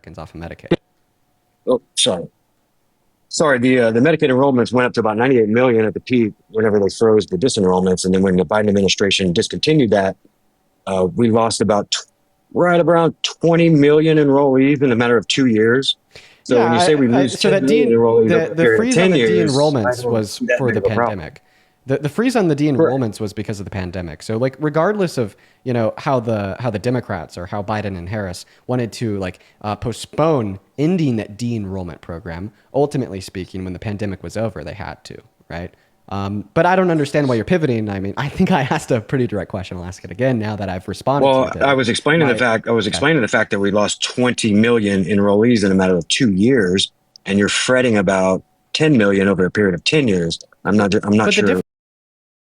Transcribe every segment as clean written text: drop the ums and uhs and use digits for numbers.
Americans off of Medicaid. Oh, sorry. Sorry, the Medicaid enrollments went up to about 98 million at the peak whenever they froze the disenrollments. And then when the Biden administration discontinued that, we lost about right around 20 million enrollees in a matter of 2 years. So when you say we lose So 10 that million enrollees over a the period of freeze on 10 the years, I de-enrollments don't was see that for big the of a problem. pandemic. The freeze on the Correct. de-enrollments was because of the pandemic. So like regardless of how the Democrats or how Biden and Harris wanted to postpone ending that de-enrollment program, ultimately speaking, when the pandemic was over, they had to, right? But I don't understand why you're pivoting. I mean, I think I asked a pretty direct question. I'll ask it again now that I've responded to Well, it. I was Okay. explaining the fact that we lost 20 million enrollees in a matter of 2 years, and you're fretting about 10 million over a period of 10 years. I'm not But the sure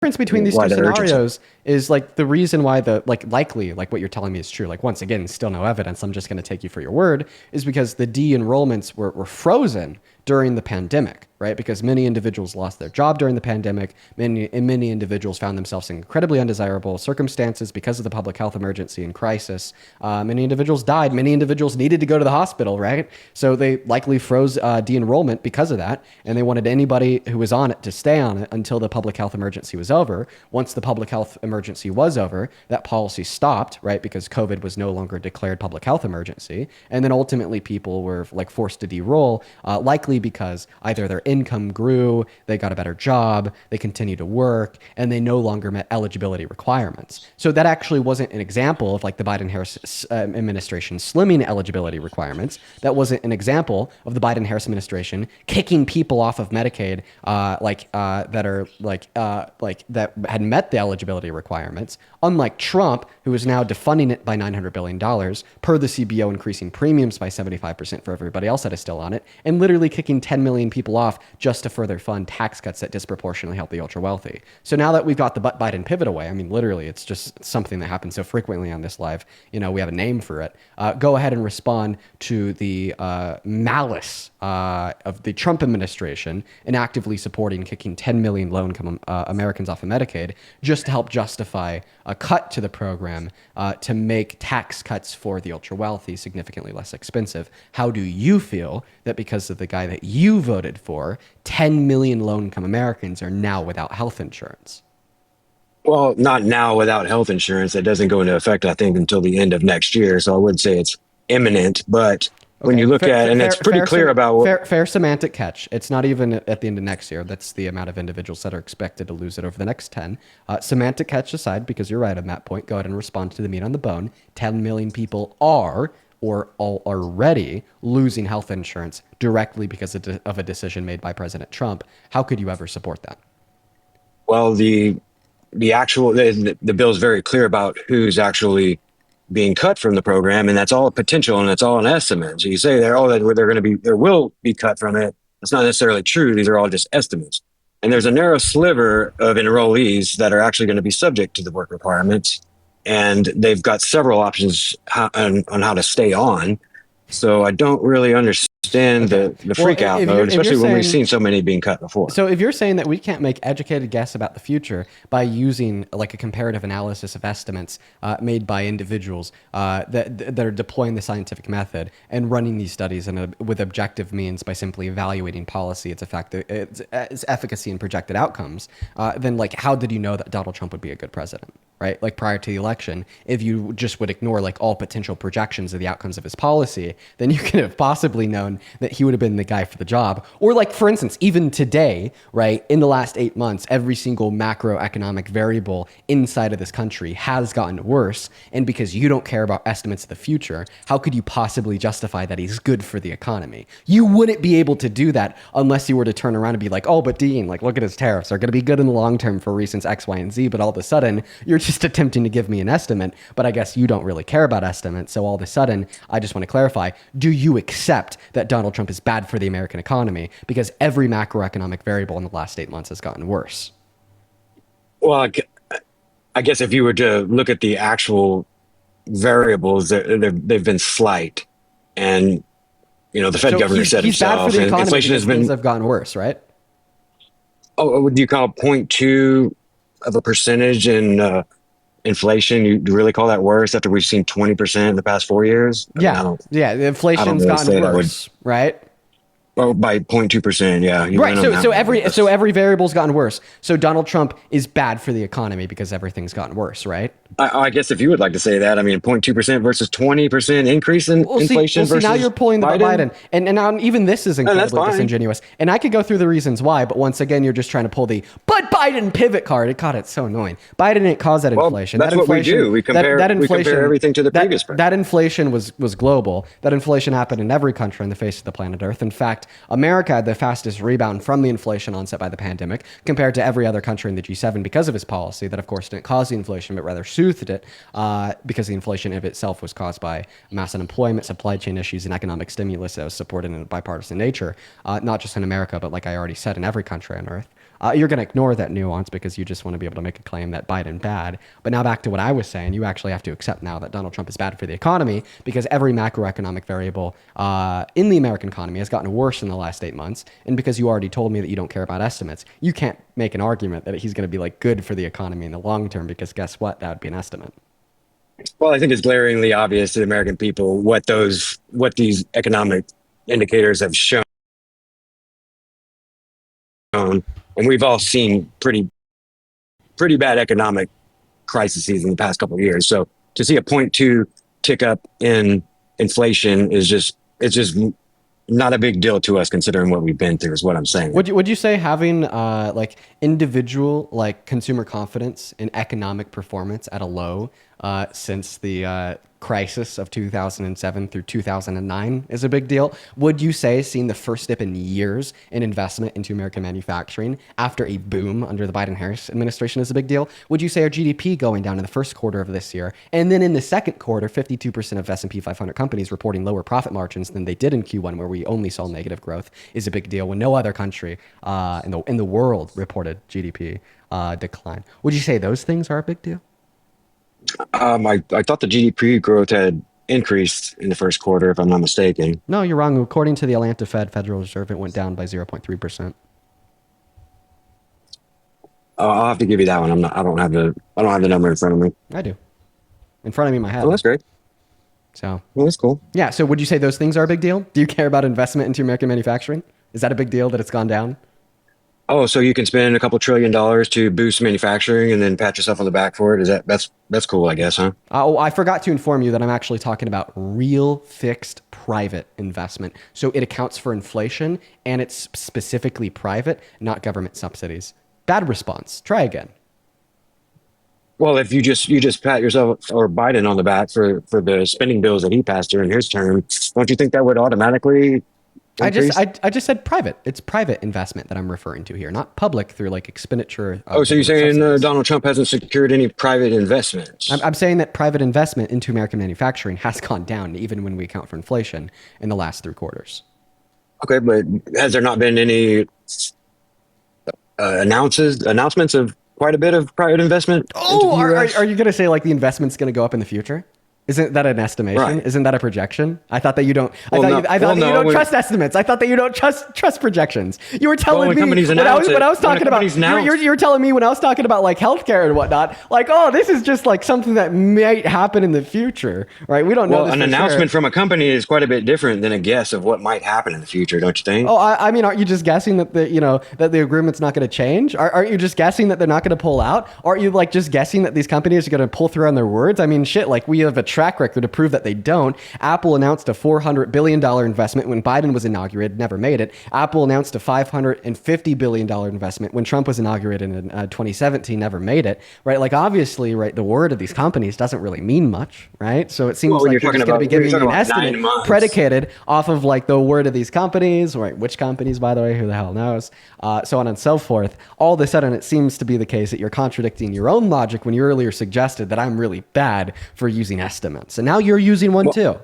difference between these why two the urgency. scenarios is like the reason why the likely what you're telling me is true. Like once again, still no evidence. I'm just going to take you for your word. Is because the de-enrollments were frozen during the pandemic, right? Because many individuals lost their job during the pandemic. Many individuals found themselves in incredibly undesirable circumstances because of the public health emergency and crisis. Many individuals died. Many individuals needed to go to the hospital, right? So they likely froze de-enrollment because of that, and they wanted anybody who was on it to stay on it until the public health emergency was over. Once the public health emergency was over, that policy stopped, right? Because COVID was no longer declared public health emergency, and then ultimately people were forced to de-roll, likely because either their income grew, they got a better job, they continued to work, and they no longer met eligibility requirements. So that actually wasn't an example of the Biden-Harris administration slimming eligibility requirements. That wasn't an example of the Biden-Harris administration kicking people off of Medicaid, that had met the eligibility requirements. Unlike Trump, who is now defunding it by $900 billion per the CBO, increasing premiums by 75% for everybody else that is still on it, and literally kicking 10 million people off just to further fund tax cuts that disproportionately help the ultra wealthy. So now that we've got the Biden pivot away, I mean, literally, it's just something that happens so frequently on this live. We have a name for it. Go ahead and respond to the malice of the Trump administration in actively supporting kicking 10 million low-income Americans off of Medicaid just to help justify a cut to the program to make tax cuts for the ultra wealthy significantly less expensive. How do you feel that because of the guy that you voted for, 10 million low-income Americans are now without health insurance? Well, not now without health insurance. That doesn't go into effect, I think, until the end of next year. So I wouldn't say it's imminent, but when you Okay, look at, and it's pretty clear about what, fair semantic catch. It's not even at the end of next year. That's the amount of individuals that are expected to lose it over the next 10. Semantic catch aside, because you're right on that point, go ahead and respond to the meat on the bone. 10 million people are or are already losing health insurance directly because of a decision made by President Trump. How could you ever support that? well, the bill is very clear about who's actually being cut from the program, and that's all a potential and it's all an estimate. So you say there, oh, that they're going to be, there will be cut from it. That's not necessarily true. These are all just estimates. And there's a narrow sliver of enrollees that are actually going to be subject to the work requirements, and they've got several options on how to stay on. So I don't really understand Okay. the Well, freak out mode, if you're especially when we've saying seen so many being cut before. so if you're saying that we can't make educated guess about the future by using a comparative analysis of estimates made by individuals that are deploying the scientific method and running these studies with objective means by simply evaluating policy, its efficacy and projected outcomes, then how did you know that Donald Trump would be a good president? Right? Prior to the election, if you just would ignore all potential projections of the outcomes of his policy, then you could have possibly known that he would have been the guy for the job. Or for instance, even today, right, in the last 8 months, every single macroeconomic variable inside of this country has gotten worse. And because you don't care about estimates of the future, how could you possibly justify that he's good for the economy? You wouldn't be able to do that unless you were to turn around and be like, oh, but Dean, look at his tariffs. They're going to be good in the long term for reasons X, Y, and Z. But all of a sudden, you're just attempting to give me an estimate. But I guess you don't really care about estimates. So all of a sudden, I just want to clarify, do you accept that Donald Trump is bad for the American economy? Because every macroeconomic variable in the last 8 months has gotten worse. Well, I guess if you were to look at the actual variables, they've been slight. And, the Fed So governor said he's bad for himself, the and economy inflation because has things been, have gotten worse, right? oh, what do you call 0.2 of a percentage in inflation, you really call that worse after we've seen 20% in the past 4 years? I mean, Yeah, yeah. The I don't inflation's really gotten say that would. worse, right? Oh, by 0.2%. Yeah, you Right. win on that one, I So guess. every variable's gotten worse. So Donald Trump is bad for the economy because everything's gotten worse, right? I guess if you would like to say that, I mean, 0.2% versus 20% increase in We'll inflation see. Now you're versus pulling the Biden. Biden, and now even this is And that's incredibly fine. disingenuous. And I could go through the reasons why, but once again, you're just trying to pull the "but Biden" pivot card. God, it's so annoying. Biden didn't cause that Well, inflation. that's what we do. We compare everything to the previous president. That inflation was global. That inflation happened in every country on the face of the planet Earth. In fact, America had the fastest rebound from the inflation onset by the pandemic compared to every other country in the G7 because of his policy that, of course, didn't cause the inflation, but rather soothed it because the inflation of itself was caused by mass unemployment, supply chain issues, and economic stimulus that was supported in a bipartisan nature, not just in America, but like I already said, in every country on Earth. You're going to ignore that nuance because you just want to be able to make a claim that Biden bad. But now back to what I was saying, you actually have to accept now that Donald Trump is bad for the economy because every macroeconomic variable in the American economy has gotten worse in the last 8 months. And because you already told me that you don't care about estimates, you can't make an argument that he's going to be like good for the economy in the long term because guess what? That would be an estimate. Well, I think it's glaringly obvious to the American people what these economic indicators have shown, and we've all seen pretty bad economic crises in the past couple of years. So to see a point 0.2 tick up in inflation is just it's just not a big deal to us considering what we've been through. Is what I'm saying. Would you say having like individual like consumer confidence in economic performance at a low since the crisis of 2007 through 2009 is a big deal? Would you say seeing the first dip in years in investment into American manufacturing after a boom under the Biden-Harris administration is a big deal? Would you say our GDP going down in the first quarter of this year and then in the second quarter, 52% of S&P 500 companies reporting lower profit margins than they did in Q1, where we only saw negative growth, is a big deal when no other country in the world reported GDP decline? Would you say those things are a big deal? I thought the GDP growth had increased in the first quarter, if I'm not mistaken. No, you're wrong. According to the Atlanta Federal Reserve, it went down by 0.3%. I'll have to give you that one. I don't have the number in front of me. I do. In front of me in my Oh, head. that's great. So, Well, that's cool. yeah. So, would you say those things are a big deal? Do you care about investment into American manufacturing? Is that a big deal that it's gone down? Oh, so you can spend a couple $1 trillion to boost manufacturing and then pat yourself on the back for it? Is that's cool, I guess, huh? Oh, I forgot to inform you that I'm actually talking about real fixed private investment. So it accounts for inflation and it's specifically private, not government subsidies. Bad response. Try again. Well, if you just pat yourself or Biden on the back for the spending bills that he passed during his term, don't you think that would automatically increase? I just said private. It's private investment that I'm referring to here, not public through like expenditure Oh, of so you're government saying subsidies. Donald Trump hasn't secured any private investments? I'm saying that private investment into American manufacturing has gone down even when we account for inflation in the last 3 quarters. Okay, but has there not been any announcements of quite a bit of private investment into Oh, the are U.S.? you going to say like the investment's going to go up in the future? Isn't that an estimation? Right. Isn't that a projection? I thought that you don't. Well, no, I thought well, that you no, don't trust estimates. I thought that you don't trust projections. You were telling when me companies when I was announce it, when I was when a talking about. company's You were telling me when I was talking about like healthcare and whatnot. Like, oh, this is just like something that might happen in the future, right? We don't know Well, this an for announcement sure. from a company is quite a bit different than a guess of what might happen in the future, don't you think? Oh, I mean, aren't you just guessing that the agreement's not going to change? Aren't you just guessing that they're not going to pull out? Aren't you like just guessing that these companies are going to pull through on their words? I mean, shit, like we have a track record to prove that they don't. Apple announced a $400 billion investment when Biden was inaugurated, never made it. Apple announced a $550 billion investment when Trump was inaugurated in 2017, never made it, right? Like obviously, right, the word of these companies doesn't really mean much, right? So it seems Well, when like you're you're just talking going to be about when you're giving me talking an about estimate 9 months. predicated off of like the word of these companies, right? Which companies, by the way, who the hell knows? So on and so forth. All of a sudden, it seems to be the case that you're contradicting your own logic when you earlier suggested that I'm really bad for using estimates. And now you're using one Well, too.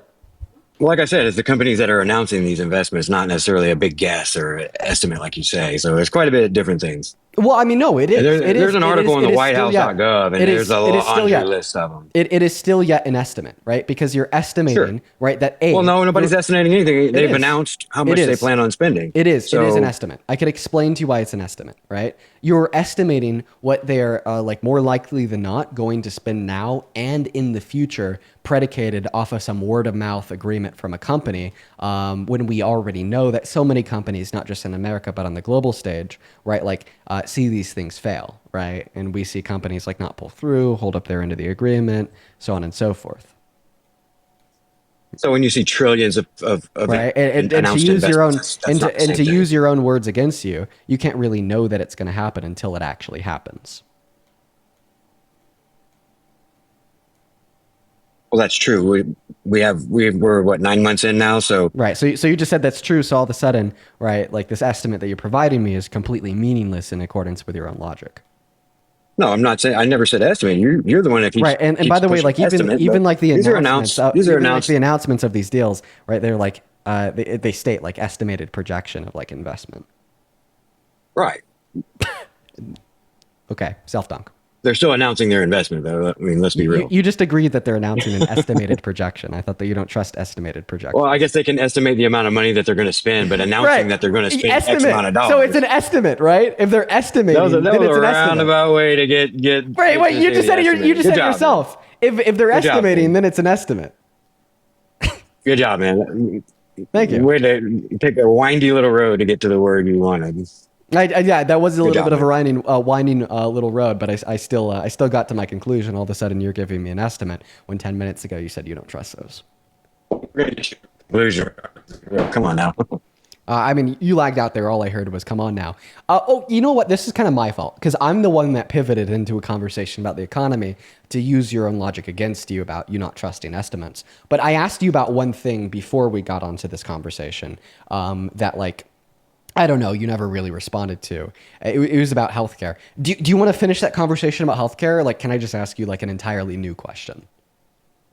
well, like I said, it's the companies that are announcing these investments, not necessarily a big guess or estimate, like you say. So there's quite a bit of different things. Well, I mean, no, it And is. there's an article on the Still yet. whitehouse.gov, and there's a It is still laundry yet. list of them. It is still yet an estimate, right? Because you're Sure. estimating, right, that Well, no, nobody's estimating anything. it They've is. announced how It much they is. plan on spending. It is. It is an So, estimate. I could explain to you why it's an estimate, right? You're estimating what they're like more likely than not going to spend now and in the future, predicated off of some word of mouth agreement from a company. When we already know that so many companies, not just in America but on the global stage, right, like see these things fail, right? And we see companies like not pull through, hold up their end of the agreement, so on and so forth. so when you see trillions of Right, and to announced use your investments, own that's not the and same to thing. use your own words against you, you can't really know that it's going to happen until it actually happens. Well, that's true. We're what, 9 months in now, so Right. So you just said that's true. So all of a sudden, right, like this estimate that you're providing me is completely meaningless in accordance with your own logic. no, I'm not saying, I never said estimate. You're the one that Right. And by keeps the way, pushing like estimate, even but like the these are announcements, announced. These are even like announced. the announcements of these deals, right? They're like they state like estimated projection of like investment. Right. Okay. Self dunk. They're still announcing their investment, though. I mean, let's be real. You just agreed that they're announcing an estimated projection. I thought that you don't trust estimated Well, I projections. guess they can estimate the amount of money that they're going to spend, but announcing Right. that they're going to spend X Estimate. amount of So it's dollars. an estimate, right? If they're That was estimating, that then was it's a an estimate. roundabout way to get Wait, to you say just the said it. You estimate. just Good said it job, man. yourself. If they're Good job, estimating, man. then it's an estimate. Good job, man. Thank you. Way to take a windy little road to get to the word you wanted. Yeah, that was a Good little job, bit of a man. winding little road, but I still got to my conclusion. All of a sudden, you're giving me an estimate when 10 minutes ago you said you don't trust those. Loser. Come on now. I mean, you lagged out there. All I heard was, come on now. Oh, you know what? This is kind of my fault because I'm the one that pivoted into a conversation about the economy to use your own logic against you about you not trusting estimates. But I asked you about one thing before we got onto this conversation that, like, I don't know, you never really responded to. It was about healthcare. Do you want to finish that conversation about healthcare? Like, can I just ask you, like, an entirely new question?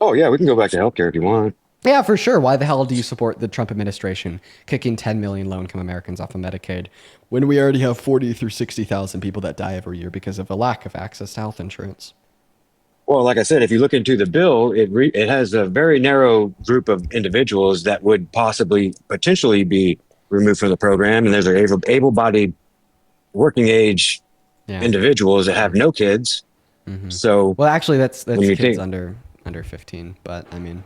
Oh yeah, we can go back to healthcare if you want. Yeah, for sure. Why the hell do you support the Trump administration kicking 10 million low-income Americans off of Medicaid when we already have 40 through 60,000 people that die every year because of a lack of access to health insurance? Well, like I said, if you look into the bill, it has a very narrow group of individuals that would potentially be removed from the program, and there's able-bodied, working age Yeah. individuals that have no kids. So Well, actually, that's when you kids think under 15, but I mean,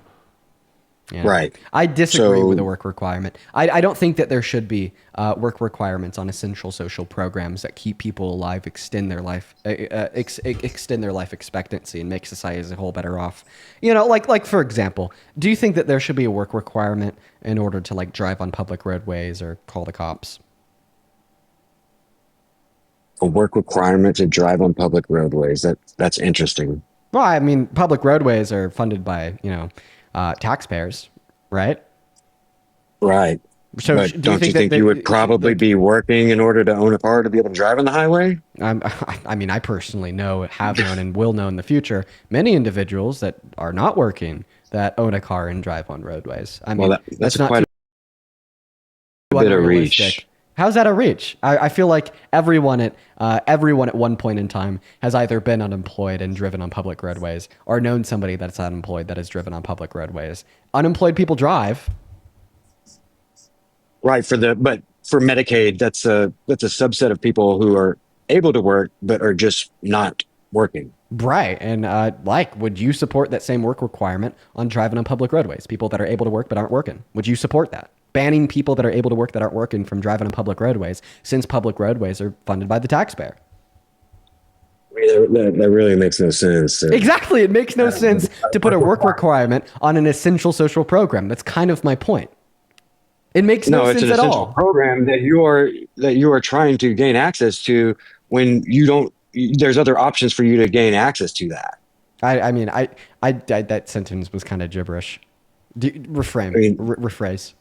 yeah. right, I disagree with the so work requirement. I don't think that there should be work requirements on essential social programs that keep people alive, extend their life, extend their life expectancy, and make society as a whole better off. You know, like for example, do you think that there should be a work requirement in order to like drive on public roadways or call the cops? a work requirement to drive on public roadways. That's interesting. Well, I mean, public roadways are funded by taxpayers, right? Right. So But do you don't you think that think you would probably be working in order to own a car to be able to drive on the highway? I mean, I personally have known and will know in the future many individuals that are not working that own a car and drive on roadways. I mean, Well, that's that's not quite too a bit of unrealistic. reach. How's that a reach? I feel like everyone at one point in time has either been unemployed and driven on public roadways or known somebody that's unemployed that has driven on public roadways. Unemployed people drive. Right, but for Medicaid, that's a subset of people who are able to work but are just not working. Right. And would you support that same work requirement on driving on public roadways? People that are able to work but aren't working. Would you support that? Banning people that are able to work that aren't working from driving on public roadways, since public roadways are funded by the taxpayer. I mean, that really makes no sense. Exactly. It makes no sense to put a work requirement on an essential social program. That's kind of my point. It makes no No, it's sense an at essential all. program that you are trying to gain access to when you don't. There's other options for you to gain access to that. I mean, that sentence was kind of gibberish. I mean, Rephrase.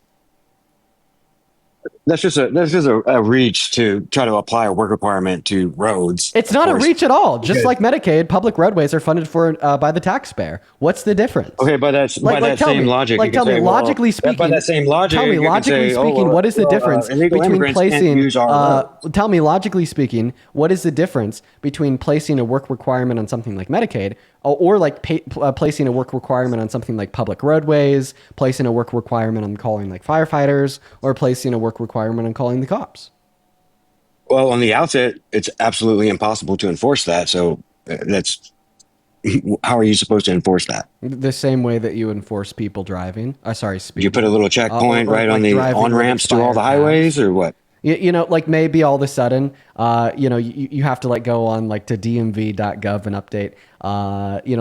that's just a reach to try to apply a work requirement to roads, It's of not a course. reach at all. Just Because like Medicaid, public roadways are funded for by the taxpayer. What's the difference? okay, by that Tell same me, logic, you can tell me, say, well, logically by speaking, that same tell me, logic, you can logically say, oh, speaking, what is the difference illegal between immigrants can't placing, use our road. tell me, logically speaking, what is the difference between placing a work requirement on something like Medicaid or like placing a work requirement on something like public roadways, placing a work requirement on calling like firefighters, or placing a work requirement on calling the cops? Well, on the outset, it's absolutely impossible to enforce that. So that's how are you supposed to enforce that? The same way that you enforce people driving, sorry, Would you put a speeding, little checkpoint or right on like the on driving with ramps to all the expired tags. highways, or what? You know, like maybe all of a sudden, you have to like go on like to dmv.gov and update,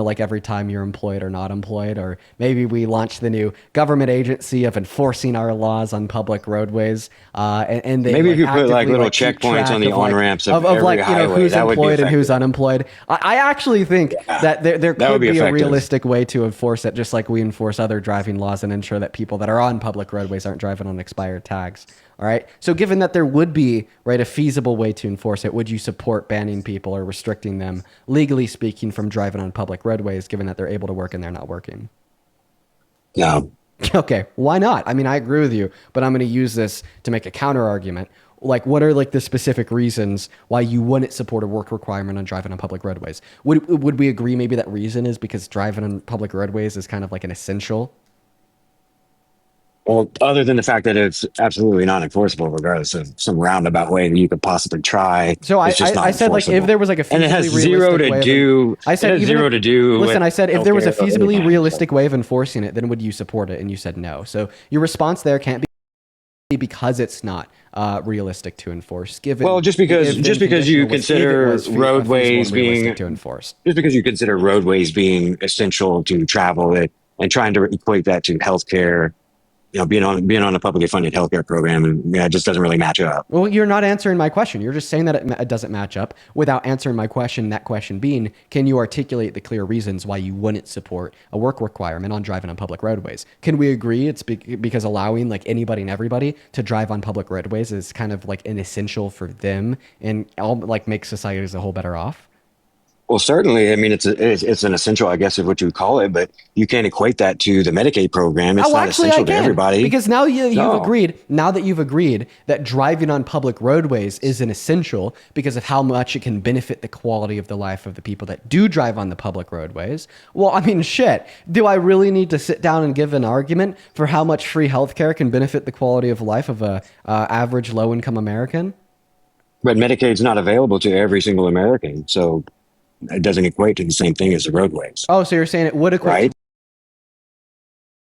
like every time you're employed or not employed, or maybe we launch the new government agency of enforcing our laws on public roadways, and they Maybe if like you put like actively little like keep checkpoints on track the of on like ramps of every highway, who's that would be employed and who's effective. unemployed. I actually think Yeah, that there that would could be be a effective. realistic way to enforce it, just like we enforce other driving laws and ensure that people that are on public roadways aren't driving on expired tags. All right. So, given that there would be right a feasible way to enforce it, would you support banning people or restricting them, legally speaking, from driving on public roadways, given that they're able to work and they're not working? No. Okay. Why not? I mean, I agree with you, but I'm going to use this to make a counter argument. Like, what are like the specific reasons why you wouldn't support a work requirement on driving on public roadways? Would we agree maybe that reason is because driving on public roadways is kind of like an essential? Well, other than the fact that it's absolutely not enforceable, regardless of some roundabout way that you could possibly try, So it's just not I said like if enforceable. there was like a And it has feasibly zero realistic to way of do. I It said has even if zero to do listen, with I said if there was a healthcare of any feasibly kind. So, realistic way of enforcing it, then would you support it? And you said no. So your response there can't be because it's not realistic to enforce, given well, just the because if-then just because you conditional was if it consider was feasible and roadways realistic being to enforce. just because you consider roadways being essential to travel it and trying to equate that to healthcare, being on a publicly funded healthcare program, and yeah, it just doesn't really match up. Well, you're not answering my question. You're just saying that it doesn't match up without answering my question. That question being, can you articulate the clear reasons why you wouldn't support a work requirement on driving on public roadways? Can we agree it's because allowing like anybody and everybody to drive on public roadways is kind of like an essential for them and all like makes society as a whole better off? Well, certainly. I mean, it's an essential, I guess, of what you would call it, but you can't equate that to the Medicaid program. It's Oh, not actually, I essential to can everybody. because now you've No. agreed. Now that you've agreed that driving on public roadways is an essential because of how much it can benefit the quality of the life of the people that do drive on the public roadways. Well, I mean, shit. Do I really need to sit down and give an argument for how much free healthcare can benefit the quality of life of a average low income American? But Medicaid's not available to every single American, so it doesn't equate to the same thing as the roadways, Oh, so you're saying it would equate to right?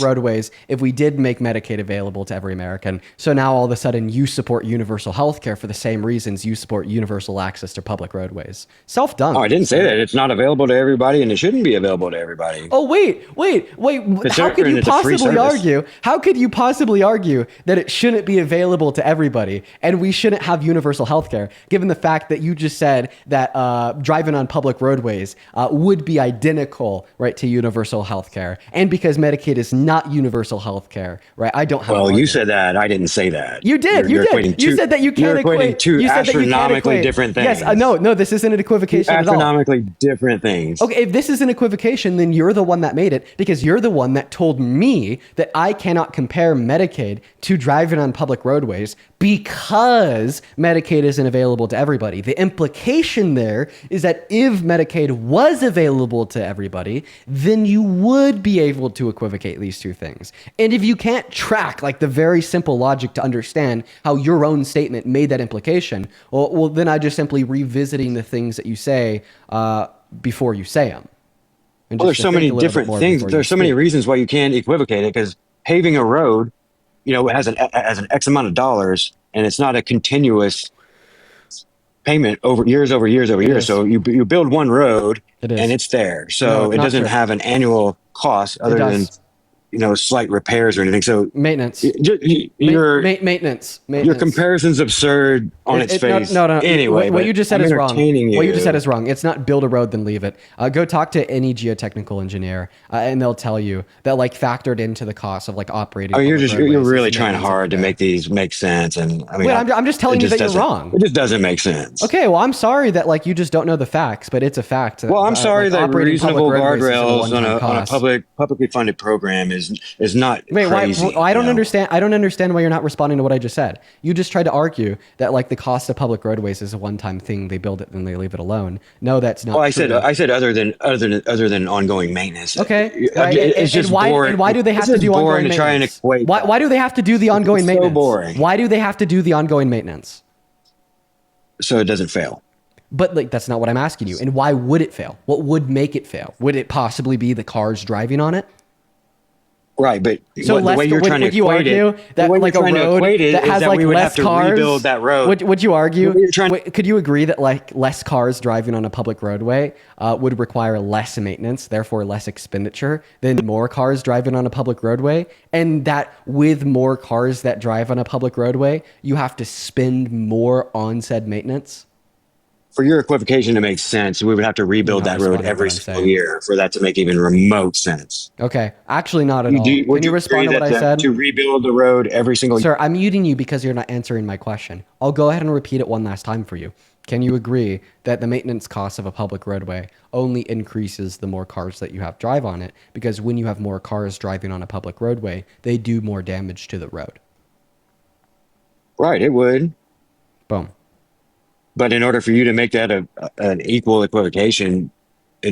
roadways if we did make Medicaid available to every American. So now all of a sudden you support universal health care for the same reasons you support universal access to public roadways. Self Oh, dunk. I didn't say that. It's not available to everybody, and it shouldn't be available to everybody. Oh wait! How could Considering you it's a free possibly service. argue? How could you possibly argue that it shouldn't be available to everybody and we shouldn't have universal health care, given the fact that you just said that driving on public roadways would be identical, right, to universal health care, and because Medicaid is not universal health care, right? I don't have an Well, you argument. said that. I didn't say that. You did. You're You did. equating You two. said that you You're can't equating equate. two You said that you can't astronomically equate. different Yes. things. No. This isn't an Two equivocation at all. astronomically different things. Okay, if this is an equivocation, then you're the one that made it because you're the one that told me that I cannot compare Medicaid to driving on public roadways because Medicaid isn't available to everybody. The implication there is that if Medicaid was available to everybody, then you would be able to equivocate these two things. And if you can't track like the very simple logic to understand how your own statement made that implication, well then I just simply revisiting the things that you say before you say them. And Well, just there's to so think many a little bit different more things. before you There's so many speak. reasons why you can't equivocate it because paving a road, has an X amount of dollars, and it's not a continuous payment over years, over years, over It years. is. So you build one road, It and is. it's there. No, So it not doesn't true. have an annual cost It other than does. slight repairs or anything. So Maintenance. Maintenance. your Maintenance. comparison's absurd on its No, face. no, no. Anyway, What but you just said I'm is wrong. entertaining you. What you just said is wrong. It's not build a road, then leave it. Go talk to any geotechnical engineer, and they'll tell you that like factored into the cost of like operating. I mean, public you're roadways really is trying millions of hard to repair. make these make sense, and I mean, Wait, I'm just telling you that you're wrong. It just doesn't make sense. Okay, well, I'm sorry that like you just don't know the facts, but it's a fact. That, Well, I'm sorry like, that operating public reasonable roadways isn't guardrails on one-time a cost. publicly funded program is not Wait, crazy. why? I don't understand. I don't understand why you're not responding to what I just said. You just tried to argue that like the cost of public roadways is a one-time thing. They build it, then they leave it alone. No, that's not. Oh, true. I said other than ongoing maintenance. Okay, right. It's just boring. And why do they have It's to just do ongoing boring to try and maintenance? equate. Why do they have to do the ongoing It's so maintenance? boring. Why do they have to do the ongoing maintenance? So it doesn't fail. But like that's not what I'm asking you. And why would it fail? What would make it fail? Would it possibly be the cars driving on it? Right, but So the way you're trying to equate it, that like a road that has like we would less have to cars rebuild that road. Would you argue? You're trying- Could you agree that like less cars driving on a public roadway would require less maintenance, therefore less expenditure than more cars driving on a public roadway, and that with more cars that drive on a public roadway, you have to spend more on said maintenance? For your equivocation to make sense, we would have to rebuild that road responding to every what I'm single saying. year for that to make even remote sense. Okay, actually not at all. Would Can you respond agree to what that I said? to rebuild the road every single year? Sir, I'm muting you because you're not answering my question. I'll go ahead and repeat it one last time for you. Can you agree that the maintenance cost of a public roadway only increases the more cars that you have drive on it? Because when you have more cars driving on a public roadway, they do more damage to the road. Right, it would. Boom. But in order for you to make that an equal equivocation,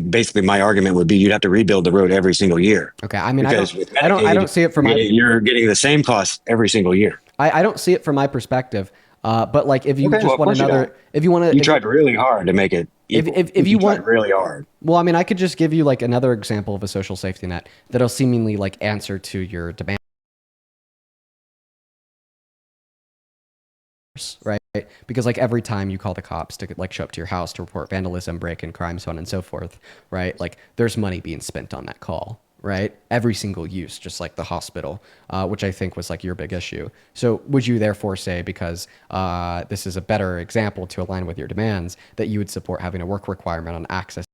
basically my argument would be you'd have to rebuild the road every single year. Okay. I mean, Because I don't see it from my you're getting the same cost every single year. I don't see it from my perspective. But like if you Okay, just well, of want course you another, don't. if you want to, You tried really hard to make it equal. if you want tried really hard. well, I mean, I could just give you like another example of a social safety net that'll seemingly like answer to your demand. Right? Because like every time you call the cops to like show up to your house to report vandalism, break-in, crime, so on and so forth, right? Like there's money being spent on that call, right? Every single use, just like the hospital, which I think was like your big issue. So would you therefore say, because this is a better example to align with your demands, that you would support having a work requirement on accessing,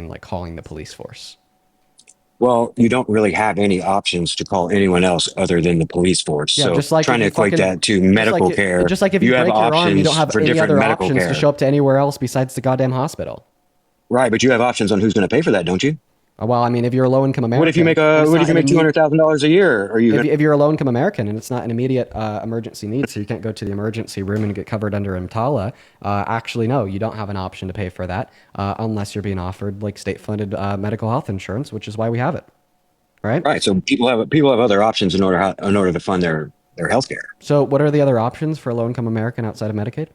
like calling the police force? Well, you don't really have any options to call anyone else other than the police force. Yeah, So just like trying to if you equate fucking- that to medical care, Just like if you have break your arm, you don't have for any different other medical options care. to show up to anywhere else besides the goddamn hospital. Right, but you have options on who's going to pay for that, don't you? Well, I mean, if you're a low-income American, What if you make $200,000 a year? Are you? if you're a low-income American and it's not an immediate emergency need, so you can't go to the emergency room and get covered under EMTALA, actually, no, you don't have an option to pay for that unless you're being offered like state-funded medical health insurance, which is why we have it, right? Right. So people have other options in order to fund their health care. So what are the other options for a low-income American outside of Medicaid?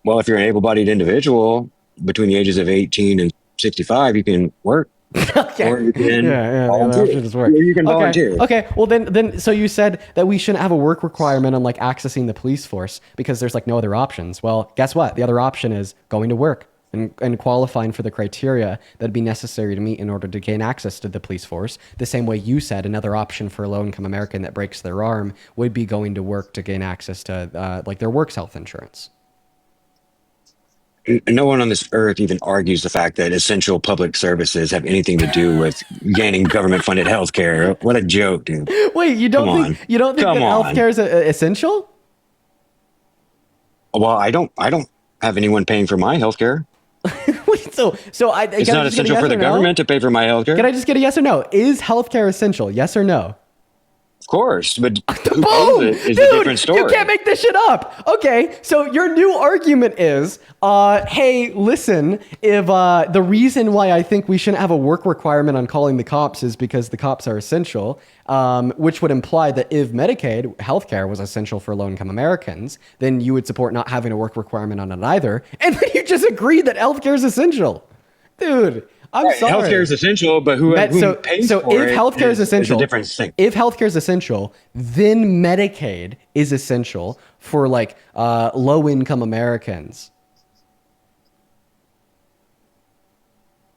Well, if you're an able-bodied individual between the ages of 18 and 65, you can work. Okay. Or you can the volunteer. option is work. Or you can Okay. volunteer. Okay. Well, then, so you said that we shouldn't have a work requirement on like accessing the police force because there's like no other options. Well, guess what? The other option is going to work and qualifying for the criteria that'd be necessary to meet in order to gain access to the police force. The same way you said another option for a low-income American that breaks their arm would be going to work to gain access to like their works health insurance. No one on this earth even argues the fact that essential public services have anything to do with gaining government-funded health care. What a joke, dude. Wait, you don't think that healthcare is essential? Well, I don't have anyone paying for my health care. Wait, so It's not essential for the government to pay for my health care. Can I just get a yes or no? Is healthcare essential? Yes or no? Of course, but who Boom! pays it is Dude, a different story. you can't make this shit up. Okay, so your new argument is, hey, listen, if the reason why I think we shouldn't have a work requirement on calling the cops is because the cops are essential, which would imply that if Medicaid healthcare was essential for low-income Americans, then you would support not having a work requirement on it either. And then you just agreed that healthcare is essential. Dude, I'm sorry. Healthcare is essential, but who pays for it? So if healthcare is essential, is a different thing. If healthcare is essential, then Medicaid is essential for like low-income Americans.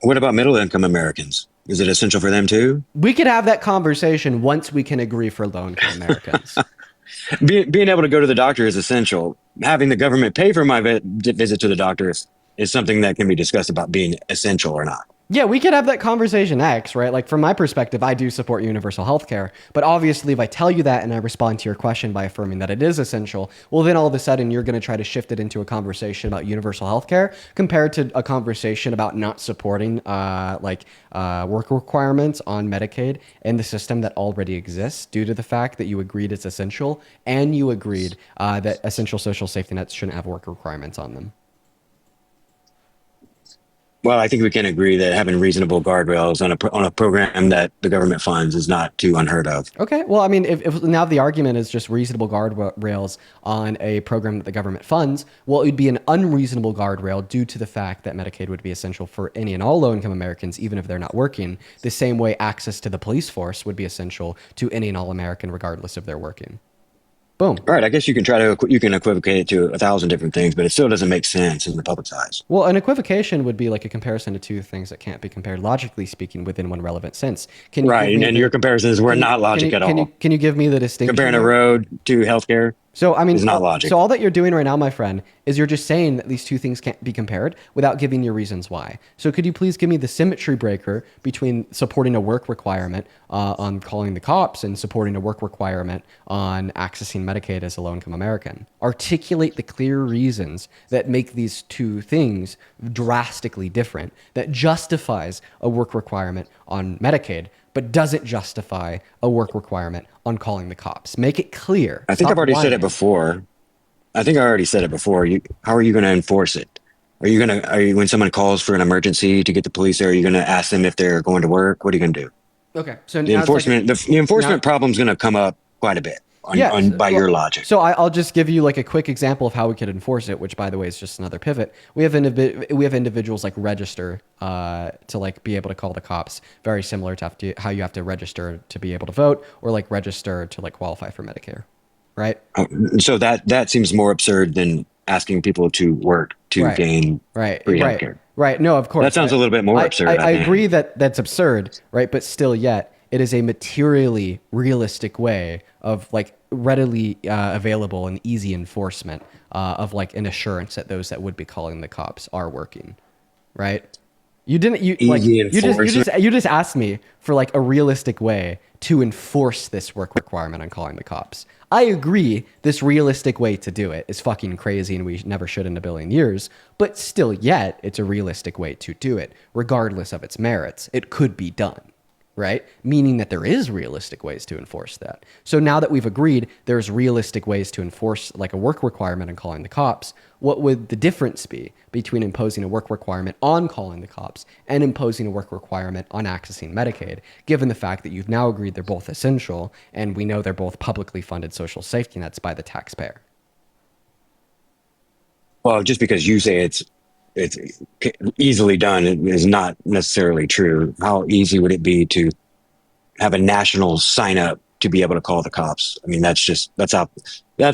What about middle income Americans? Is it essential for them too? We could have that conversation once we can agree for low income Americans. Being able to go to the doctor is essential. Having the government pay for my visit to the doctor is something that can be discussed about being essential or not. Yeah, we could have that conversation next, right? Like from my perspective, I do support universal health care. But obviously, if I tell you that and I respond to your question by affirming that it is essential, well, then all of a sudden you're going to try to shift it into a conversation about universal health care compared to a conversation about not supporting work requirements on Medicaid and the system that already exists due to the fact that you agreed it's essential and you agreed that essential social safety nets shouldn't have work requirements on them. Well, I think we can agree that having reasonable guardrails on a program that the government funds is not too unheard of. Okay. Well, I mean, if now the argument is just reasonable guardrails on a program that the government funds, well, it would be an unreasonable guardrail due to the fact that Medicaid would be essential for any and all low income Americans, even if they're not working, the same way access to the police force would be essential to any and all American, regardless if they're working. Boom. All right, I guess you can equivocate it to 1,000 different things, but it still doesn't make sense in the public's eyes. Well, an equivocation would be like a comparison to two things that can't be compared, logically speaking, within one relevant sense. Can you Right, give me and the- your comparisons were not logic at all. Can you give me the distinction? Comparing a here? road to healthcare So I mean, is not logic. so all that you're doing right now, my friend, is you're just saying that these two things can't be compared without giving your reasons why. So could you please give me the symmetry breaker between supporting a work requirement on calling the cops and supporting a work requirement on accessing Medicaid as a low-income American? Articulate the clear reasons that make these two things drastically different, that justifies a work requirement on Medicaid, but doesn't justify a work requirement on calling the cops. Make it clear. I think I've already said it before. I think I already said it before. How are you going to enforce it? When someone calls for an emergency to get the police there, are you going to ask them if they're going to work? What are you going to do? Okay, so The now it's like- enforcement now- problem is going to come up quite a bit by your logic. So I'll just give you like a quick example of how we could enforce it, which by the way is just another pivot. We have individuals like register to like be able to call the cops, very similar to how you have to register to be able to vote, or like register to like qualify for Medicare, right? So that seems more absurd than asking people to work to gain free healthcare. Right. No, of course. That sounds a little bit more absurd. I think. agree that that's absurd, right? But still, yet it is a materially realistic way of like readily available and easy enforcement of like an assurance that those that would be calling the cops are working, right? You didn't you just asked me for like a realistic way to enforce this work requirement on calling the cops. I agree this realistic way to do it is fucking crazy and we never should in a billion years, but still yet it's a realistic way to do it regardless of its merits. It could be done. Right? Meaning that there is realistic ways to enforce that. So now that we've agreed there's realistic ways to enforce like a work requirement on calling the cops, what would the difference be between imposing a work requirement on calling the cops and imposing a work requirement on accessing Medicaid, given the fact that you've now agreed they're both essential and we know they're both publicly funded social safety nets by the taxpayer? Well, just because you say it's easily done is not necessarily true. How easy would it be to have a national sign up to be able to call the cops? I mean, that's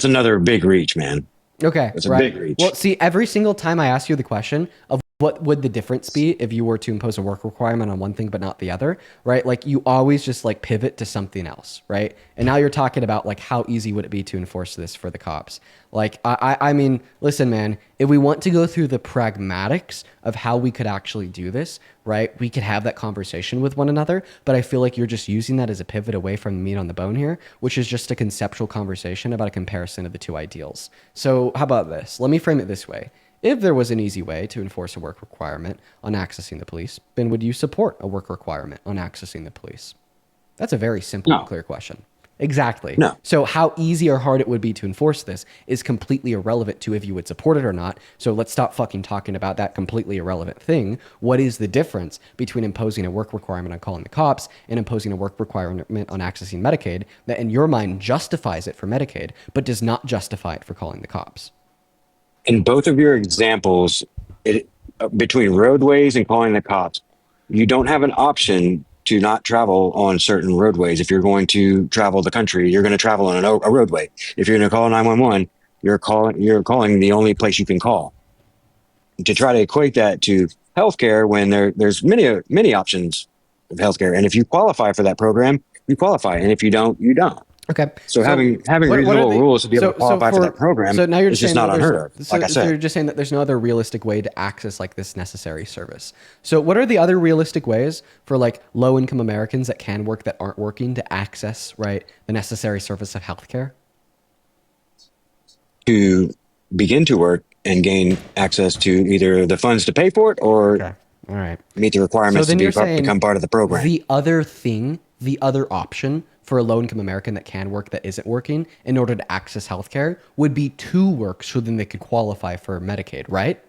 another big reach, man. Okay, It's a big reach. Well, see, every single time I ask you the question of what would the difference be if you were to impose a work requirement on one thing but not the other, right? Like you always just like pivot to something else, right? And now you're talking about like how easy would it be to enforce this for the cops? Like, I mean, listen, man, if we want to go through the pragmatics of how we could actually do this, right? We could have that conversation with one another, but I feel like you're just using that as a pivot away from the meat on the bone here, which is just a conceptual conversation about a comparison of the two ideals. So how about this? Let me frame it this way. If there was an easy way to enforce a work requirement on accessing the police, then would you support a work requirement on accessing the police? That's a very simple and clear question. Exactly. No. So how easy or hard it would be to enforce this is completely irrelevant to if you would support it or not. So let's stop fucking talking about that completely irrelevant thing. What is the difference between imposing a work requirement on calling the cops and imposing a work requirement on accessing Medicaid that in your mind justifies it for Medicaid, but does not justify it for calling the cops? In both of your examples, between roadways and calling the cops, you don't have an option to not travel on certain roadways. If you're going to travel the country, you're going to travel on a roadway. If you're going to call 911, you're calling the only place you can call. to try to equate that to healthcare when there's many options of healthcare, and if you qualify for that program, you qualify, and if you don't, you don't. Okay. So having what are reasonable the rules to be able to qualify for that program so now you're is just just saying not that unheard of. Like I so you're said, just saying that there's no other realistic way to access like this necessary service. So what are the other realistic ways for like low income Americans that can work that aren't working to access right the necessary service of healthcare? to begin to work and gain access to either the funds to pay for it or Okay. All right. meet the So requirements to then you're saying become part of the program. the other thing, the other option for a low income American that can work that isn't working in order to access healthcare would be to work so then they could qualify for Medicaid, right?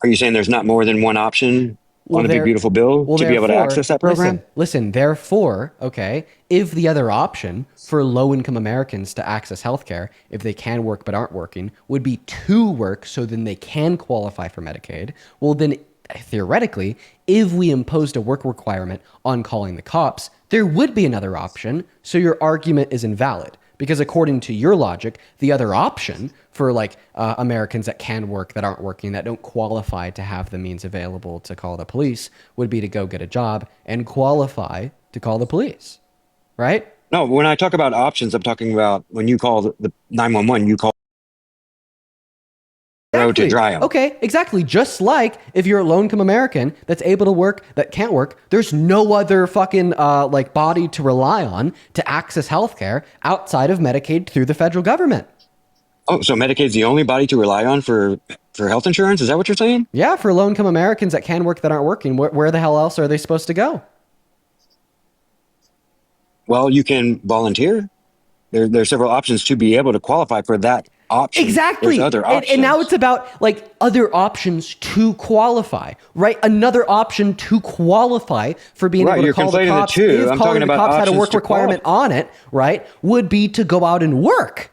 Are you saying there's not more than one option Well, on a big beautiful bill to be able to therefore, access that program? listen, therefore, okay, if the other option for low income Americans to access healthcare, if they can work but aren't working, would be to work so then they can qualify for Medicaid, well, then theoretically, if we imposed a work requirement on calling the cops, there would be another option. So your argument is invalid. Because according to your logic, the other option for like Americans that can work that aren't working that don't qualify to have the means available to call the police would be to go get a job and qualify to call the police, right? No, when I talk about options, I'm talking about when you call the 911, you call the road to Exactly. dry them. Okay, exactly. Just like if you're a low income American that's able to work, that can't work, there's no other fucking like body to rely on to access healthcare outside of Medicaid through the federal government. Oh, so Medicaid's the only body to rely on for health insurance? Is that what you're saying? Yeah, for low income Americans that can work that aren't working, where the hell else are they supposed to go? Well, you can volunteer. There's several options to be able to qualify for that option. Exactly. There's other options. And now it's about like other options to qualify, right? Another option to qualify for being Right, able to you're call the conflating the cops two. if I'm calling talking the about cops had a options work to requirement on it, right? Would be to go out and work.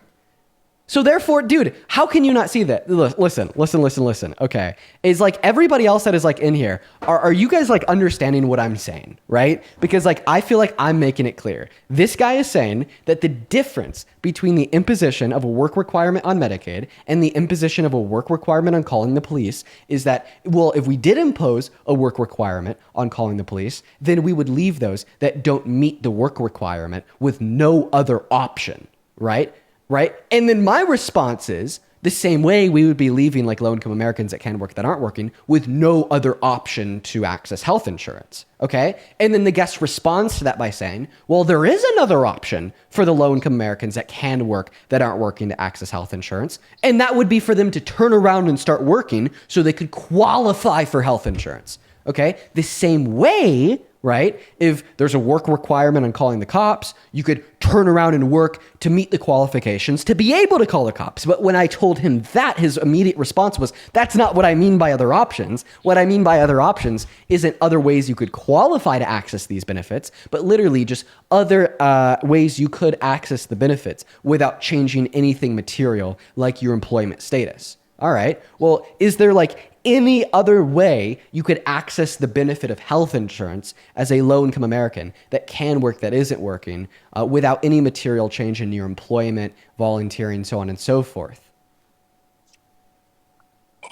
So therefore, dude, how can you not see that? Listen. Okay. Is like everybody else that is like in here, are you guys like understanding what I'm saying, right? Because like I feel like I'm making it clear. This guy is saying that the difference between the imposition of a work requirement on Medicaid and the imposition of a work requirement on calling the police is that, well, if we did impose a work requirement on calling the police, then we would leave those that don't meet the work requirement with no other option, right? Right? And then my response is the same way we would be leaving like low income Americans that can work that aren't working with no other option to access health insurance. Okay. And then the guest responds to that by saying, well, there is another option for the low income Americans that can work that aren't working to access health insurance. And that would be for them to turn around and start working so they could qualify for health insurance. Okay. The same way, right? If there's a work requirement on calling the cops, you could turn around and work to meet the qualifications to be able to call the cops. But when I told him that, his immediate response was, that's not what I mean by other options. What I mean by other options isn't other ways you could qualify to access these benefits, but literally just other ways you could access the benefits without changing anything material like your employment status. All right. Well, is there like any other way you could access the benefit of health insurance as a low-income American that can work that isn't working without any material change in your employment, volunteering, so on and so forth?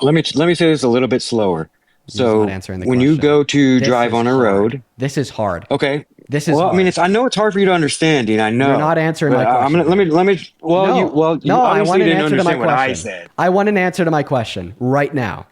Let me say this a little bit slower. He's not So answering the when question. you go to This drive is on a hard. road, This is hard. okay. This is Well, hard. I mean, I know it's hard for you to understand, Dean. I know. You're not answering my But I'm question. gonna let me. Well, you I obviously want an didn't answer to my understand what I question. said. I want an answer to my question right now.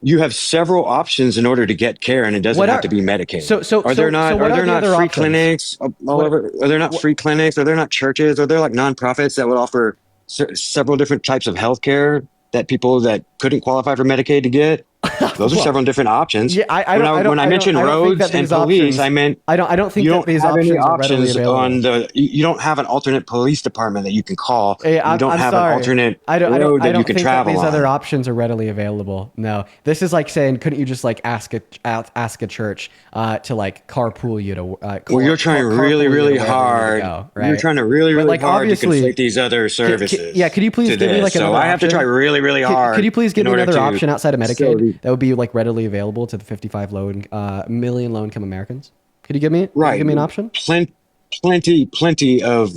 You have several options in order to get care, and it doesn't have to be Medicaid. Are there not free clinics all over? Are there not free clinics? Are there not churches? Are there like nonprofits that would offer several different types of health care that people that couldn't qualify for Medicaid to get? Those are several different options. Yeah, When I mentioned roads and police, I meant I don't think you that don't these have any options are readily options available. on the. You don't have an alternate police department that you can call. Hey, You don't I'm have sorry. an alternate I don't road that you think can that travel these on. other options are readily available. No, this is like saying, couldn't you just like ask a church to like carpool you to? Well, you're trying really hard. Right? You're trying to really But, like, hard to obviously- conflate these other services. Yeah, could you please to give me this. like another So I have to option? try really hard. Could you please give in me order another to option outside of Medicaid facilitate- that would be like readily available to the 55 million low-income Americans? Could you give me Right. give me an option? Plenty of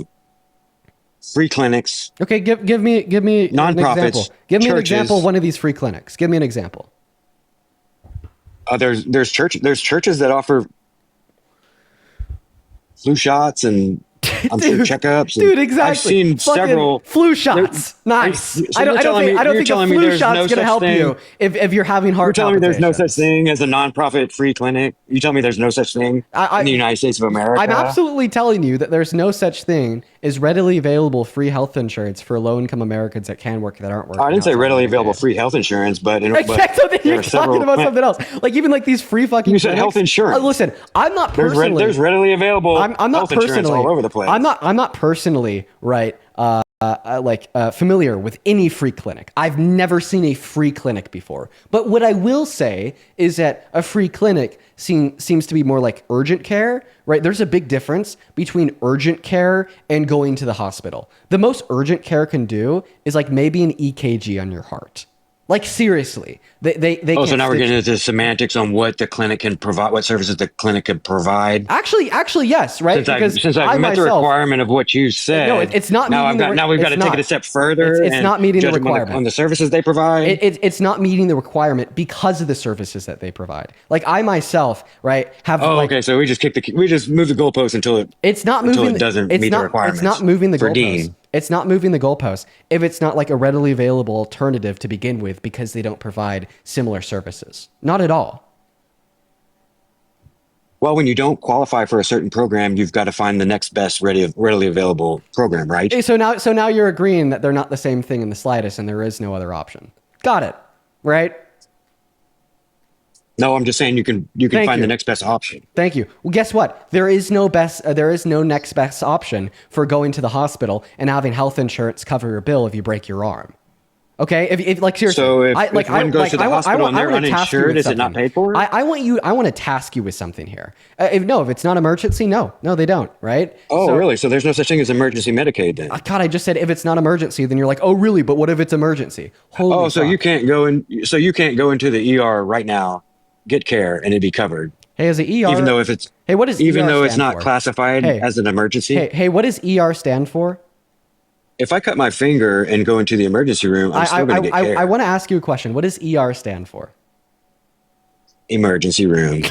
free clinics. Okay, give me an Nonprofits, example. Give me an churches. example of one of these free clinics. Give me an example. There's churches that offer flu shots and I'm sure dude, checkups, and dude, I've exactly. seen Fucking several. flu There, shots. Nice. so I don't think you're a telling me flu there's shot's no gonna such help thing. you if you're having You're heart telling me there's no such palpitations. thing as a nonprofit free clinic. You tell me there's no such thing in the I United States of I'm America. absolutely telling you that there's no such thing as readily available free health insurance for low-income Americans that can work that aren't I working didn't say outside of readily available Medicaid. free health insurance, but Exactly. So then there you're are talking several. about something else. Like even like these free fucking You said health clinics. insurance. Listen, I'm not personally. There's readily available I'm not health insurance personally. all over the place. I'm not personally right. Familiar with any free clinic. I've never seen a free clinic before. But what I will say is that a free clinic seems to be more like urgent care, right? There's a big difference between urgent care and going to the hospital. The most urgent care can do is like maybe an EKG on your heart. Like seriously, they Oh, can't so now we're stitch. getting into semantics on what the clinic can provide, what services the clinic can provide. Actually, yes, right? Because Since I've I met the myself, requirement of what you no, said, it's not meeting the. now we've got It's to take it not. a step further It's and not meeting the judge them requirement. on the services they provide. It's not meeting the requirement because of the services that they provide. Like I myself, right, have Oh, like okay. So we just move the goalpost it's not until moving. it doesn't meet the requirements. It's not moving the for goalposts. Dean. It's not moving the goalposts if it's not like a readily available alternative to begin with because they don't provide similar services. Not at all. Well, when you don't qualify for a certain program, you've got to find the next best readily available program, right? So now you're agreeing that they're not the same thing in the slightest, and there is no other option. Got it, right? No, I'm just saying you can Thank find you. the next best option. Thank you. Well, guess what? There is no next best option for going to the hospital and having health insurance cover your bill if you break your arm. Okay, if like seriously, So if one goes to the hospital and they're uninsured, is it not paid for? I want to task you with something here. If it's not emergency, no, they don't, right? Oh, So, really? So there's no such thing as emergency Medicaid then? God, I just said if it's not emergency, then you're like, oh, really? But what if it's emergency? Holy Oh, so fuck. you can't go in. So you can't go into the ER right now, get care, and it'd be covered, Hey, is the ER? even though if it's Hey, what does even ER though it's stand not for? classified Hey, as an emergency. hey, what does ER stand for? If I cut my finger and go into the emergency room, I'm still going to get care. I want to ask you a question. What does ER stand for? Emergency room.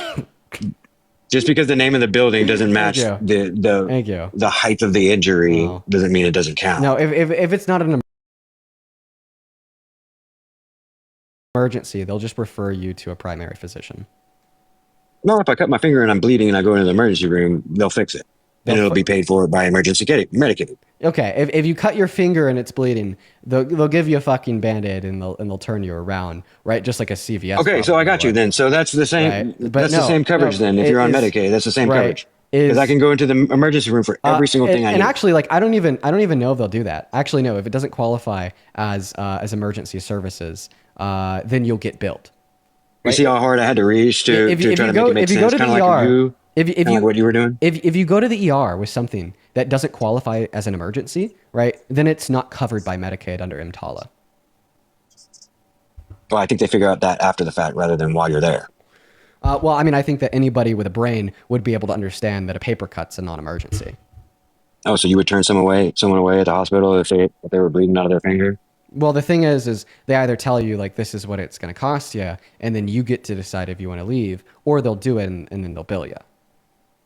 Just because the name of the building doesn't match you. Thank you. the height of the injury Oh. doesn't mean it doesn't count. No, if it's not an emergency, they'll just refer you to a primary physician. No, if I cut my finger and I'm bleeding and I go into the emergency room, they'll fix it. And it'll be paid for by emergency Medicaid. Okay, if you cut your finger and it's bleeding, they'll give you a fucking Band-Aid and they'll turn you around, right? Just like a CVS. Okay, so I got you then. So that's the same. Right. But That's no, the same coverage no, then. If it you're on is- Medicaid, that's the same right, coverage. is- Because I can go into the emergency room for every single thing I need. And actually, like I don't even know if they'll do that. Actually, no. If it doesn't qualify as emergency services, then you'll get billed. You see how hard I had to reach to try to make it make sense, kind of like like what you were doing. If you go to the ER with something that doesn't qualify as an emergency, right, then it's not covered by Medicaid under EMTALA. Well, I think they figure out that after the fact rather than while you're there. Well, I mean, I think that anybody with a brain would be able to understand that a paper cut's a non-emergency. Oh, so you would turn someone away at the hospital if they were bleeding out of their finger? Well, the thing is they either tell you like this is what it's going to cost you, and then you get to decide if you want to leave, or they'll do it and then they'll bill you.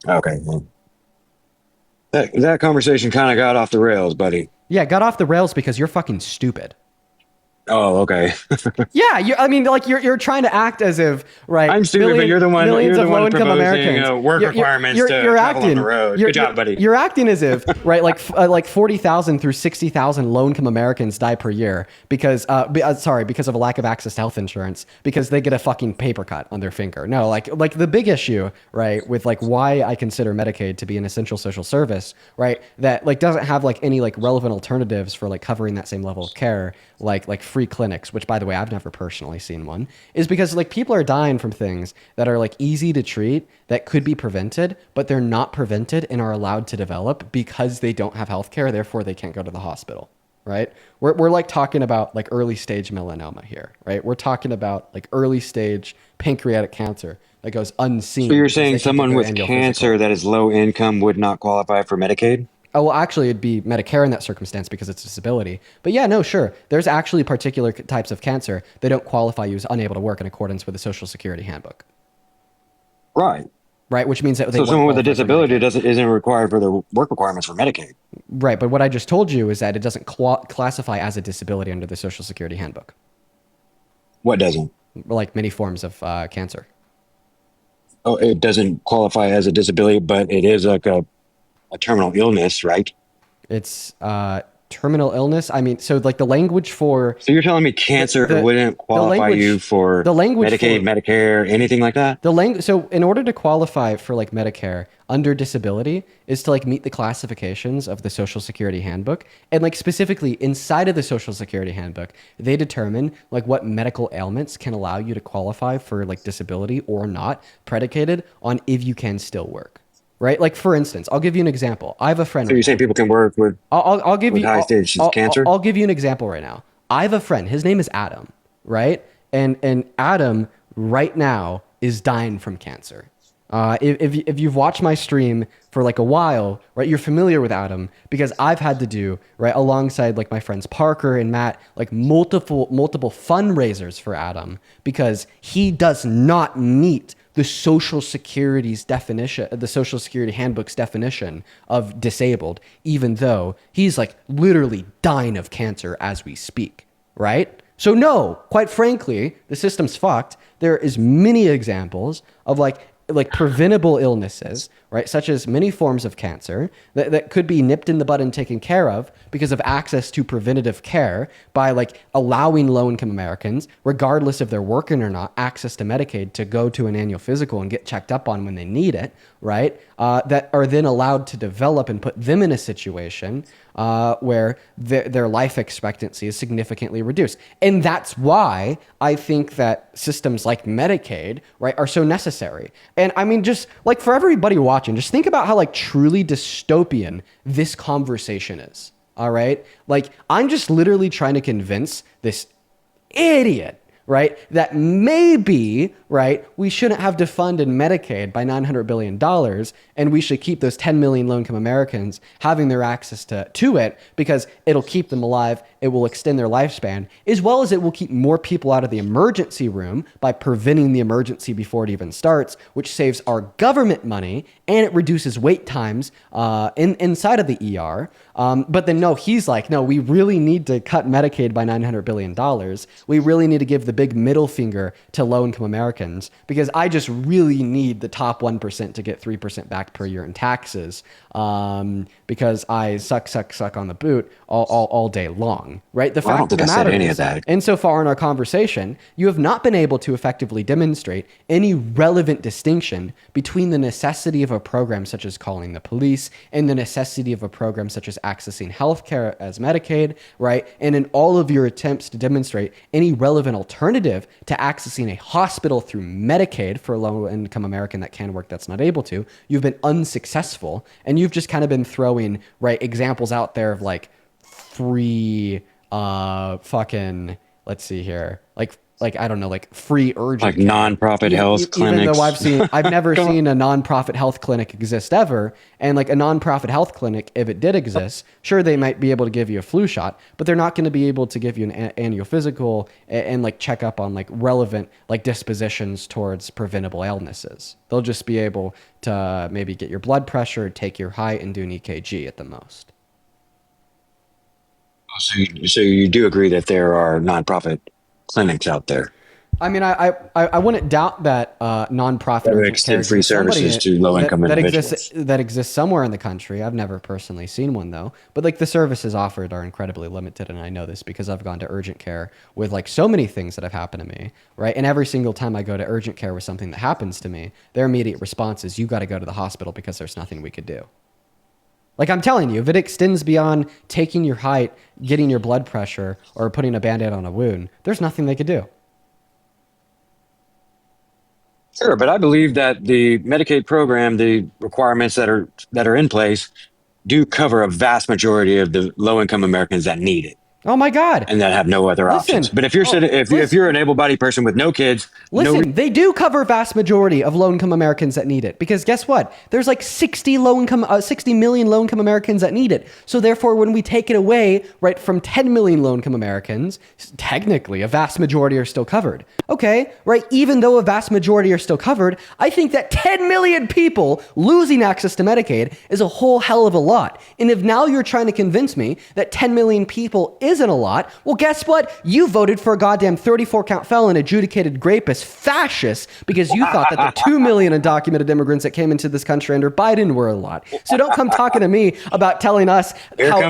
Okay. Well, that conversation kind of got off the rails, buddy. Yeah, got off the rails because you're fucking stupid. Oh, okay. Yeah, you're trying to act as if, right? I'm stupid, but you're the one. Millions You're the of one low-income proposing Americans. work requirements to travel on the road. Good job, buddy. You're acting as if, right? Like 40,000 through 60,000 low-income Americans die per year because of a lack of access to health insurance because they get a fucking paper cut on their finger. No, like the big issue, right, with like why I consider Medicaid to be an essential social service, right? That like doesn't have like any like relevant alternatives for like covering that same level of care, like free clinics, which by the way, I've never personally seen one, is because like people are dying from things that are like easy to treat that could be prevented, but they're not prevented and are allowed to develop because they don't have healthcare. Therefore they can't go to the hospital, right? We're like talking about like early stage melanoma here, right? We're talking about like early stage pancreatic cancer that goes unseen. So you're because they saying can't someone get their with annual cancer physical. that is low income would not qualify for Medicaid? Oh, well, actually, it'd be Medicare in that circumstance because it's a disability. But yeah, no, sure. There's actually particular types of cancer that don't qualify you as unable to work in accordance with the Social Security handbook. Right. right? Which means that they So wouldn't someone with a qualify for disability Medicaid. isn't required for the work requirements for Medicaid. Right, but what I just told you is that it doesn't classify as a disability under the Social Security Handbook, What doesn't? like many forms of cancer. Oh, it doesn't qualify as a disability, but it is like a terminal illness, right? It's terminal illness. I mean, so like the language for So you're telling me cancer the wouldn't the qualify you language for the language Medicaid, for Medicare, anything like that? the language. So in order to qualify for like Medicare under disability is to like meet the classifications of the Social Security Handbook, and like specifically inside of the Social Security Handbook, they determine like what medical ailments can allow you to qualify for like disability or not, predicated on if you can still work. Right? Like for instance, I'll give you an example. I have a friend So right you're saying now. people can work I'll give with you high stage cancer? I'll give you an example right now. I have a friend. His name is Adam, right? And Adam right now is dying from cancer. If you've watched my stream for like a while, right, you're familiar with Adam because I've had to do right alongside like my friends Parker and Matt like multiple fundraisers for Adam because he does not meet the Social Security's definition, the Social Security Handbook's definition of disabled, even though he's like literally dying of cancer as we speak, right? So no, quite frankly, the system's fucked. There is many examples of like preventable illnesses, right, such as many forms of cancer that could be nipped in the bud and taken care of because of access to preventative care by like allowing low-income Americans, regardless if they're working or not, access to Medicaid to go to an annual physical and get checked up on when they need it, right? That are then allowed to develop and put them in a situation where their life expectancy is significantly reduced. And that's why I think that systems like Medicaid, right, are so necessary. And I mean, just like for everybody watching, just think about how like truly dystopian this conversation is. All right. Like I'm just literally trying to convince this idiot, right, that maybe, right, we shouldn't have defunded Medicaid by $900 billion and we should keep those 10 million low-income Americans having their access to it because it'll keep them alive, it will extend their lifespan, as well as it will keep more people out of the emergency room by preventing the emergency before it even starts, which saves our government money and it reduces wait times inside of the ER. But then no, he's like, no, we really need to cut Medicaid by $900 billion. We really need to give the big middle finger to low-income Americans because I just really need the top 1% to get 3% back per year in taxes because I suck on the boot all day long, right? The Well, I don't fact of think the I said matter any of is, that. insofar in our conversation, you have not been able to effectively demonstrate any relevant distinction between the necessity of a program such as calling the police and the necessity of a program such as accessing healthcare as Medicaid, right? And in all of your attempts to demonstrate any relevant alternative to accessing a hospital through Medicaid for a low-income American that can work that's not able to, you've been unsuccessful. And you've just kind of been throwing, right, examples out there of like free fucking, let's see here, like I don't know, like free urgent Like care. nonprofit health Even though clinics. I've never Come on. seen a nonprofit health clinic exist ever. And like a nonprofit health clinic, if it did exist, sure, they might be able to give you a flu shot, but they're not going to be able to give you an annual physical and like check up on like relevant like dispositions towards preventable illnesses. They'll just be able to maybe get your blood pressure, take your height, and do an EKG at the most. So you do agree that there are nonprofit clinics out there I mean, I wouldn't doubt that nonprofit that would urgent care extend free exists services somebody to low income that individuals. exists somewhere in the country. I've never personally seen one though, but like the services offered are incredibly limited, and I know this because I've gone to urgent care with like so many things that have happened to me, right? And every single time I go to urgent care with something that happens to me, their immediate response is, "You got to go to the hospital because there's nothing we could do." Like I'm telling you, if it extends beyond taking your height, getting your blood pressure, or putting a band-aid on a wound, there's nothing they could do. Sure, but I believe that the Medicaid program, the requirements that are in place, do cover a vast majority of the low income Americans that need it. Oh my God. and that have no other options. Listen. But if you're Oh, if you're an able-bodied person with no kids, Listen, they do cover vast majority of low-income Americans that need it, because guess what? There's like 60 60 million low-income Americans that need it. So therefore, when we take it away, right, from 10 million low-income Americans, technically a vast majority are still covered. Okay, right? Even though a vast majority are still covered, I think that 10 million people losing access to Medicaid is a whole hell of a lot. And if now you're trying to convince me that 10 million people isn't a lot, well, guess what? You voted for a goddamn 34 count felon, adjudicated rapist, fascist, because you thought that the 2 million undocumented immigrants that came into this country under Biden were a lot. So don't come talking to me about telling us how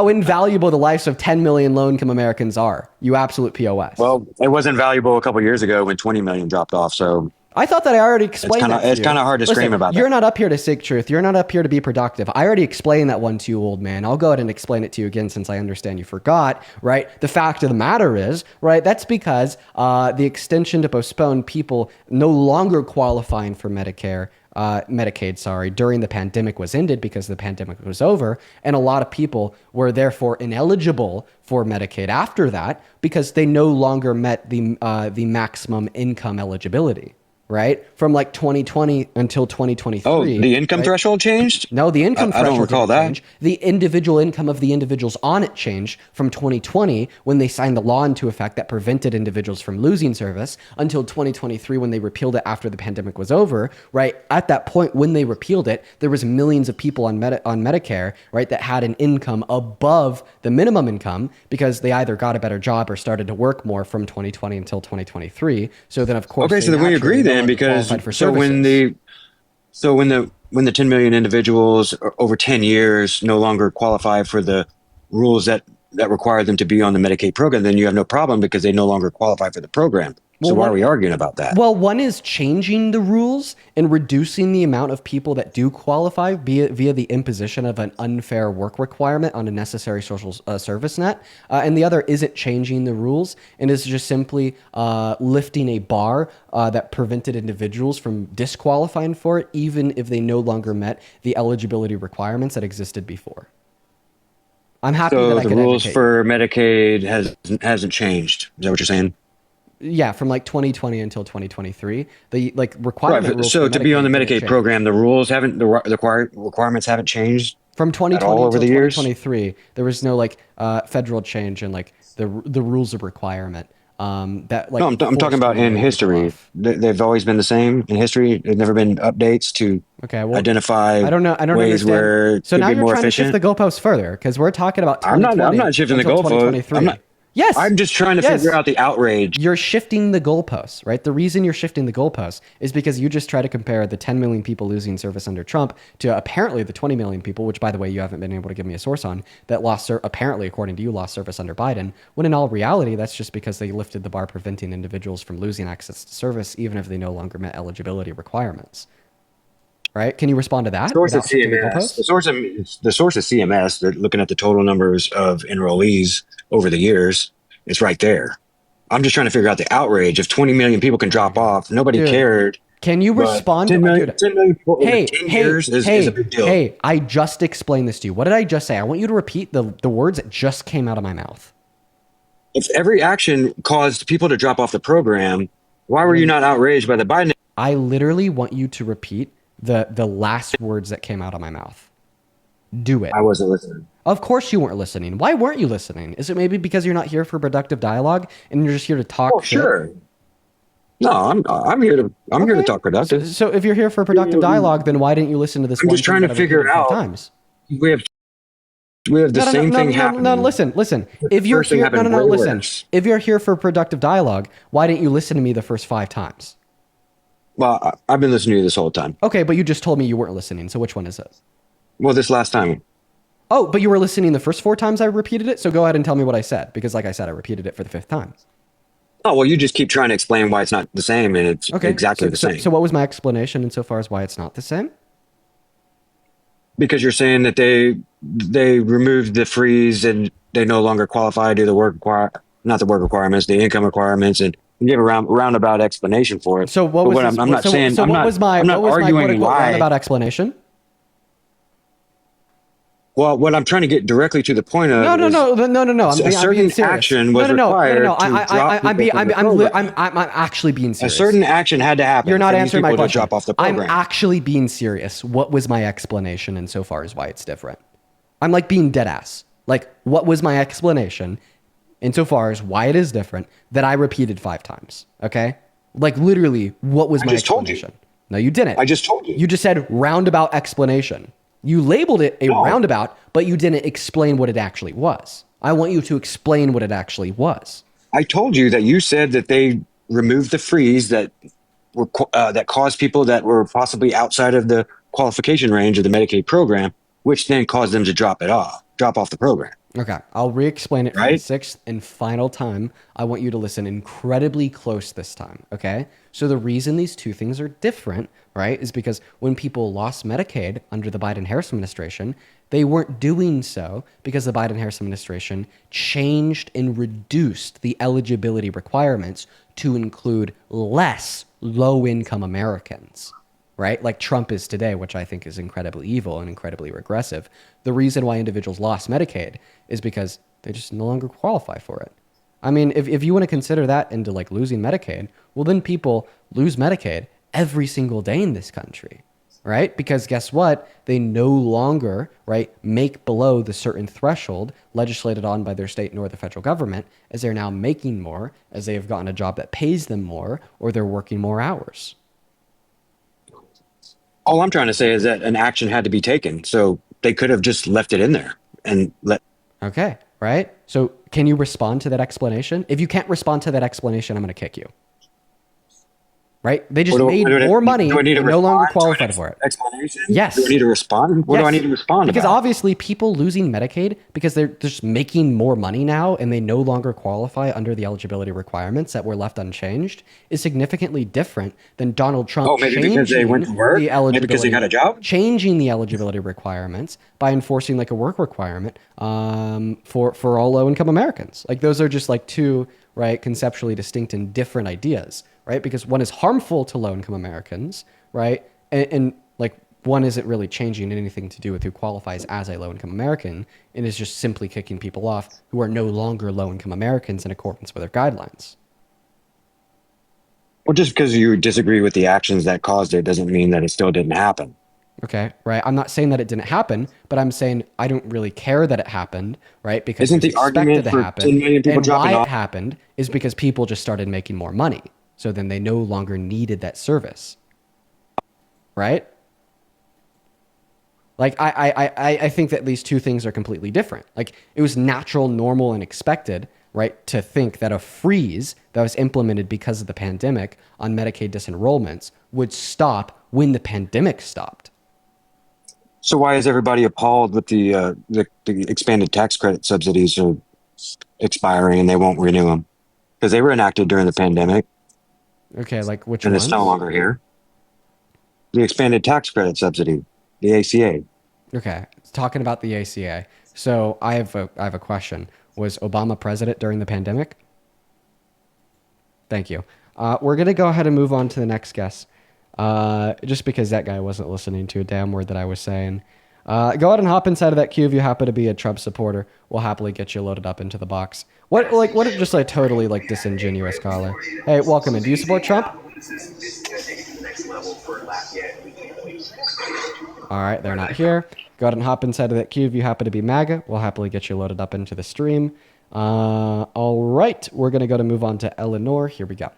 invaluable the lives of 10 million low-income Americans are. You absolute POS. well, it wasn't valuable a couple of years ago when 20 million dropped off. So I thought that I already explained that to you. It's kind of hard to scream about that. You're not up here to seek truth. You're not up here to be productive. I already explained that one to you, old man. I'll go ahead and explain it to you again since I understand you forgot, right? The fact of the matter is, right, that's because the extension to postpone people no longer qualifying for Medicaid, during the pandemic was ended because the pandemic was over. And a lot of people were therefore ineligible for Medicaid after that because they no longer met the maximum income eligibility. Right? From like 2020 until 2023. Oh, the income right? threshold changed? No, the income threshold I don't recall that. changed. The individual income of the individuals on it changed from 2020 when they signed the law into effect that prevented individuals from losing service until 2023 when they repealed it after the pandemic was over, right? At that point, when they repealed it, there was millions of people on Medicare, right, that had an income above the minimum income because they either got a better job or started to work more from 2020 until 2023. So then, of course, okay, so then we agree then, because when the 10 million individuals over 10 years no longer qualify for the rules that require them to be on the Medicaid program, then you have no problem because they no longer qualify for the program. So why are we arguing about that? Well, one is changing the rules and reducing the amount of people that do qualify via the imposition of an unfair work requirement on a necessary social service net. And the other isn't changing the rules and is just simply lifting a bar that prevented individuals from disqualifying for it, even if they no longer met the eligibility requirements that existed before. I'm happy that I the could rules educate for Medicaid hasn't changed. Is that what you're saying? Yeah, from like 2020 until 2023, the like requirement Right. rules So for to be on the didn't Medicaid change. program, the rules haven't the requirements haven't changed From at 2020 all over until the years. 2023, there was no like federal change in like the rules of requirement. That like No, I'm talking forced about them to in lay people history. off. They've always been the same in history. There's never been updates to Okay, well, identify I don't know. I don't ways understand. where it So could now be you're more trying to shift efficient. the goalposts further because we're talking about I'm 2020 not shifting the until goalpost. 2023. Yes. I'm just trying to Yes. figure out the outrage. You're shifting the goalposts, right? The reason you're shifting the goalposts is because you just try to compare the 10 million people losing service under Trump to apparently the 20 million people, which by the way, you haven't been able to give me a source on, that apparently, according to you, lost service under Biden, when in all reality, that's just because they lifted the bar preventing individuals from losing access to service, even if they no longer met eligibility requirements. Right? Can you respond to that Source is without shifting the CMS. goalposts? The source is CMS. They're looking at the total numbers of enrollees over the years. It's right there. I'm just trying to figure out the outrage. If 20 million people can drop off, nobody Dude, cared. can you But respond 10 to million, dude, 10 million people over hey, 10 hey, years is hey, a big deal. hey, I just explained this to you. What did I just say? I want you to repeat the words that just came out of my mouth. If every action caused people to drop off the program, why were you not outraged by the Biden? I literally want you to repeat the last words that came out of my mouth. Do it. I wasn't listening. Of course you weren't listening. Why weren't you listening? Is it maybe because you're not here for productive dialogue and you're just here to talk Oh, shit? sure. No, I'm here to Okay. talk productive. So if you're here for productive dialogue, then why didn't you listen to this I'm one just trying thing to that I've figure repeated out. 5 times? We have the same thing happening. No, listen. If you're first thing here, happened way listen. worse. If you're here for productive dialogue, why didn't you listen to me the first 5 times? Well, I've been listening to you this whole time. Okay, but you just told me you weren't listening. So which one is it? Well, this last time. Oh, but you were listening the first 4 times I repeated it. So go ahead and tell me what I said, because like I said, I repeated it for the 5th time. Oh, well, you just keep trying to explain why it's not the same, and it's Okay, exactly the same. So what was my explanation insofar as why it's not the same? Because you're saying that they removed the freeze and they no longer qualify to not the work requirements, the income requirements, and you give a roundabout explanation for it. So what But was I'm not saying. So I'm what not, was my I'm not what was my arguing quote-unquote why. roundabout explanation? Well, what I'm trying to get directly to the point of No, no, is no, no, no, no. a I'm being certain serious. action No, was no, no, no, no, no. required to drop people from the program. I'm actually being A serious. certain action had to You're happen not for these answering my people to question. drop off the I'm program. actually being serious. What was my explanation insofar as why it's different? I'm like being dead ass. Like, what was my explanation insofar as why it is different that I repeated 5 times? Okay? Like, literally, what was I my just told you. explanation? No, you didn't. I just told you. You just said roundabout explanation. You labeled it a No, roundabout, but you didn't explain what it actually was. I want you to explain what it actually was. I told you that you said that they removed the freeze that caused people that were possibly outside of the qualification range of the Medicaid program, which then caused them to drop off the program. Okay, I'll re explain it for the Right? sixth and final time. I want you to listen incredibly close this time, okay? So, the reason these two things are different, right, is because when people lost Medicaid under the Biden Harris administration, they weren't doing so because the Biden Harris administration changed and reduced the eligibility requirements to include less low income Americans, right? Like Trump is today, which I think is incredibly evil and incredibly regressive. The reason why individuals lost Medicaid is because they just no longer qualify for it. I mean, if you want to consider that into like losing Medicaid, well, then people lose Medicaid every single day in this country, right? Because guess what? They no longer, right, make below the certain threshold legislated on by their state nor the federal government, as they're now making more, as they have gotten a job that pays them more, or they're working more hours. All I'm trying to say is that an action had to be taken. So they could have just left it in there and let. Okay, right? So can you respond to that explanation? If you can't respond to that explanation, I'm going to kick you. Right? They just made more money Do I need to and no longer respond to qualified an for it. explanation? Do I Yes. need to respond? What do I Yes. need to respond Because about? obviously people losing Medicaid because they're just making more money now and they no longer qualify under the eligibility requirements that were left unchanged is significantly different than Donald Trump Oh, maybe because they went to work? Maybe because they got a job? changing the eligibility requirements by enforcing like a work requirement for all low income Americans. Like those are just like two, right, conceptually distinct and different ideas, right? Because one is harmful to low income Americans, right? And like one isn't really changing anything to do with who qualifies as a low income American. It is just simply kicking people off who are no longer low income Americans in accordance with their guidelines. Well, just because you disagree with the actions that caused it doesn't mean that it still didn't happen. Okay, right? I'm not saying that it didn't happen, but I'm saying I don't really care that it happened, right? Because it Isn't was the expected argument to for happen. 10 million people And why dropping it off? happened is because people just started making more money. So then they no longer needed that service, right? Like I think that these two things are completely different. Like it was natural, normal, and expected, right, to think that a freeze that was implemented because of the pandemic on Medicaid disenrollments would stop when the pandemic stopped. So why is everybody appalled with the expanded tax credit subsidies are expiring and they won't renew them? Because they were enacted during the pandemic Okay, like which and it's no ones? longer here. The expanded tax credit subsidy, the ACA. Okay, talking about the ACA. So I have a question. Was Obama president during the pandemic? Thank you. We're gonna go ahead and move on to the next guest. Just because that guy wasn't listening to a damn word that I was saying. Go ahead and hop inside of that queue if you happen to be a Trump supporter. We'll happily get you loaded up into the box. What if just a totally like disingenuous caller? Hey, welcome in. Do you support Trump? All right, they're not here. Go ahead and hop inside of that queue if you happen to be MAGA. We'll happily get you loaded up into the stream. All right, we're gonna go to move on to Eleanor. Here we go.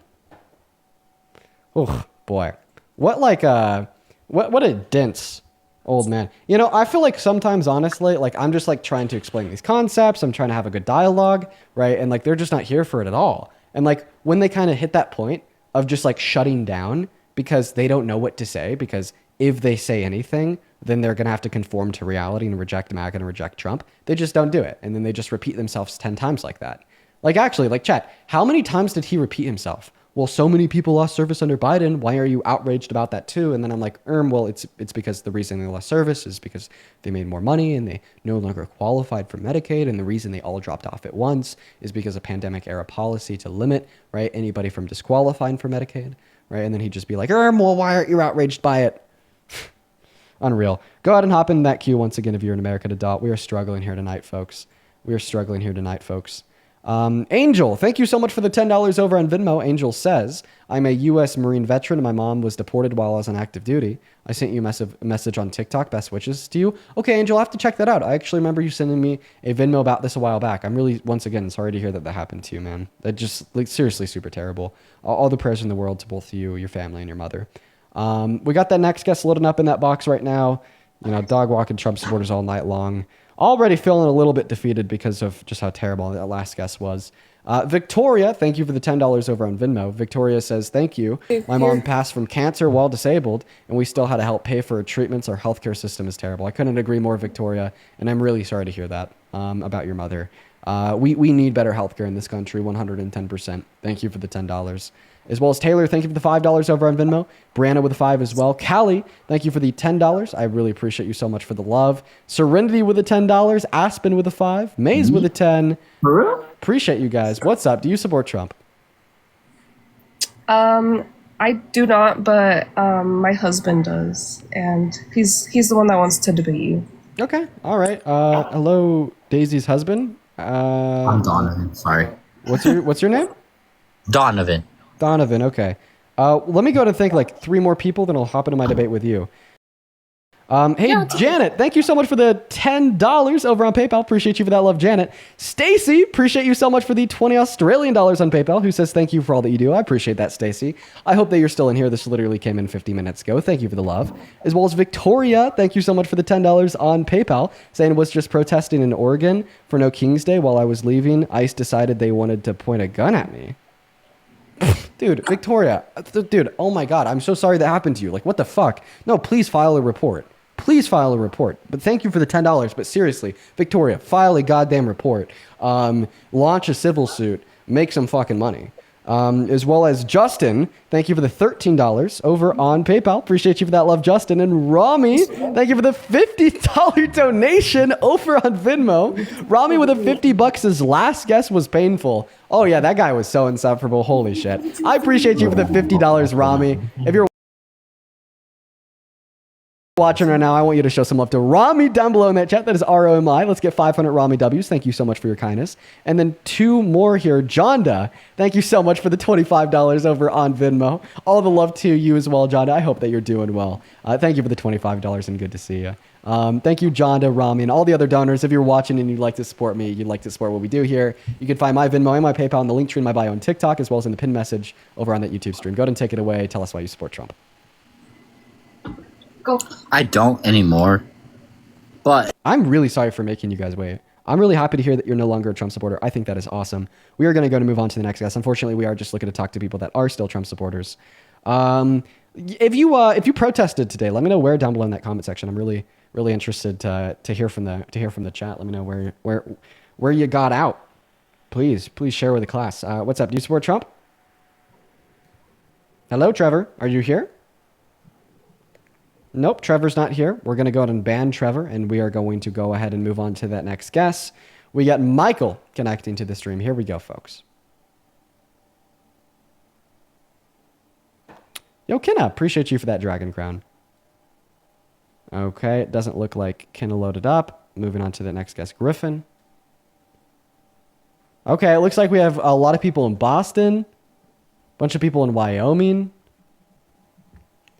Oh boy, what a dense old man. You know, I feel like sometimes, honestly, like I'm just like trying to explain these concepts. I'm trying to have a good dialogue, right? And like they're just not here for it at all. And like when they kind of hit that point of just like shutting down because they don't know what to say, because if they say anything, then they're gonna have to conform to reality and reject MAGA and reject Trump. They just don't do it, and then they just repeat themselves 10 times like that. Like actually, like chat, how many times did he repeat himself? Well, so many people lost service under Biden. Why are you outraged about that too? And then I'm like, well, it's because the reason they lost service is because they made more money and they no longer qualified for Medicaid. And the reason they all dropped off at once is because of pandemic era policy to limit, right, anybody from disqualifying for Medicaid, right? And then he'd just be like, well, why aren't you outraged by it? Unreal. Go ahead and hop in that queue once again if you're an American adult. We are struggling here tonight, folks. Angel, thank you so much for the $10 over on Venmo. Angel says, I'm a U.S. Marine veteran and my mom was deported while I was on active duty. I sent you a message on TikTok. Best wishes to you. Okay, Angel, I have to check that out. I actually remember you sending me a Venmo about this a while back. I'm really, once again, sorry to hear that happened to you, man. That just, like, seriously super terrible. All the prayers in the world to both you, your family, and your mother. We got that next guest loading up in that box right now. You know, dog walking Trump supporters all night long. Already feeling a little bit defeated because of just how terrible that last guest was. Victoria, thank you for the $10 over on Venmo. Victoria says, thank you. My mom passed from cancer while disabled, and we still had to help pay for her treatments. Our healthcare system is terrible. I couldn't agree more, Victoria, and I'm really sorry to hear that about your mother. We need better healthcare in this country, 110%. Thank you for the $10. As well as Taylor, thank you for the $5 over on Venmo. Brianna with a 5 as well. Callie, thank you for the $10. I really appreciate you so much for the love. Serenity with the $10. Aspen with a 5. Maze with a 10. Appreciate you guys. What's up? Do you support Trump? I do not, but my husband does, and he's the one that wants to debate you. Okay. All right. Hello, Daisy's husband. I'm Donovan. Sorry. What's your name? Donovan. Donovan, okay. Let me go to think like 3 more people, then I'll hop into my debate with you. Hey, Janet, thank you so much for the $10 over on PayPal. Appreciate you for that love, Janet. Stacy, appreciate you so much for the 20 Australian dollars on PayPal, who says thank you for all that you do. I appreciate that, Stacy. I hope that you're still in here. This literally came in 50 minutes ago. Thank you for the love. As well as Victoria, thank you so much for the $10 on PayPal, saying was just protesting in Oregon for No King's Day. While I was leaving, ICE decided they wanted to point a gun at me. Dude, Victoria, dude, oh my God, I'm so sorry that happened to you. Like, what the fuck? No, please file a report. Please file a report. But thank you for the $10. But seriously, Victoria, file a goddamn report. Launch a civil suit. Make some fucking money. As well as Justin, thank you for the $13 over on PayPal. Appreciate you for that love, Justin. And Rami, thank you for the $50 donation over on Venmo. Rami with the $50. His last guess was painful. Oh yeah, that guy was so insufferable. Holy shit. I appreciate you for the $50, Rami. If you're watching right now, I want you to show some love to Rami down below in that chat. That is ROMI. Let's get 500 Rami W's. Thank you so much for your kindness. And then 2 more here. Jonda, thank you so much for the $25 over on Venmo. All the love to you as well, Jonda. I hope that you're doing well. Thank you for the $25 and good to see you. Thank you, Jonda, Rami, and all the other donors. If you're watching and you'd like to support me, you'd like to support what we do here, you can find my Venmo and my PayPal in the link tree in my bio on TikTok, as well as in the pinned message over on that YouTube stream. Go ahead and take it away. Tell us why you support Trump. Go. I don't anymore, but I'm really sorry for making you guys wait. I'm really happy to hear that you're no longer a Trump supporter. I think that is awesome. We are going to move on to the next guest. Unfortunately, we are just looking to talk to people that are still Trump supporters. If you protested today, let me know where down below in that comment section. I'm really interested to hear from the chat. Let me know where you got out. Please share with the class. What's up? Do you support Trump? Hello, Trevor. Are you here? Nope, Trevor's not here. We're going to go ahead and ban Trevor, and we are going to go ahead and move on to that next guest. We got Michael connecting to the stream. Here we go, folks. Yo, Kenna, appreciate you for that Dragon Crown. Okay, it doesn't look like Kenna loaded up. Moving on to the next guest, Griffin. Okay, it looks like we have a lot of people in Boston. A bunch of people in Wyoming.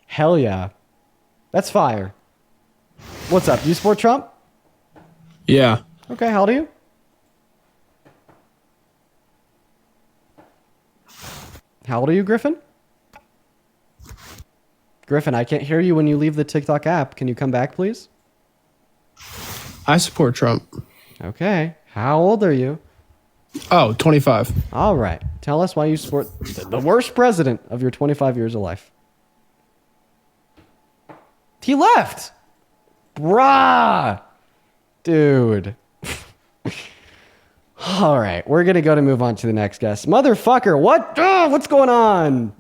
Hell yeah. That's fire. What's up? Do you support Trump? Yeah. Okay, how old are you? How old are you, Griffin? Griffin, I can't hear you when you leave the TikTok app. Can you come back, please? I support Trump. Okay. How old are you? Oh, 25. All right. Tell us why you support the worst president of your 25 years of life. He left. Bruh. Dude. All right. We're going to move on to the next guest. Motherfucker. What? What's going on?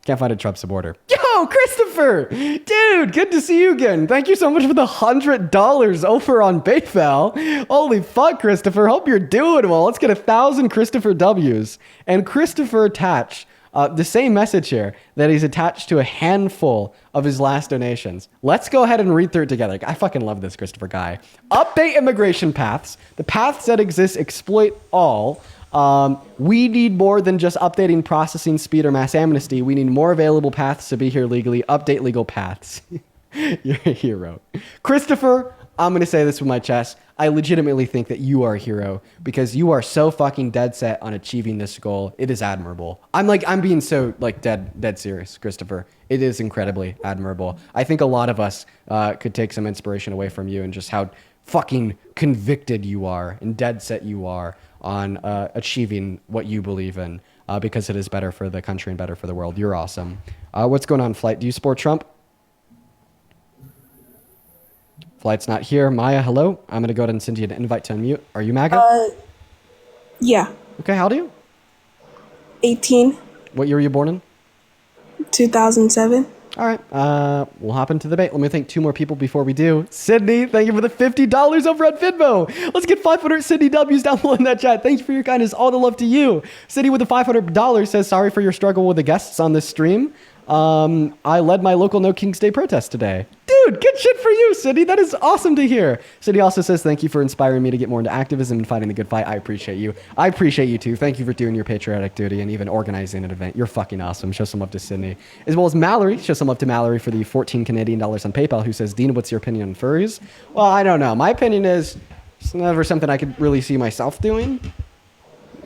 Can't find a Trump supporter. Yo, Christopher. Dude, good to see you again. Thank you so much for the $100 over on PayPal. Holy fuck, Christopher. Hope you're doing well. Let's get 1,000 Christopher W's. And Christopher attached the same message here that he's attached to a handful of his last donations. Let's go ahead and read through it together. I fucking love this Christopher guy. Update immigration paths. The paths that exist exploit all. We need more than just updating processing speed or mass amnesty. We need more available paths to be here legally. Update legal paths. You're a hero. Christopher, I'm going to say this with my chest. I legitimately think that you are a hero because you are so fucking dead set on achieving this goal. It is admirable. I'm being so like dead serious, Christopher. It is incredibly admirable. I think a lot of us could take some inspiration away from you and just how fucking convicted you are and dead set you are on achieving what you believe in because it is better for the country and better for the world. You're awesome. What's going on, Flight? Do you support Trump? Flight's not here. Maya, hello. I'm going to go ahead and send you an invite to unmute. Are you MAGA? Yeah. Okay, how old are you? 18, What year were you born in? 2007. All right, we'll hop into the debate. Let me thank two more people before we do. Sydney, thank you for the $50 over at Venmo. Let's get 500 Sydney W's down below in that chat. Thank you for your kindness. All the love to you. Sydney with the $500 says, sorry for your struggle with the guests on this stream. I led my local No King's Day protest today. Dude, good shit for you, Sydney. That is awesome to hear. Sydney also says, thank you for inspiring me to get more into activism and fighting the good fight. I appreciate you. I appreciate you too. Thank you for doing your patriotic duty and even organizing an event. You're fucking awesome. Show some love to Sydney. As well as Mallory. Show some love to Mallory for the 14 Canadian dollars on PayPal, who says, Dean, what's your opinion on furries? Well, I don't know. My opinion is it's never something I could really see myself doing.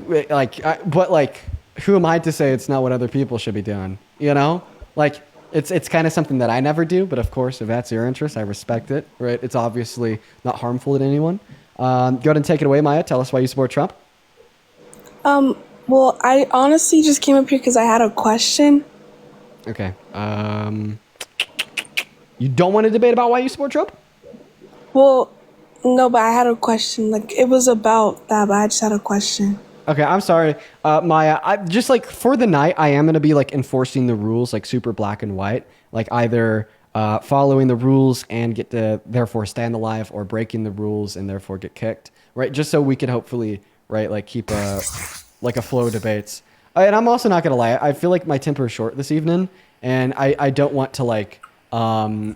But who am I to say it's not what other people should be doing? You know? Like, it's kind of something that I never do, but of course, if that's your interest, I respect it, right? It's obviously not harmful to anyone. Go ahead and take it away, Maya. Tell us why you support Trump. Well, I honestly just came up here because I had a question. Okay. You don't want to debate about why you support Trump? Well, no, but I had a question. Like, it was about that, but I just had a question. Okay, I'm sorry, Maya. I just for the night, I am gonna be enforcing the rules super black and white, either following the rules and get to therefore stand alive, or breaking the rules and therefore get kicked, right? Just so we can hopefully keep a flow of debates. And I'm also not gonna lie, I feel like my temper is short this evening, and I don't want to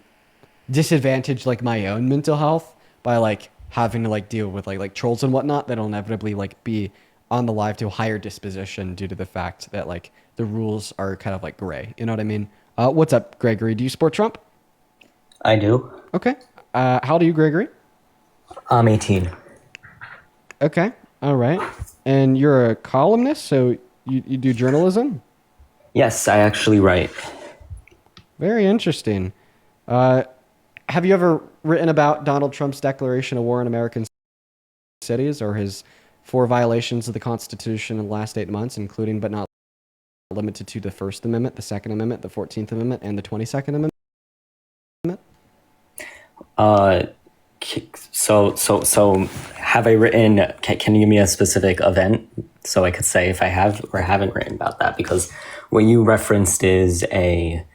disadvantage my own mental health by having to deal with trolls and whatnot that'll inevitably be on the live to a higher disposition due to the fact that the rules are kind of gray. You know what I mean? What's up, Gregory? Do you support Trump? I do. Okay. How old are you, Gregory? I'm 18. Okay. All right. And you're a columnist, so you do journalism? Yes, I actually write. Very interesting. Have you ever written about Donald Trump's declaration of war on American cities, or his 4 violations of the Constitution in the last 8 months, including but not limited to the First Amendment, the Second Amendment, the 14th Amendment, and the 22nd Amendment? So have I written, can you give me a specific event so I could say if I have or haven't written about that? Because what you referenced is a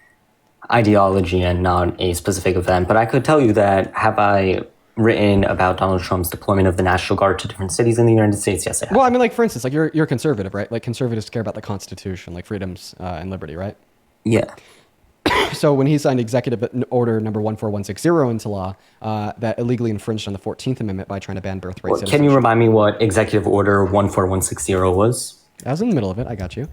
ideology and not a specific event. But I could tell you that, have I written about Donald Trump's deployment of the National Guard to different cities in the United States? Yes, I have. Well, I mean, for instance, you're conservative, right? Conservatives care about the Constitution, freedoms and liberty, right? Yeah. So when he signed Executive Order number 14160 into law, that illegally infringed on the 14th Amendment by trying to ban birthright citizenship. Can you remind me what Executive Order 14160 was? I was in the middle of it. I got you.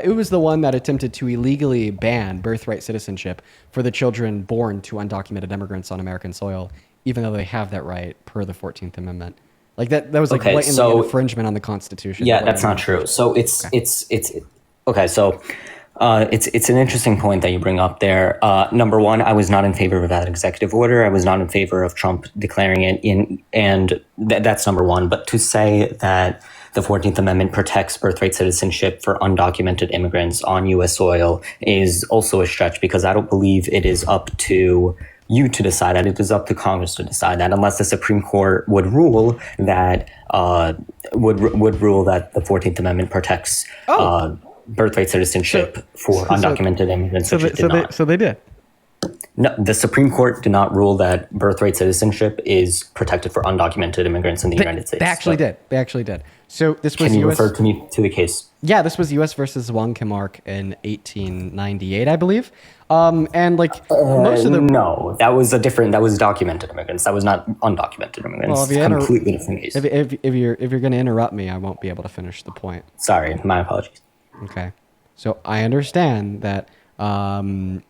It was the one that attempted to illegally ban birthright citizenship for the children born to undocumented immigrants on American soil, even though they have that right per the 14th Amendment. That was blatantly an infringement on the Constitution. Yeah, that's not true. So it's an interesting point that you bring up there. Number one, I was not in favor of that executive order. I was not in favor of Trump declaring it that's number one. But to say that the 14th Amendment protects birthright citizenship for undocumented immigrants on U.S. soil is also a stretch, because I don't believe it is up to you to decide that. It is up to Congress to decide that, unless the Supreme Court would rule that would rule that the 14th Amendment protects birthright citizenship for undocumented immigrants. So they did. No, the Supreme Court did not rule that birthright citizenship is protected for undocumented immigrants in the United States. They actually did. They actually did. So this was Can you U.S. refer to me to the case? Yeah, this was U.S. versus Wong Kim Ark in 1898, I believe. And like most of the No, that was documented immigrants. That was not undocumented immigrants. Well, if you Completely different case. if you're going to interrupt me, I won't be able to finish the point. Sorry, my apologies. Okay, so I understand that Wong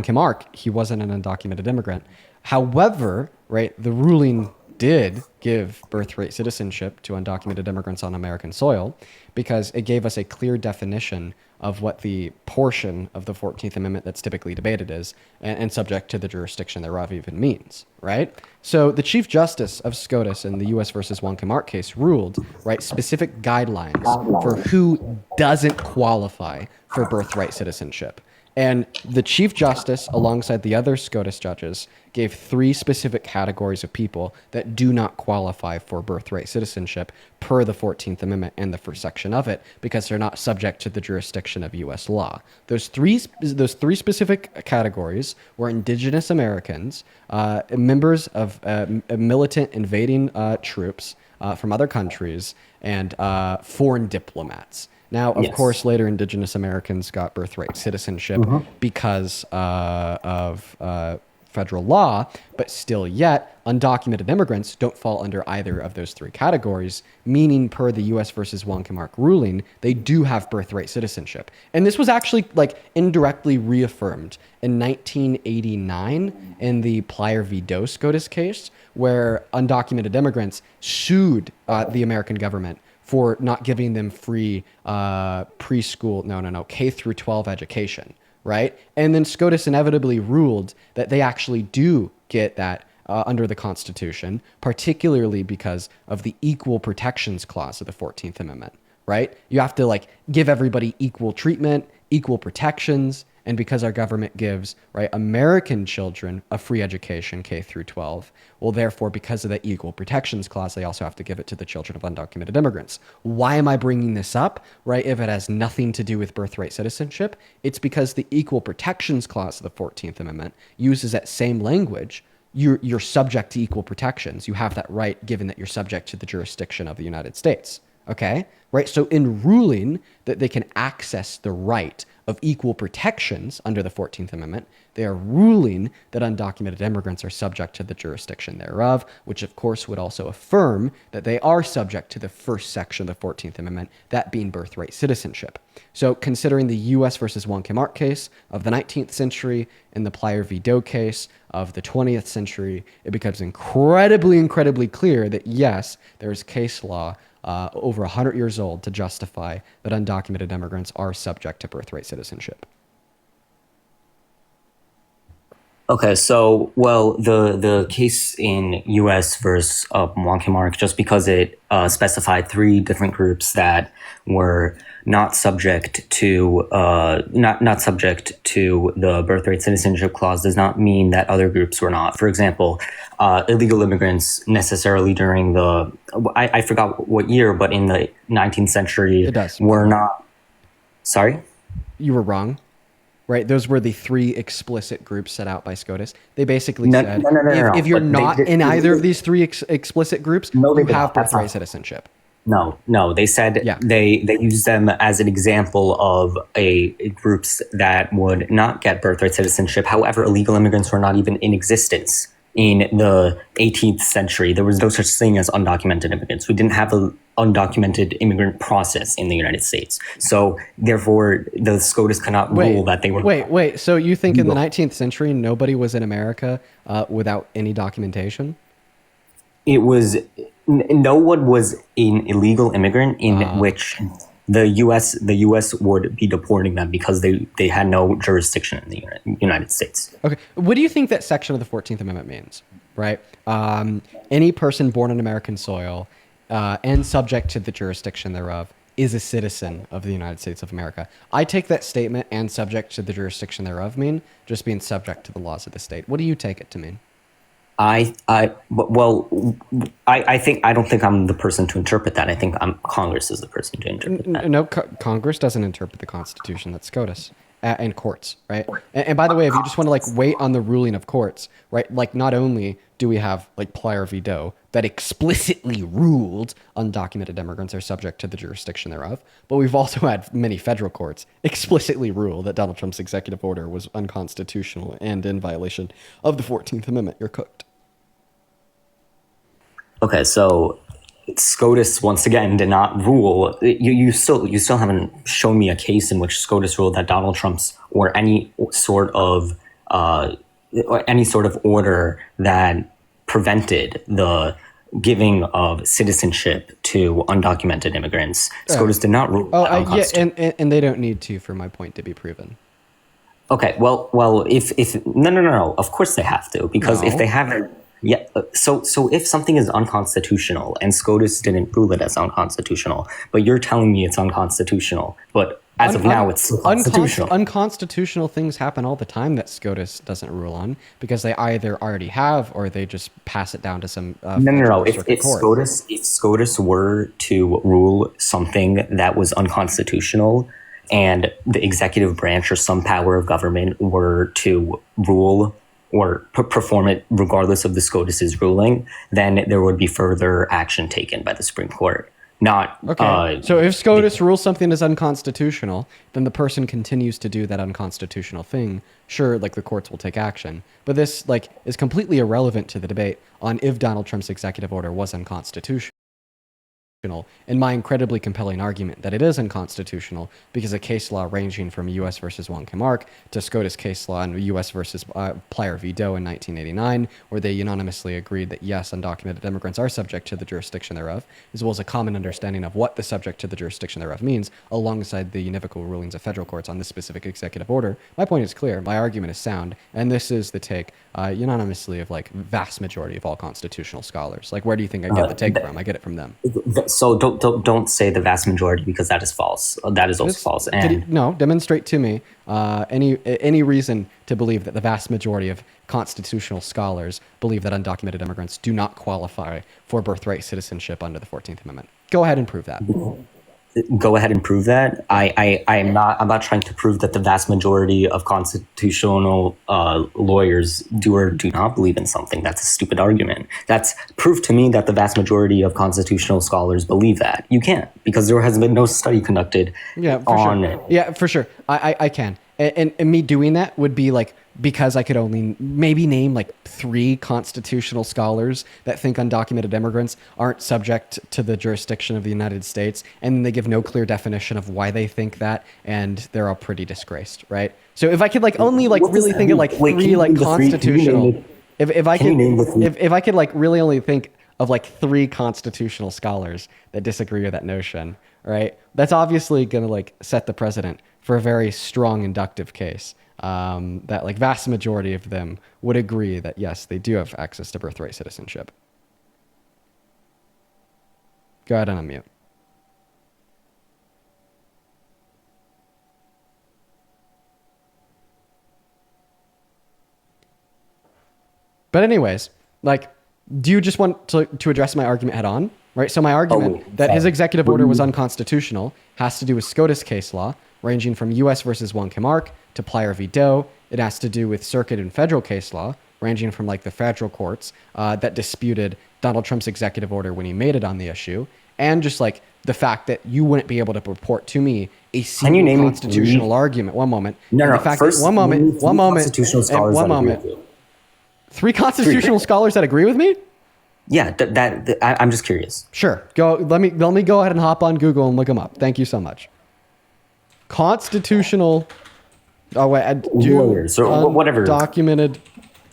Kim Ark, he wasn't an undocumented immigrant. However, right, the ruling did give birthright citizenship to undocumented immigrants on American soil because it gave us a clear definition of what the portion of the 14th Amendment that's typically debated is and subject to the jurisdiction thereof even means, right? So the Chief Justice of SCOTUS in the U.S. versus Wong Kim Ark case ruled, right, specific guidelines for who doesn't qualify for birthright citizenship. And the Chief Justice, alongside the other SCOTUS judges, gave 3 specific categories of people that do not qualify for birthright citizenship per the 14th Amendment and the first section of it because they're not subject to the jurisdiction of U.S. law. Those three specific categories were Indigenous Americans, members of militant invading troops from other countries, and foreign diplomats. Now, of course, later Indigenous Americans got birthright citizenship because of federal law, but still yet, undocumented immigrants don't fall under either of those 3 categories, meaning per the U.S. versus Wong Kim Ark ruling, they do have birthright citizenship. And this was actually like indirectly reaffirmed in 1989 in the Plyer v. Doe SCOTUS case, where undocumented immigrants sued the American government for not giving them free preschool, K through 12 education, right? And then SCOTUS inevitably ruled that they actually do get that under the Constitution, particularly because of the Equal Protections Clause of the 14th Amendment, right? You have to like give everybody equal treatment, equal protections, and because our government gives, right, American children a free education, K through 12, well, therefore, because of the Equal Protections Clause, they also have to give it to the children of undocumented immigrants. Why am I bringing this up, right, if it has nothing to do with birthright citizenship? It's because the Equal Protections Clause of the 14th Amendment uses that same language. You're subject to equal protections. You have that right given that you're subject to the jurisdiction of the United States, okay? Right, so in ruling that they can access the right of equal protections under the 14th Amendment, they are ruling that undocumented immigrants are subject to the jurisdiction thereof, which of course would also affirm that they are subject to the first section of the 14th Amendment, that being birthright citizenship. So considering the U.S. versus Wong Kim Ark case of the 19th century and the Plyer v. Doe case of the 20th century, it becomes incredibly clear that yes, there is case law over 100 years old to justify that undocumented immigrants are subject to birthright citizenship. Okay, so, well, the case in U.S. versus Wong Kim Ark, just because it specified 3 different groups that were not subject to the birthright citizenship clause, does not mean that other groups were not. For example, illegal immigrants necessarily during the I forgot what year, but in the 19th century, were not. Sorry, you were wrong. Right, those were the 3 explicit groups set out by SCOTUS. They basically said, if you're not in either of these 3 explicit groups, you have birthright citizenship. No, they said they used them as an example of groups that would not get birthright citizenship. However, illegal immigrants were not even in existence in the 18th century. There was no such thing as undocumented immigrants. We didn't have an undocumented immigrant process in the United States. So therefore, the SCOTUS cannot rule that they were. Wait. So you think in the 19th century, nobody was in America without any documentation? It was, no one was an illegal immigrant in which the U.S. would be deporting them because they had no jurisdiction in the United States. Okay. What do you think that section of the 14th Amendment means, right? Any person born on American soil and subject to the jurisdiction thereof is a citizen of the United States of America. I take that statement and subject to the jurisdiction thereof mean just being subject to the laws of the state. What do you take it to mean? I don't think I'm the person to interpret that. I think Congress is the person to interpret that. No, Congress doesn't interpret the Constitution. That's SCOTUS. in courts, right? And by the way, if you just want to like wait on the ruling of courts, right? Like not only do we have like Plyer v. Doe that explicitly ruled undocumented immigrants are subject to the jurisdiction thereof, but we've also had many federal courts explicitly rule that Donald Trump's executive order was unconstitutional and in violation of the 14th Amendment. You're cooked. Okay, so SCOTUS once again did not rule. You still haven't shown me a case in which SCOTUS ruled that Donald Trump's or any sort of order that prevented the giving of citizenship to undocumented immigrants. SCOTUS did not rule. Yeah, and they don't need to for my point to be proven. Okay, well, if no, of course they have to, because if they haven't. Yeah. So if something is unconstitutional and SCOTUS didn't rule it as unconstitutional, but you're telling me it's unconstitutional, but as of now it's unconstitutional. Unconstitutional things happen all the time that SCOTUS doesn't rule on because they either already have or they just pass it down to some. No. If SCOTUS were to rule something that was unconstitutional, and the executive branch or some power of government were to rule or perform it regardless of the SCOTUS's ruling, then there would be further action taken by the Supreme Court. Not okay. So if SCOTUS rules something as unconstitutional, then the person continues to do that unconstitutional thing. Sure, like the courts will take action, but this like is completely irrelevant to the debate on if Donald Trump's executive order was unconstitutional. In my incredibly compelling argument that it is unconstitutional because of case law ranging from U.S. versus Wong Kim Ark to SCOTUS case law in U.S. versus Plyer v. Doe in 1989, where they unanimously agreed that yes, undocumented immigrants are subject to the jurisdiction thereof, as well as a common understanding of what the subject to the jurisdiction thereof means, alongside the univocal rulings of federal courts on this specific executive order. My point is clear. My argument is sound, and this is the take unanimously of like vast majority of all constitutional scholars. Like, where do you think I get the take from? I get it from them. So don't say the vast majority, because that is false. That is also false. And demonstrate to me any reason to believe that the vast majority of constitutional scholars believe that undocumented immigrants do not qualify for birthright citizenship under the 14th Amendment. Go ahead and prove that. Go ahead and prove that. I'm not trying to prove that the vast majority of constitutional lawyers do or do not believe in something. That's a stupid argument. That's proof to me that the vast majority of constitutional scholars believe that. You can't, because there has been no study conducted on it. Yeah, for sure. I can. And me doing that would be like, because I could only maybe name like 3 constitutional scholars that think undocumented immigrants aren't subject to the jurisdiction of the United States, and they give no clear definition of why they think that, and they're all pretty disgraced, right? So if I could like only like really think of like 3 like constitutional, if I could like really only think of like 3 constitutional scholars that disagree with that notion, right? That's obviously going to like set the precedent for a very strong inductive case. That like vast majority of them would agree that yes, they do have access to birthright citizenship. Go ahead and unmute. But anyways, like, do you just want to address my argument head on? Right. So my argument that his executive order was unconstitutional has to do with SCOTUS case law, ranging from U.S. versus Wong Kim Ark to Plyer v. Doe. It has to do with circuit and federal case law, ranging from like the federal courts that disputed Donald Trump's executive order when he made it on the issue, and just like the fact that you wouldn't be able to report to me a single constitutional argument. One moment. One moment. 3 constitutional scholars that agree with me? Yeah, I'm just curious. Sure. Let me go ahead and hop on Google and look them up. Thank you so much. Constitutional. Oh wait, lawyers or whatever. Documented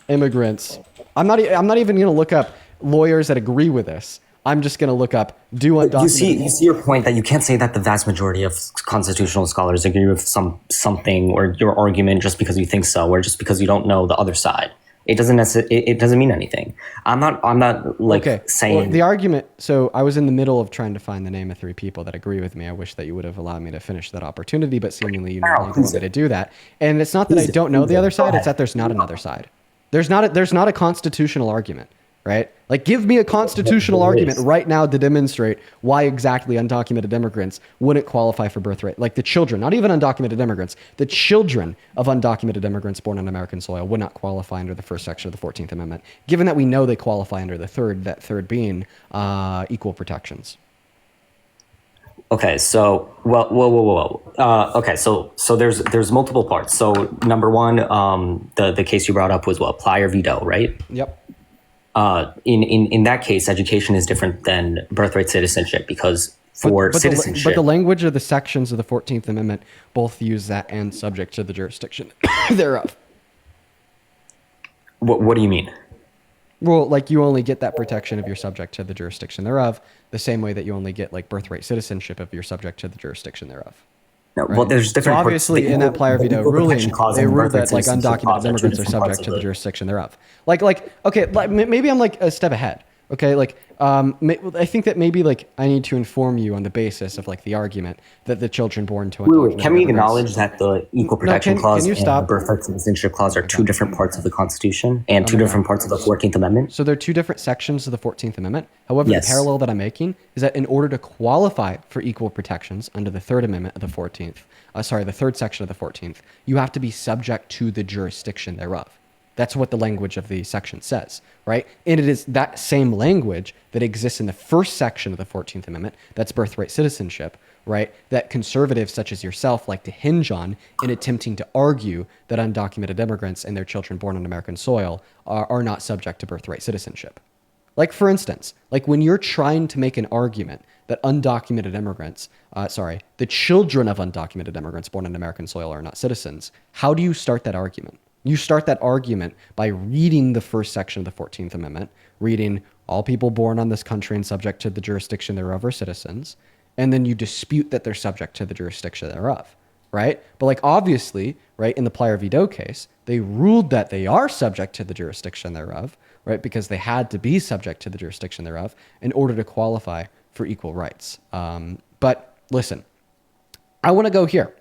immigrants. I'm not even going to look up lawyers that agree with this. I'm just going to look up undocumented. You see your point that you can't say that the vast majority of constitutional scholars agree with something or your argument just because you think so, or just because you don't know the other side. It doesn't mean anything. I'm not like saying the argument. So I was in the middle of trying to find the name of 3 people that agree with me. I wish that you would have allowed me to finish that opportunity, but seemingly you no longer want me to do that. And it's not that I don't know the other side; it's that there's not another side. There's not a constitutional argument. right? Like, give me a constitutional There argument is. right now to demonstrate why exactly undocumented immigrants wouldn't qualify for birthright. Like the children, not even undocumented immigrants, the children of undocumented immigrants born on American soil would not qualify under the first section of the 14th Amendment, given that we know they qualify under the third, that third being equal protections. Okay, so okay, so there's multiple parts. So number one, the case you brought up was what, apply or veto, right? Yep. In that case, education is different than birthright citizenship because for citizenship, but the language of the sections of the 14th Amendment both use that and subject to the jurisdiction thereof. what do you mean? Well, like you only get that protection if you're subject to the jurisdiction thereof, the same way that you only get like birthright citizenship if you're subject to the jurisdiction thereof. No, Right? well, there's So different obviously parts. in that prior veto Equal ruling, protection clause they and ruled birthright that like citizenship undocumented clause are two immigrants are different parts subject of to the the- jurisdiction thereof. Okay, maybe I'm like a step ahead. Okay, like I think that maybe like I need to inform you on the basis of like the argument that the children born to undocumented Can we immigrants- acknowledge that the equal protection can clause you and stop? the birthright citizenship clause are two different parts of the Constitution and two my different God. parts of the 14th Amendment? So there are two different sections of the 14th Amendment. However, Yes. the parallel that I'm making is that in order to qualify for equal protections under the Third Amendment of the 14th, the third section of the 14th, you have to be subject to the jurisdiction thereof. That's what the language of the section says, right? And it is that same language that exists in the first section of the 14th Amendment, that's birthright citizenship, right? That conservatives such as yourself like to hinge on in attempting to argue that undocumented immigrants and their children born on American soil are not subject to birthright citizenship. Like, for instance, like when you're trying to make an argument that undocumented immigrants, the children of undocumented immigrants born on American soil are not citizens, how do you start that argument? You start that argument by reading the first section of the 14th Amendment, reading all people born on this country and subject to the jurisdiction thereof are citizens, and then you dispute that they're subject to the jurisdiction thereof, right? But like obviously, right, in the Plier v. Doe case, they ruled that they are subject to the jurisdiction thereof, right, because they had to be subject to the jurisdiction thereof in order to qualify for equal rights. But listen, I want to go here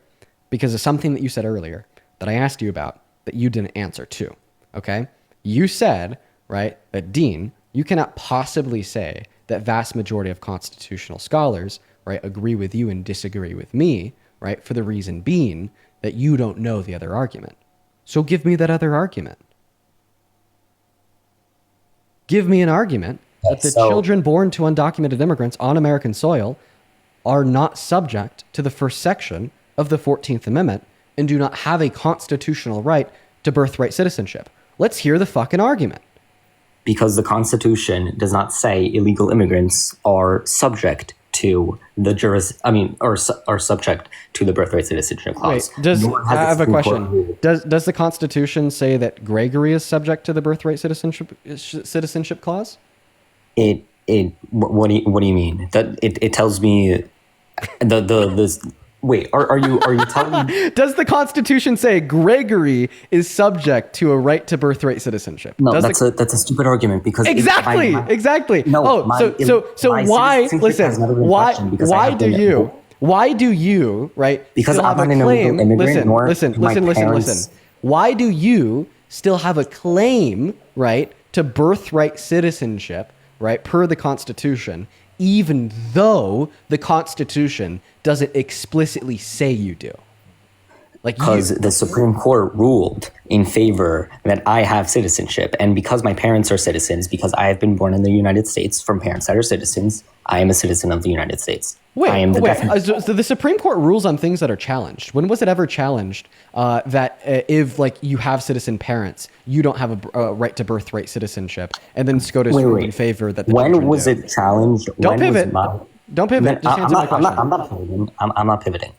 because of something that you said earlier that I asked you about that you didn't answer to, okay? You said, right, that Dean, you cannot possibly say that vast majority of constitutional scholars, right, agree with you and disagree with me, right, for the reason being that you don't know the other argument. So give me that other argument. Give me an argument that the children born to undocumented immigrants on American soil are not subject to the first section of the 14th Amendment and do not have a constitutional right to birthright citizenship. Let's hear the fucking argument. Because the Constitution does not say illegal immigrants are subject to the are subject to the birthright citizenship clause. Wait, I Nor has have the a Supreme Court question. ruled. Does the Constitution say that Gregory is subject to the birthright citizenship clause? What do you mean? That it tells me the wait, are you telling me? Does the Constitution say Gregory is subject to a right to birthright citizenship? No, Does that's a stupid argument because exactly. No, So my why? citizenship Listen, has never been questioned because I have been- why do you right? Because still I'm have not a an illegal claim? immigrant, nor do my parents- Listen. Why do you still have a claim, right, to birthright citizenship, right, per the Constitution, even though the Constitution doesn't explicitly say you do? Like, because the Supreme Court ruled in favor that I have citizenship, and because my parents are citizens, because I have been born in the United States from parents that are citizens, I am a citizen of the United States. I am the so the Supreme Court rules on things that are challenged. When was it ever challenged that if like you have citizen parents, you don't have a right to birthright citizenship? And then SCOTUS ruled in favor that the when children was do. it challenged? Don't When was pivot. my- Don't pivot. Just answer my question. I'm not pivoting. I'm not pivoting.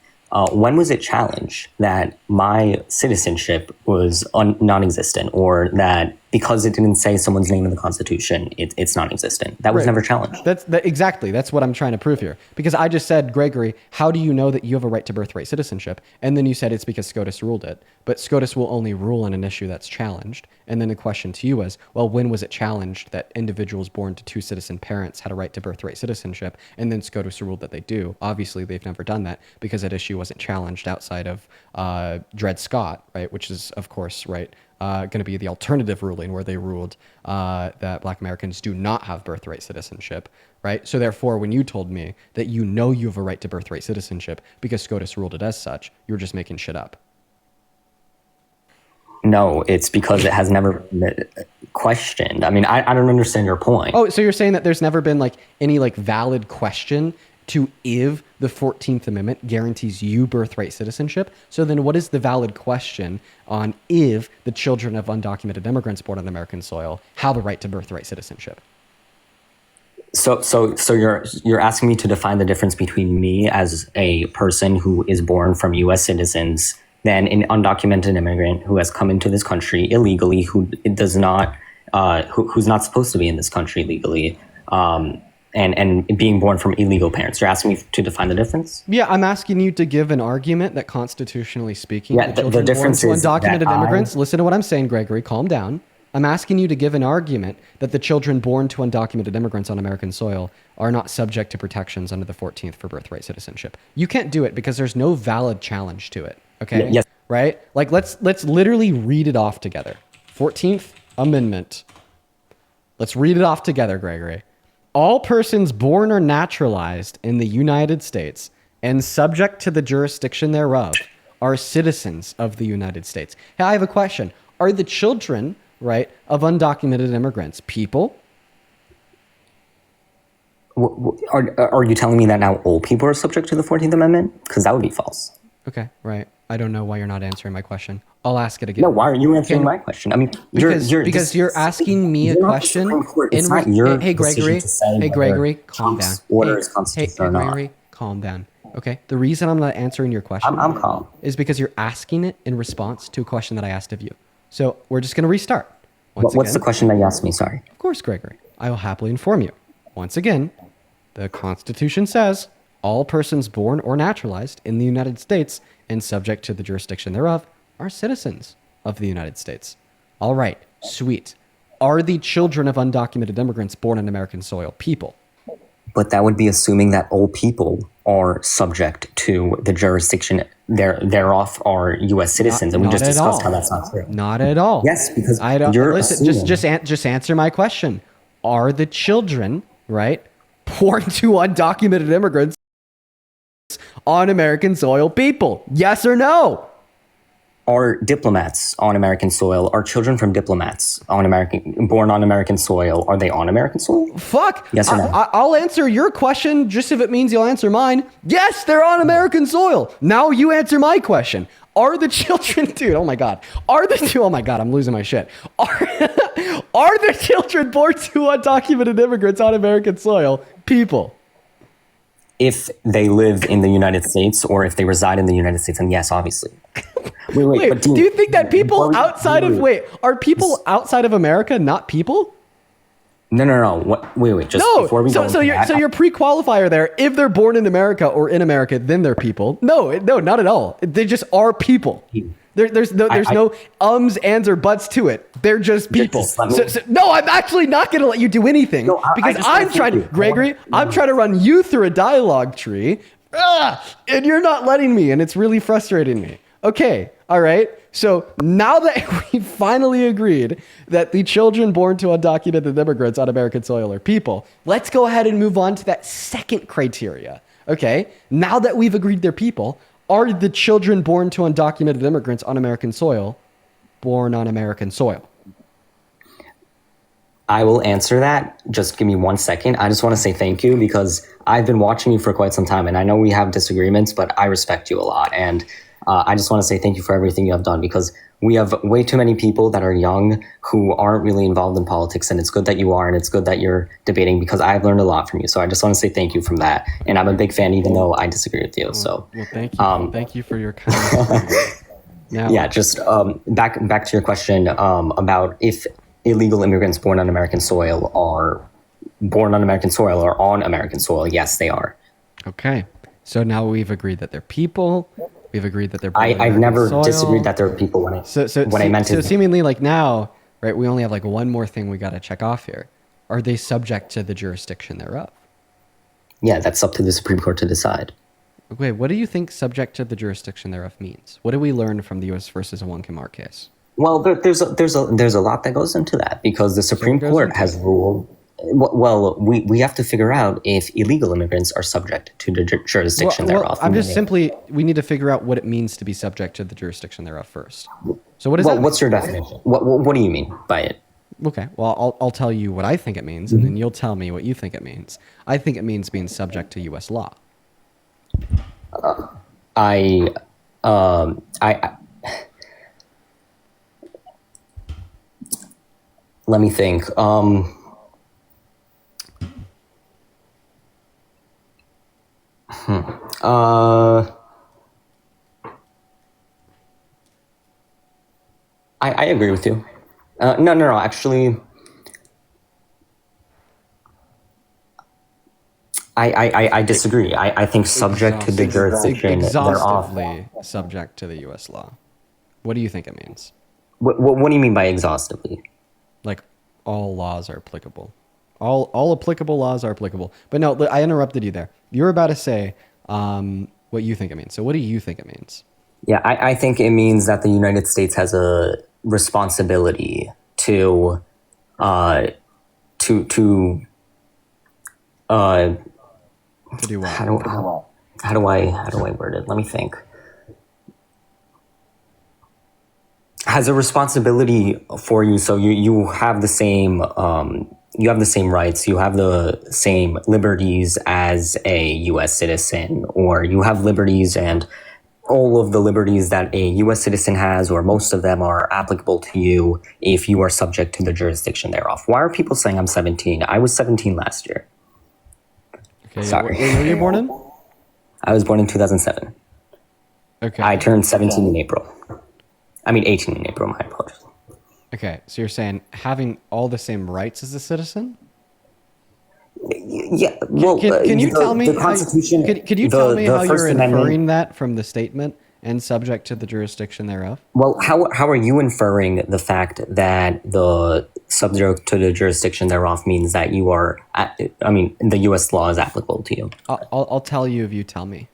When was it challenged that my citizenship was non-existent, or that because it didn't say someone's name in the Constitution, it's non-existent? That was Right. never challenged. Exactly. That's what I'm trying to prove here. Because I just said, Gregory, how do you know that you have a right to birthright citizenship? And then you said it's because SCOTUS ruled it. But SCOTUS will only rule on an issue that's challenged. And then the question to you was, well, when was it challenged that individuals born to two citizen parents had a right to birthright citizenship? And then SCOTUS ruled that they do. Obviously, they've never done that because that issue wasn't challenged outside of Dred Scott, right? Which is, of course, right, going to be the alternative ruling where they ruled that Black Americans do not have birthright citizenship, right? So therefore, when you told me that you know you have a right to birthright citizenship because SCOTUS ruled it as such, you were just making shit up. No, it's because it has never been questioned. I mean, I don't understand your point. Oh, so you're saying that there's never been like any like valid question to if the 14th Amendment guarantees you birthright citizenship? So then what is the valid question on if the children of undocumented immigrants born on American soil have a right to birthright citizenship? So you're asking me to define the difference between me as a person who is born from U.S. citizens than an undocumented immigrant who has come into this country illegally, who does not, who's not supposed to be in this country legally, and being born from illegal parents. You're asking me to define the difference? Yeah, I'm asking you to give an argument that constitutionally speaking, Yeah, the the children difference born is to undocumented that immigrants, listen to what I'm saying, Gregory, calm down. I'm asking you to give an argument that the children born to undocumented immigrants on American soil are not subject to protections under the 14th for birthright citizenship. You can't do it because there's no valid challenge to it. Okay? Yes. Right? Like let's literally read it off together. 14th Amendment. Let's read it off together, Gregory. All persons born or naturalized in the United States and subject to the jurisdiction thereof are citizens of the United States. Hey, I have a question. Are the children, right, of undocumented immigrants people? Are you telling me that now all people are subject to the 14th Amendment? Because that would be false. Okay, right. I don't know why you're not answering my question. I'll ask it again. No, why are you answering my question? I mean, because you're asking me a question. It's not your Hey, Gregory. decision to say Hey, Gregory, calm down. Trump's order is constitutional or not. Gregory, calm down. Okay. The reason I'm not answering your question I'm calm. is because you're asking it in response to a question that I asked of you. So we're just going to restart. What's the question that you asked me? Sorry. Of course, Gregory. I will happily inform you. Once again, the Constitution says all persons born or naturalized in the United States and subject to the jurisdiction thereof are citizens of the United States. All right, sweet. Are the children of undocumented immigrants born on American soil people? But that would be assuming that all people are subject to the jurisdiction thereof are U.S. citizens, and we just discussed how that's not true. Not at all. Yes, because I don't. you're Listen, assuming. just answer my question. Are the children, right, born to undocumented immigrants on American soil people? Yes or no? Are diplomats on American soil? Are children from diplomats born on American soil? Are they on American soil? Fuck. Yes or no? I'll answer your question just if it means you'll answer mine. Yes, they're on American soil. Now you answer my question. Are the children, dude, oh my God. Oh my God, I'm losing my shit. Are the children born to undocumented immigrants on American soil people? If they live in the United States or if they reside in the United States, and yes, obviously. Wait, but do you think that people outside of, wait. are people outside of America not people? No. Wait. Just No, before we go. so your pre-qualifier there, if they're born in America or in America, then they're people. No, not at all. They just are people. There's no ums, ands, or buts to it. They're just people. No, I'm actually not going to let you do anything because I'm trying to, Gregory, I'm trying to run you through a dialogue tree, and you're not letting me, and it's really frustrating me. Okay, all right. So now that we finally agreed that the children born to undocumented immigrants on American soil are people, let's go ahead and move on to that second criteria. Okay, now that we've agreed they're people, are the children born to undocumented immigrants on American soil born on American soil? I will answer that. Just give me 1 second. I just want to say thank you because I've been watching you for quite some time and I know we have disagreements, but I respect you a lot. And I just want to say thank you for everything you have done because we have way too many people that are young who aren't really involved in politics. And it's good that you are, and it's good that you're debating because I've learned a lot from you. So I just want to say thank you from that. And I'm a big fan, even though I disagree with you. So well, thank you. Thank you for your kind. Now, yeah, just back to your question about if illegal immigrants born on American soil are born on American soil or on American soil. Yes, they are. Okay. So now we've agreed that they're people. We've agreed that they're born on I've American never soil. disagreed that they're people when I meant So it. seemingly like now, right, we only have like one more thing we got to check off here. Are they subject to the jurisdiction thereof? Yeah, that's up to the Supreme Court to decide. Okay, what do you think subject to the jurisdiction thereof means? What do we learn from the U.S. versus Awankimar case? Well, there's a lot that goes into that because the Supreme goes Court into has it? ruled. Well, we have to figure out if illegal immigrants are subject to the jurisdiction thereof. I'm just simply, we need to figure out what it means to be subject to the jurisdiction thereof first. So what does Well, that what's mean? your definition? What do you mean by it? Okay, well, I'll tell you what I think it means, and then you'll tell me what you think it means. I think it means being subject to U.S. law. I let me think. I agree with you. No. Actually, I disagree. I think subject to the jurisdiction thereof. Exhaustively subject to the U.S. law. What do you think it means? What do you mean by exhaustively? Like, all laws are applicable. All applicable laws are applicable. But no, I interrupted you there. You were about to say what you think it means. So what do you think it means? Yeah, I think it means that the United States has a responsibility to To do what? how do I word it? Let me think. Has a responsibility for you, so you have the same rights, you have the same liberties as a U.S. citizen, or you have liberties and all of the liberties that a U.S. citizen has, or most of them are applicable to you if you are subject to the jurisdiction thereof. Why are people saying I'm 17? I was 17 last year. Okay, Sorry. When were you born in? I was born in 2007. Okay. I turned 17 in April. 18 in April, my apologies. Okay, so you're saying having all the same rights as a citizen? Yeah, well, Can you tell me the Constitution? Could you tell me the how First you're Amendment, inferring that from the statement and subject to the jurisdiction thereof? Well, how are you inferring the fact that the subject to the jurisdiction thereof means that you are? The U.S. law is applicable to you. I'll tell you if you tell me.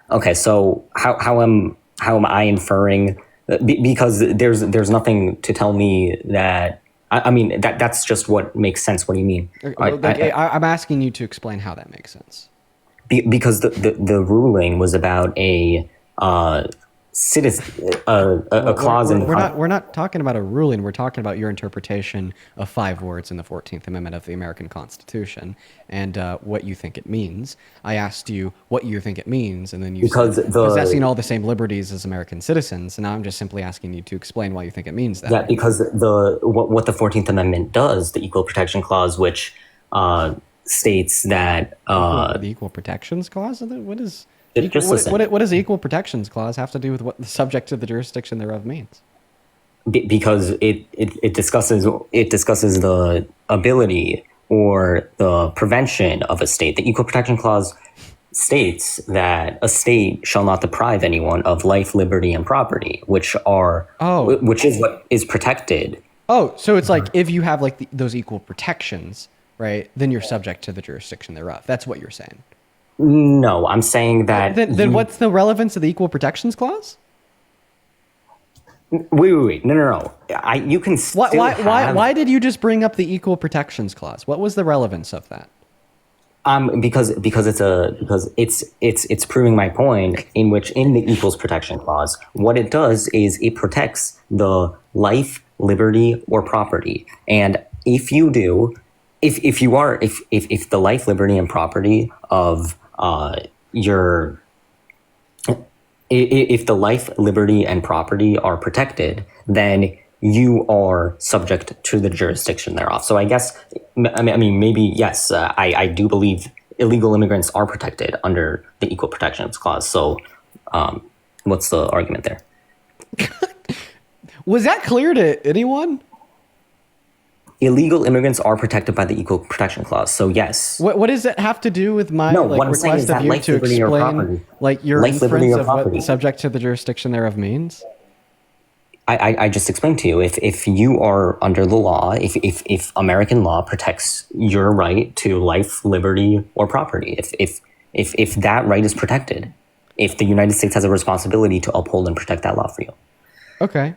Okay, so how am I inferring? Because there's nothing to tell me that. That's just what makes sense. What do you mean? I'm asking you to explain how that makes sense. Because the ruling was about a citizen, a clause in the We're not talking about a ruling. We're talking about your interpretation of 5 words in the 14th Amendment of the American Constitution and what you think it means. I asked you what you think it means, and then you said possessing all the same liberties as American citizens. And now I'm just simply asking you to explain why you think it means that. Yeah, because what the 14th Amendment does, the Equal Protection Clause, which states that the Equal Protections Clause? What is... Just listen. What does the Equal Protections Clause have to do with what the subject to the jurisdiction thereof means? Because it discusses the ability or the prevention of a state. The Equal Protection Clause states that a state shall not deprive anyone of life, liberty, and property, which is what is protected. Oh, so it's like if you have like those equal protections, right? Then you're subject to the jurisdiction thereof. That's what you're saying. No, I'm saying that. Then what's the relevance of the Equal Protections Clause? Wait. No. You can still why did you just bring up the Equal Protections Clause? What was the relevance of that? Because it's proving my point in which in the Equals Protection Clause, what it does is it protects the life, liberty, or property. And if you do, if the life, liberty, and property of if the life, liberty, and property are protected, then you are subject to the jurisdiction thereof. So I guess, maybe, yes, I do believe illegal immigrants are protected under the Equal Protections Clause. So what's the argument there? Was that clear to anyone? Illegal immigrants are protected by the Equal Protection Clause. So yes. What does it have to do with my what I'm saying is request of that you life, to liberty, or explain property. like your Life, liberty, inference or of what property. subject to the jurisdiction thereof means? I just explained to you, if you are under the law, if American law protects your right to life, liberty, or property, if that right is protected, if the United States has a responsibility to uphold and protect that law for you. Okay.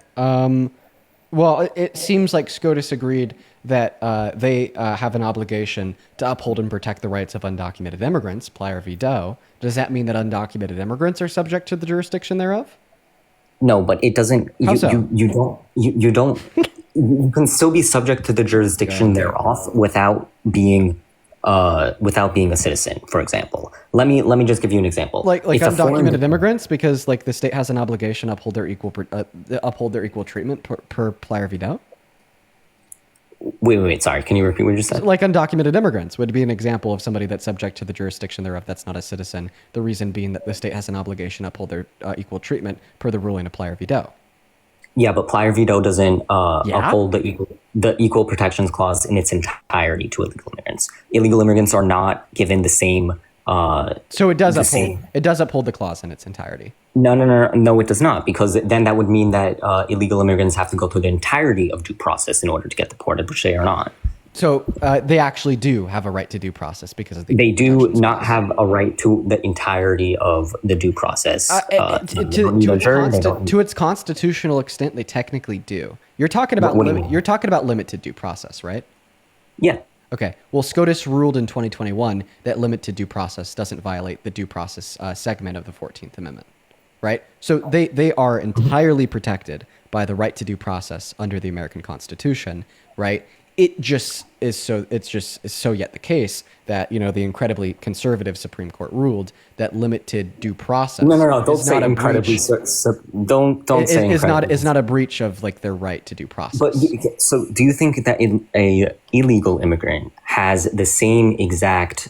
Well, it seems like SCOTUS agreed that they have an obligation to uphold and protect the rights of undocumented immigrants, Plyer v. Doe. Does that mean that undocumented immigrants are subject to the jurisdiction thereof? No, but it doesn't. How so? You don't. You can still be subject to the jurisdiction thereof without being a citizen. For example, let me just give you an example. Like If a foreign- undocumented immigrants, because like the state has an obligation to uphold their equal treatment per Plyer v. Doe. Wait. Sorry, can you repeat what you said? Like undocumented immigrants would be an example of somebody that's subject to the jurisdiction thereof that's not a citizen. The reason being that the state has an obligation to uphold their equal treatment per the ruling of Plyer v. Doe. Yeah, but Plyer v. Doe doesn't uphold the equal protections clause in its entirety to illegal immigrants. Illegal immigrants are not given the same. So it does the uphold. same- It does uphold the clause in its entirety. No, it does not, because then that would mean that illegal immigrants have to go through the entirety of due process in order to get deported, which they are not. So they actually do have a right to due process because of the. They do protections not clause. have a right to the entirety of the due process. To its constitutional extent, they technically do. You're talking about What do you mean? you're talking about limited due process, right? Yeah. Okay. Well, SCOTUS ruled in 2021 that limited due process doesn't violate the due process segment of the 14th Amendment, right? So they are entirely protected by the right to due process under the American Constitution, right? It just is so. It's just is so yet the case that the incredibly conservative Supreme Court ruled that limited due process. No. Don't is say not a incredibly. breach- Don't say is not incredibly. is not a breach of like their right to due process. But so, do you think that a illegal immigrant has the same exact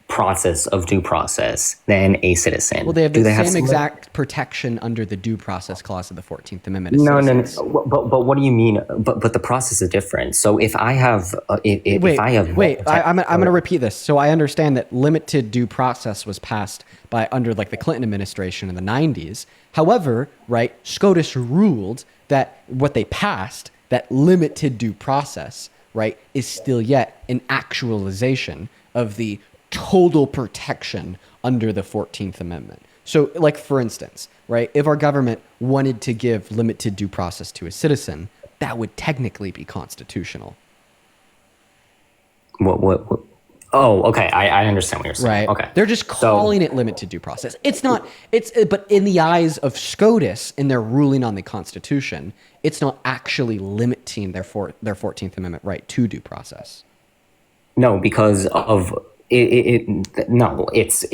process of due process than a citizen? Well, they have Do the same similar- exact protection under the due process clause of the 14th Amendment. as No. citizens. But what do you mean? But the process is different. So if I have, if I have, I'm going to repeat this. So I understand that limited due process was passed by under like the Clinton administration in the 90s. However, right, SCOTUS ruled that what they passed, that limited due process, right, is still yet an actualization of the total protection under the 14th Amendment. So, like, for instance, right, if our government wanted to give limited due process to a citizen, that would technically be constitutional. what? Oh, okay. I understand what you're saying. Right. Okay. They're just calling it limited due process. It's not, but in the eyes of SCOTUS, in their ruling on the Constitution, it's not actually limiting their 14th Amendment right to due process. No, because of no, it's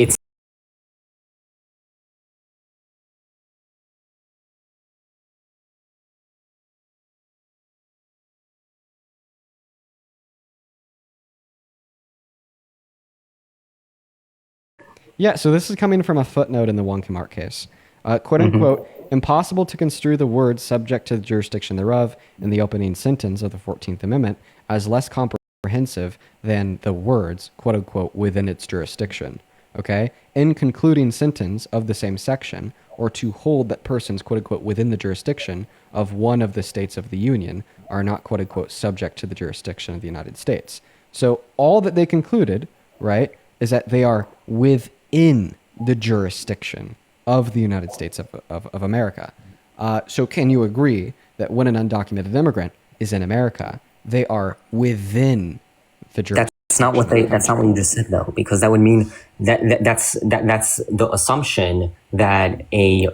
Yeah, so this is coming from a footnote in the Wonkamart case. Quote unquote, impossible to construe the words subject to the jurisdiction thereof in the opening sentence of the 14th Amendment as less comprehensive than the words, quote unquote, within its jurisdiction. Okay? In concluding sentence of the same section, or to hold that persons, quote unquote, within the jurisdiction of one of the states of the Union are not, quote unquote, subject to the jurisdiction of the United States. So all that they concluded, right, is that they are within the jurisdiction of the United States of America. So can you agree that when an undocumented immigrant is in America, they are within the jurisdiction? That's not what you just said though, because that would mean that's the assumption that a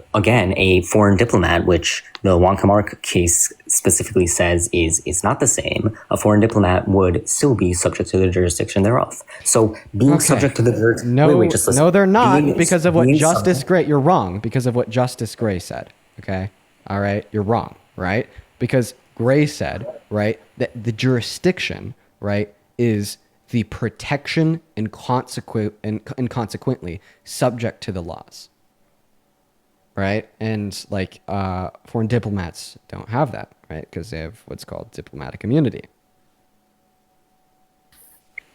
foreign diplomat, which the Wonkamart case specifically says is not the same. A foreign diplomat would still be subject to the jurisdiction thereof. So being subject to the jurisdiction. No, just listen. no, they're not, because of what Being Justice subject- Gray. You're wrong because of what Justice Gray said. Okay, all right, you're wrong, right? Because Gray said, right, that the jurisdiction, right, is the protection and consequently subject to the laws, right? And like foreign diplomats don't have that, right? Because they have what's called diplomatic immunity.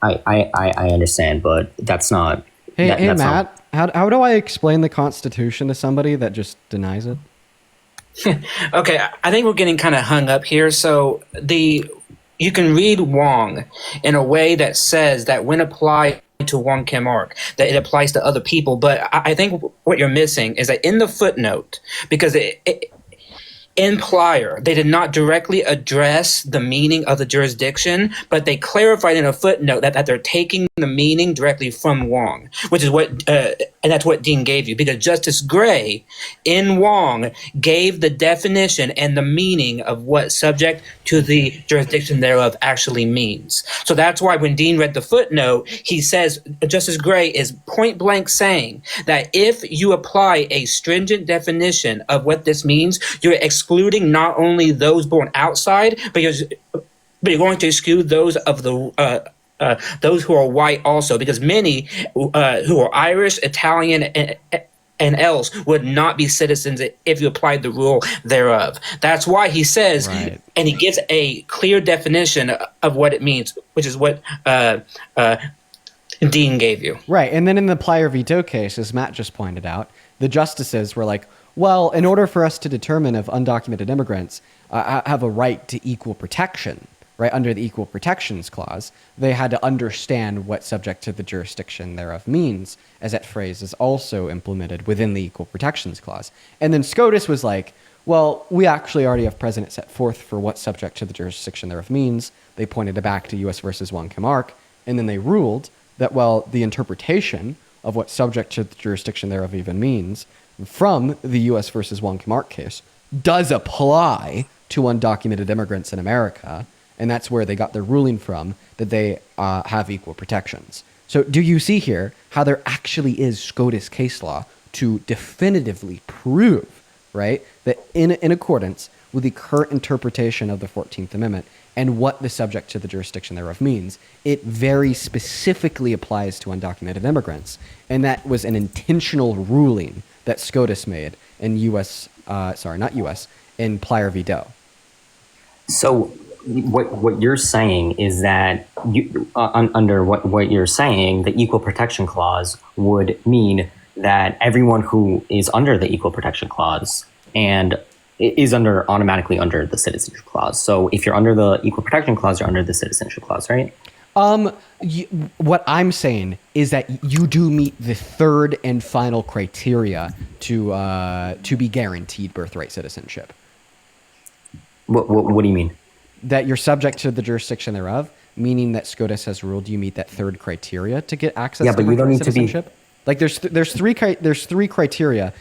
I understand, but that's not. Hey, that's Matt, how do I explain the Constitution to somebody that just denies it? Okay, I think we're getting kind of hung up here. So you can read Wong in a way that says that when applied to Wong Kim Ark, that it applies to other people. But I think what you're missing is that in the footnote, because in Plyer, they did not directly address the meaning of the jurisdiction, but they clarified in a footnote that they're taking the meaning directly from Wong, which is what, and that's what Dean gave you, because Justice Gray in Wong gave the definition and the meaning of what subject to the jurisdiction thereof actually means. So that's why when Dean read the footnote, he says, Justice Gray is point blank saying that if you apply a stringent definition of what this means, you're excluding not only those born outside, but you're going to exclude those of the those who are white also, because many who are Irish, Italian, and else would not be citizens if you applied the rule thereof. That's why he says, Right. and he gives a clear definition of what it means, which is what Dean gave you. Right. And then in the Plyer v. Doe case, as Matt just pointed out, the justices were like, well, in order for us to determine if undocumented immigrants have a right to equal protection, right, under the Equal Protections Clause, they had to understand what subject to the jurisdiction thereof means, as that phrase is also implemented within the Equal Protections Clause. And then SCOTUS was like, well, we actually already have precedent set forth for what subject to the jurisdiction thereof means. They pointed it back to U.S. versus Wong Kim Ark, and then they ruled that, well, the interpretation of what subject to the jurisdiction thereof even means from the U.S. versus Wong Kim Ark case does apply to undocumented immigrants in America, and that's where they got their ruling from, that they have equal protections. So do you see here how there actually is SCOTUS case law to definitively prove, right, that in accordance with the current interpretation of the 14th Amendment and what the subject to the jurisdiction thereof means, it very specifically applies to undocumented immigrants. And that was an intentional ruling that SCOTUS made in in Plyer v. Doe. So what you're saying is that under what you're saying, the Equal Protection Clause would mean that everyone who is under the Equal Protection Clause and is automatically under the Citizenship Clause. So if you're under the Equal Protection Clause, you're under the Citizenship Clause, right? What I'm saying is that you do meet the third and final criteria to be guaranteed birthright citizenship. What do you mean? That you're subject to the jurisdiction thereof, meaning that SCOTUS has ruled you meet that third criteria to get access Yeah, to but you don't birthright need to be- citizenship. Like there's three criteria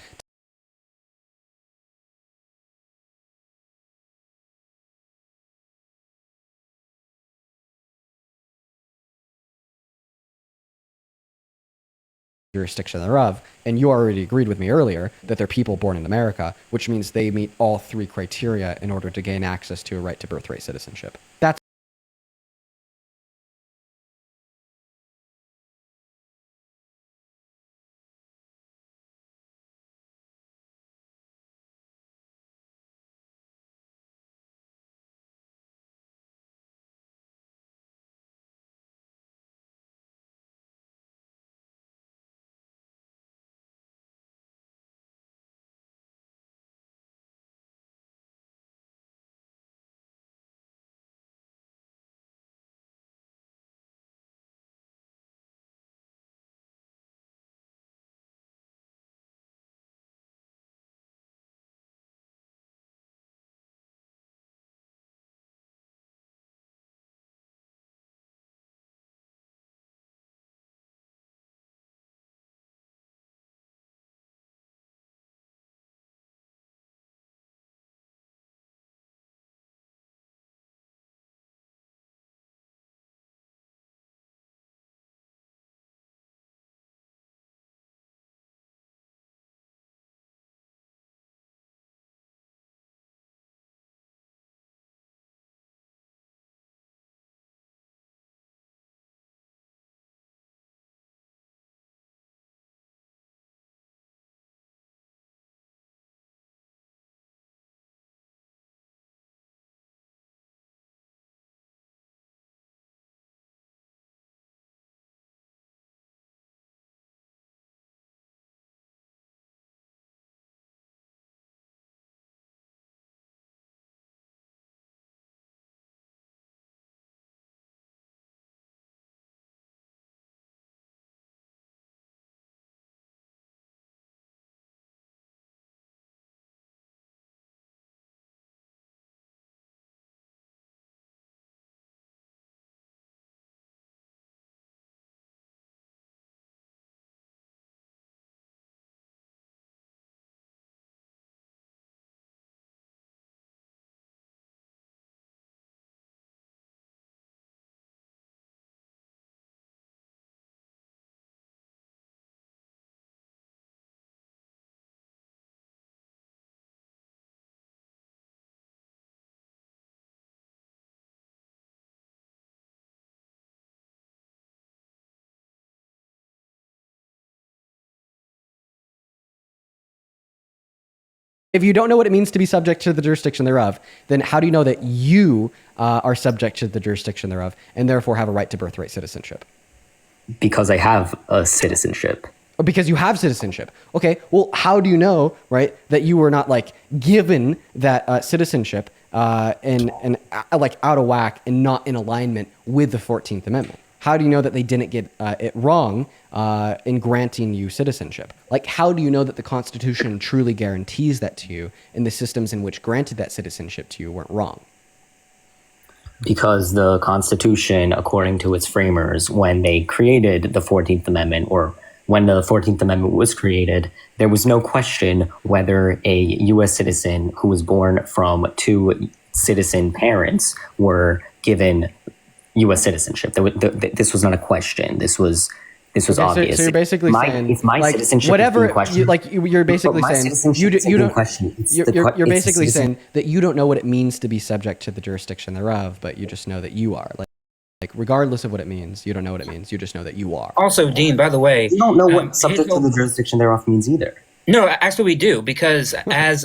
jurisdiction thereof, and you already agreed with me earlier that they're people born in America, which means they meet all three criteria in order to gain access to a right to birthright citizenship. That's If you don't know what it means to be subject to the jurisdiction thereof, then how do you know that you are subject to the jurisdiction thereof and therefore have a right to birthright citizenship? Because I have a citizenship. Or because you have citizenship. Okay, well, how do you know, right, that you were not like given that citizenship and like out of whack and not in alignment with the 14th Amendment? How do you know that they didn't get it wrong in granting you citizenship? Like, how do you know that the Constitution truly guarantees that to you and the systems in which granted that citizenship to you weren't wrong? Because the Constitution, according to its framers, when they created the 14th Amendment, or when the 14th Amendment was created, there was no question whether a U.S. citizen who was born from two citizen parents were given U.S. citizenship. This was not a question. This was Okay, obvious. So you're basically saying, if my like, citizenship whatever, is in question, you're basically my saying citizenship you isn't in don't. question. You're basically saying that you don't know what it means to be subject to the jurisdiction thereof, but you just know that you are. Like regardless of what it means, you don't know what it means. You just know that you are. Also, Dean, by the way, you don't know what subject to the jurisdiction thereof means either. No, actually we do, because as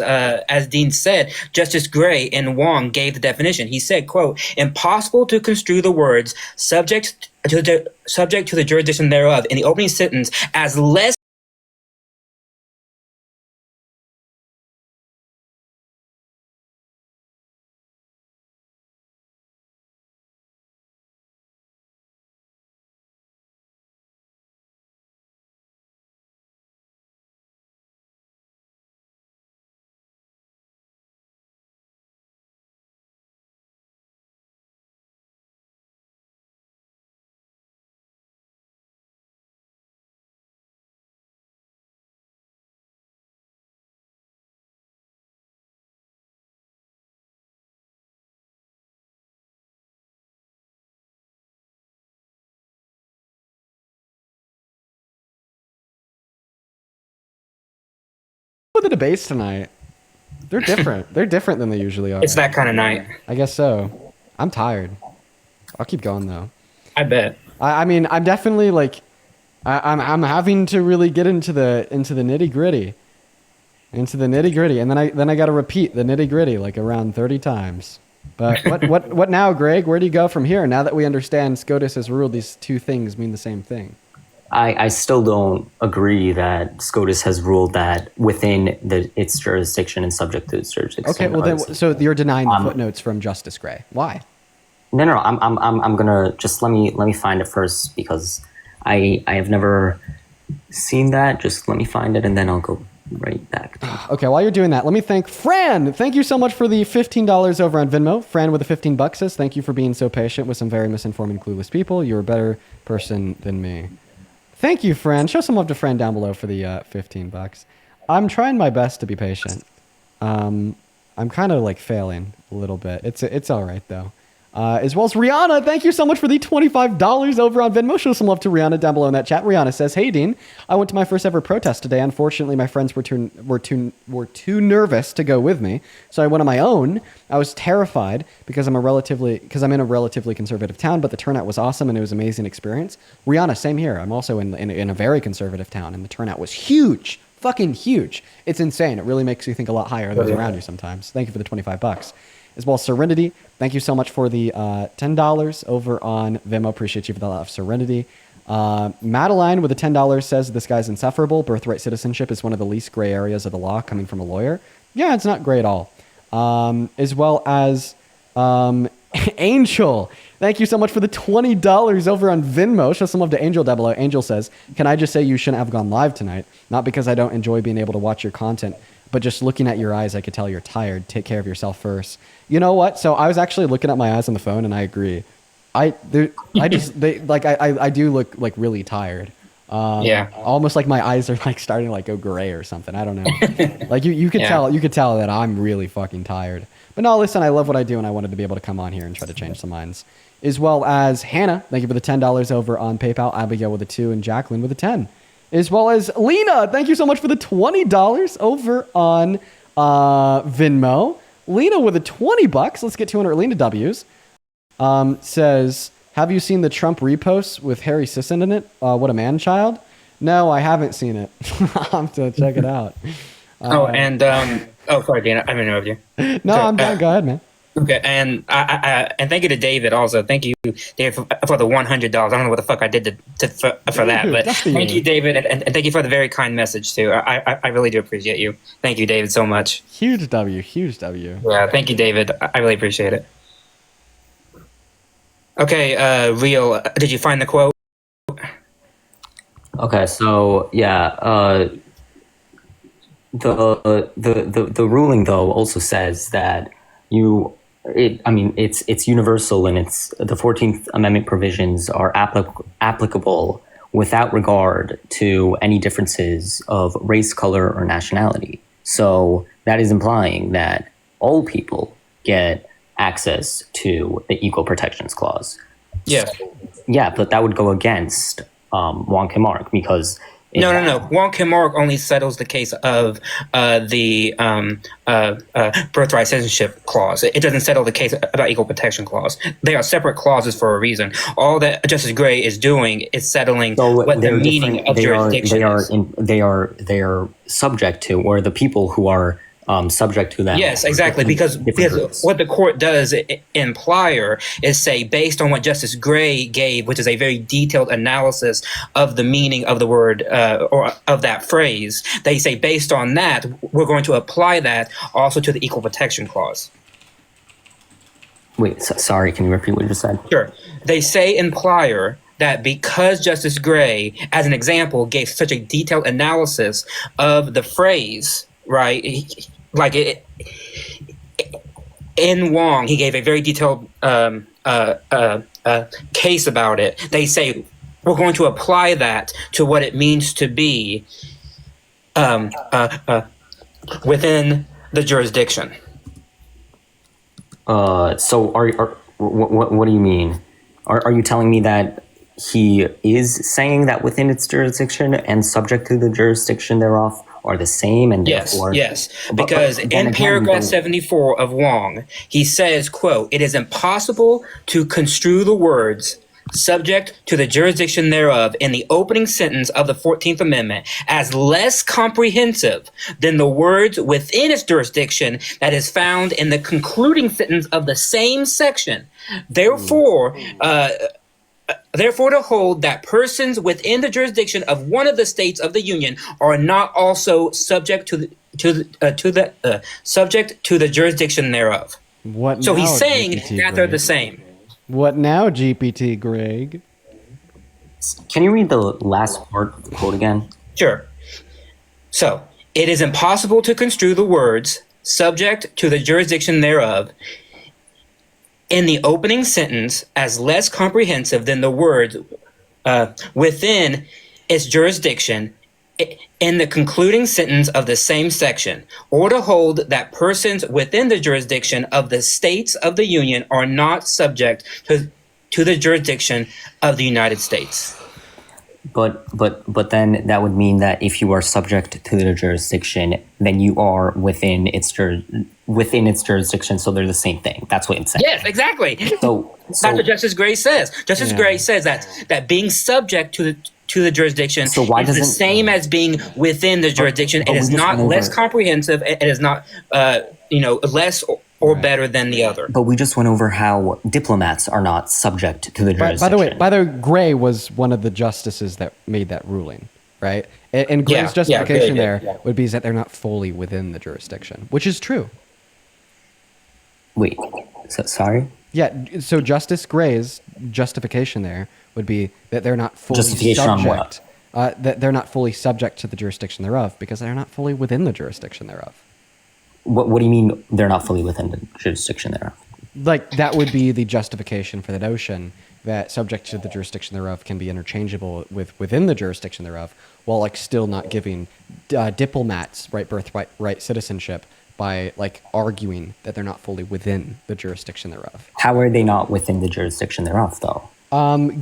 Dean said, Justice Gray and Wong gave the definition. He said, quote, impossible to construe the words subject to the jurisdiction thereof in the opening sentence as less With the debates tonight, they're different. They're different than they usually are. it's that kind of night. I guess so. I'm tired. I'll keep going though. I bet. I mean, I'm definitely like, I'm having to really get into the nitty gritty, and then I got to repeat the nitty gritty like around 30 times. But what now, Greg? Where do you go from here? Now that we understand SCOTUS has ruled these two things mean the same thing. I still don't agree that SCOTUS has ruled that within its jurisdiction and subject to its jurisdiction. Okay, well then, so you're denying the footnotes from Justice Gray. Why? No. I'm gonna just let me find it first, because I have never seen that. Just let me find it and then I'll go right back. Okay, while you're doing that, let me thank Fran. Thank you so much for the $15 over on Venmo. Fran with the $15 says, thank you for being so patient with some very misinformed and clueless people. You're a better person than me. Thank you, Fran. Show some love to Fran down below for the $15. I'm trying my best to be patient. I'm kind of like failing a little bit. It's all right though. As well as Rihanna, thank you so much for the $25 over on Venmo. Show some love to Rihanna down below in that chat. Rihanna says, "Hey Dean, I went to my first ever protest today. Unfortunately, my friends were too nervous to go with me, so I went on my own. I was terrified because I'm in a relatively conservative town, but the turnout was awesome and it was an amazing experience." Rihanna, same here. I'm also in a very conservative town, and the turnout was huge, fucking huge. It's insane. It really makes you think a lot higher than those around you sometimes. Thank you for the $25. As well as Serenity, thank you so much for the $10 over on Venmo. Appreciate you for the love of Serenity. Madeline with the $10 says, this guy's insufferable. Birthright citizenship is one of the least gray areas of the law, coming from a lawyer. Yeah, it's not gray at all. As well as Angel, thank you so much for the $20 over on Venmo. Show some love to Angel down below. Angel says, can I just say you shouldn't have gone live tonight? Not because I don't enjoy being able to watch your content, but just looking at your eyes, I could tell you're tired. Take care of yourself first. You know what? So I was actually looking at my eyes on the phone, and I agree. I do look like really tired. Yeah. Almost like my eyes are like starting to like go gray or something. I don't know. Like you could tell that I'm really fucking tired. But no, listen, I love what I do, and I wanted to be able to come on here and try to change some minds. As well as Hannah, thank you for the $10 over on PayPal. Abigail with a 2 and Jacqueline with a 10. As well as Lena, thank you so much for the $20 over on Venmo. Lena with a $20. Let's get 200 Lena W's. Says, have you seen the Trump reposts with Harry Sisson in it? What a man child? No, I haven't seen it. I'll have to check it out. Oh, sorry, Dan. I didn't interrupt you. No, Okay, I'm done. Go ahead, man. Okay, and and thank you to David also. Thank you, David, for the $100. I don't know what the fuck I did for that, but That's the thank you. you, David, and thank you for the very kind message too. I really do appreciate you. Thank you, David, so much. Huge W. Huge W. Yeah, thank you, David. I really appreciate it. Okay, Real, did you find the quote? Okay, so yeah, the ruling though also says that it's universal, and it's the 14th Amendment provisions are applicable without regard to any differences of race, color, or nationality. So that is implying that all people get access to the Equal Protections Clause. Yeah. Yeah, but that would go against Wong Kim Ark because No. Wong Kim Ark only settles the case of the birthright citizenship clause. It doesn't settle the case about equal protection clause. They are separate clauses for a reason. All that Justice Gray is doing is settling what the meaning of jurisdiction is. They are subject to, or the people who are subject to them. Yes, exactly. Because groups. what the court does in Plyer is say, based on what Justice Gray gave, which is a very detailed analysis of the meaning of the word or of that phrase, they say, based on that, we're going to apply that also to the Equal Protection Clause. Wait, sorry, can you repeat what you just said? Sure. They say in Plyer that because Justice Gray, as an example, gave such a detailed analysis of the phrase, right? In Wong, he gave a very detailed case about it. They say we're going to apply that to what it means to be within the jurisdiction. So what do you mean? Are you telling me that he is saying that within its jurisdiction and subject to the jurisdiction thereof are the same, and therefore... Yes, because in paragraph 74 of Wong, he says, quote, "It is impossible to construe the words subject to the jurisdiction thereof in the opening sentence of the 14th Amendment as less comprehensive than the words within its jurisdiction that is found in the concluding sentence of the same section. Therefore, to hold that persons within the jurisdiction of one of the states of the Union are not also subject to the jurisdiction thereof." What So now, he's saying GPT that they're Greg? the same. What now, GPT Greg? Can you read the last part of the quote again? Sure. So, it is impossible to construe the words subject to the jurisdiction thereof in the opening sentence as less comprehensive than the words within its jurisdiction in the concluding sentence of the same section, or to hold that persons within the jurisdiction of the states of the Union are not subject to the jurisdiction of the United States. But then that would mean that if you are subject to the jurisdiction, then you are within its jurisdiction. So they're the same thing. That's what it's saying. Yes, exactly. So That's what Justice Gray says. Justice Gray says that being subject to the jurisdiction So why is the doesn't- same as being within the jurisdiction. but It is we just not went less over- comprehensive. It is not less or better than the other. But we just went over how diplomats are not subject to the jurisdiction. By the way, Gray was one of the justices that made that ruling, right? And Gray's justification there would be that they're not fully within the jurisdiction, which is true. Wait, sorry? Yeah, so Justice Gray's justification there would be that they're not fully Justification on subject. That they're not fully subject to the jurisdiction thereof because they're not fully within the jurisdiction thereof. What do you mean they're not fully within the jurisdiction thereof? Like that would be the justification for the notion that subject to the jurisdiction thereof can be interchangeable with within the jurisdiction thereof, while like still not giving diplomats birthright citizenship by like arguing that they're not fully within the jurisdiction thereof. How are they not within the jurisdiction thereof, though?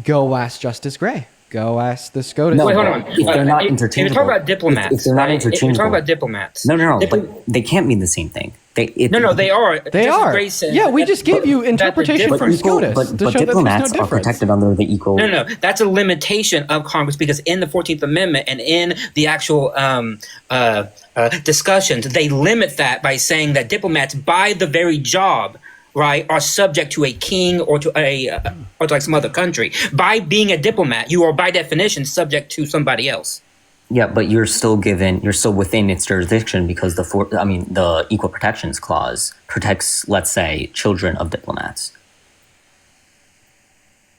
Go ask Justice Gray. Go ask the SCOTUS. No, Wait, hold on. If they're not If interchangeable. you're talking about diplomats. If they're not right? If you're interchangeable. talking about diplomats. No, but they can't mean the same thing. No, they are. They Just as are. Grace said, Yeah, we that- just gave you that the interpretation difference- from equal, SCOTUS but, to but show that there's diplomats no are difference. protected under the equal. No, that's a limitation of Congress because in the 14th Amendment and in the actual discussions, they limit that by saying that diplomats, by the very job, right, are subject to a king or to like some other country. By being a diplomat, you are by definition subject to somebody else. Yeah, but you're still within its jurisdiction because the Equal Protections Clause protects, let's say, children of diplomats.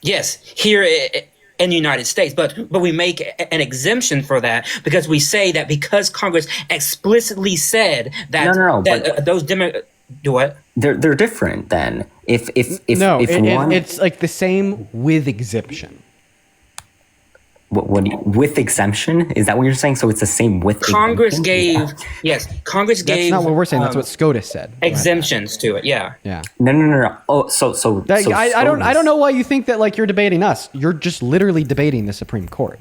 Yes, here in the United States, but we make an exemption for that because we say that because Congress explicitly said that those do what? They're different then. If it's like the same with exemption. With exemption? Is that what you're saying? So it's the same with Congress exemption? Congress gave. That's not what we're saying. That's what SCOTUS said. Exemptions to it. Yeah. Yeah. No. Oh, so I don't know why you think that like you're debating us. You're just literally debating the Supreme Court.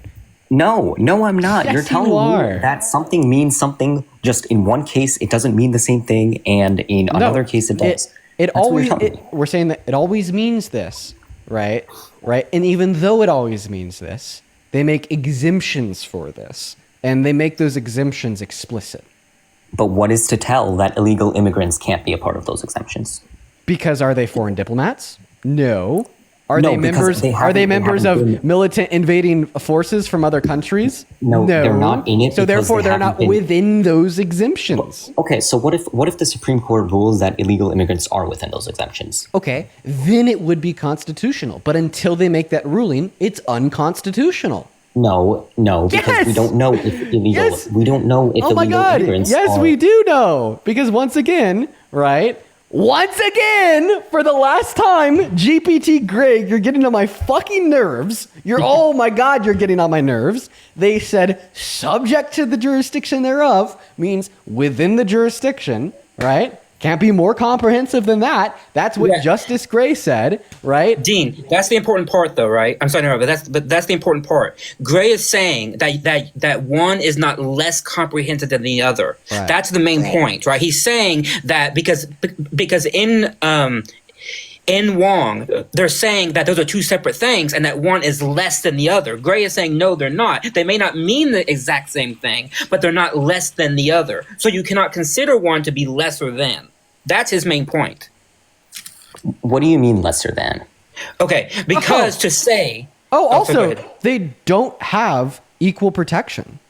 No, I'm not. Yes, You're telling you are. me that something means something. Just in one case, it doesn't mean the same thing, and in another case, it does. We're saying that it always means this, right? Right. And even though it always means this, they make exemptions for this, and they make those exemptions explicit. But what is to tell that illegal immigrants can't be a part of those exemptions? Because are they foreign diplomats? No. Are No, they because members? Are they members of militant invading forces from other countries? No, they're not in it. So because therefore, they're not within those exemptions. Okay, so what if the Supreme Court rules that illegal immigrants are within those exemptions? Okay, then it would be constitutional. But until they make that ruling, it's unconstitutional. No, because Yes! we don't know if illegal. Yes! We don't know if Oh my illegal God! immigrants. Yes, we do know because once again, right? Once again, for the last time, GPT Greg, you're getting on my fucking nerves. Oh my God, you're getting on my nerves. They said subject to the jurisdiction thereof means within the jurisdiction, right? Can't be more comprehensive than that. That's what Justice Gray said, right? Dean, that's the important part, though, right? I'm sorry, but that's the important part. Gray is saying that one is not less comprehensive than the other. Right. That's the main point, right? He's saying that because in Wong, they're saying that those are two separate things and that one is less than the other. Gray is saying, no, they're not. They may not mean the exact same thing, but they're not less than the other. So you cannot consider one to be lesser than. That's his main point. What do you mean lesser than? Okay, because to say... Oh, go also, ahead. they don't have equal protection.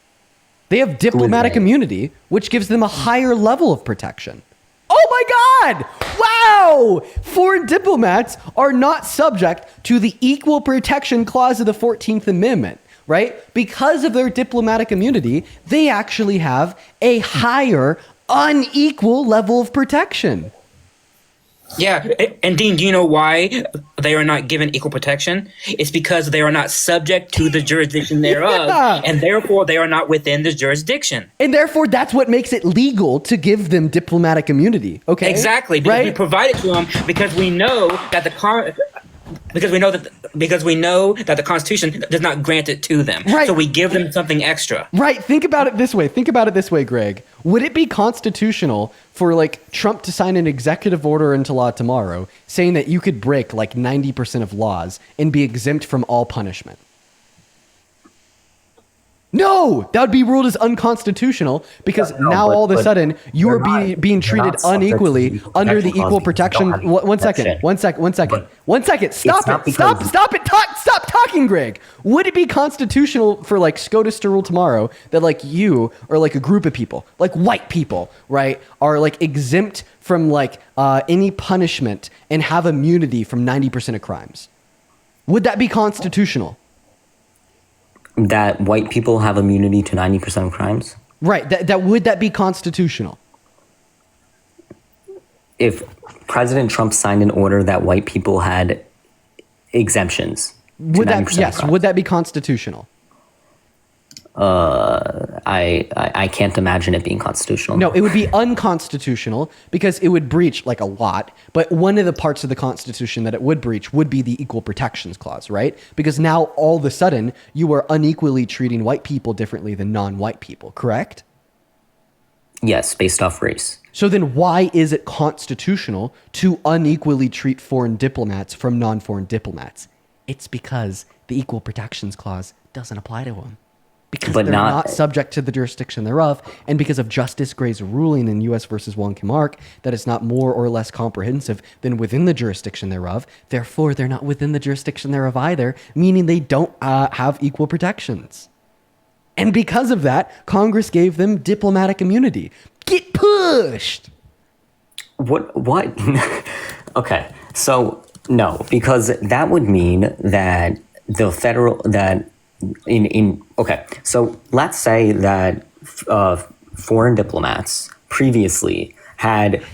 They have diplomatic they? immunity, which gives them a higher level of protection. Oh my God! Wow! Foreign diplomats are not subject to the Equal Protection Clause of the 14th Amendment, right? Because of their diplomatic immunity, they actually have a higher, unequal level of protection. Yeah, and Dean, do you know why they are not given equal protection? It's because they are not subject to the jurisdiction thereof, and therefore they are not within the jurisdiction. And therefore, that's what makes it legal to give them diplomatic immunity. Okay, Exactly, because right? we provide it to them because we know that because we know that the Constitution does not grant it to them. Right. So we give them something extra. Right. Think about it this way, Greg. Would it be constitutional for like Trump to sign an executive order into law tomorrow saying that you could break like 90% of laws and be exempt from all punishment? No, that would be ruled as unconstitutional because now all of a sudden you are being treated unequally under the equal protection. One second. Stop it. Stop talking, Greg. Would it be constitutional for like SCOTUS to rule tomorrow that like you or like a group of people, like white people, right, are like exempt from like any punishment and have immunity from 90% of crimes? Would that be constitutional? That white people have immunity to 90% of crimes? Right. Would that be constitutional? If President Trump signed an order that white people had exemptions, Would that be constitutional? I can't imagine it being constitutional. No, it would be unconstitutional because it would breach like a lot. But one of the parts of the Constitution that it would breach would be the Equal Protections Clause, right? Because now all of a sudden you are unequally treating white people differently than non-white people, correct? Yes, based off race. So then why is it constitutional to unequally treat foreign diplomats from non-foreign diplomats? It's because the Equal Protections Clause doesn't apply to them. Because But they're not- not subject to the jurisdiction thereof, and because of Justice Gray's ruling in U.S. versus Wong Kim Ark that it's not more or less comprehensive than within the jurisdiction thereof, therefore they're not within the jurisdiction thereof either, meaning they don't have equal protections. And because of that, Congress gave them diplomatic immunity. Get pushed! What? Okay, so no, because that would mean that the federal that okay, so let's say that foreign diplomats previously had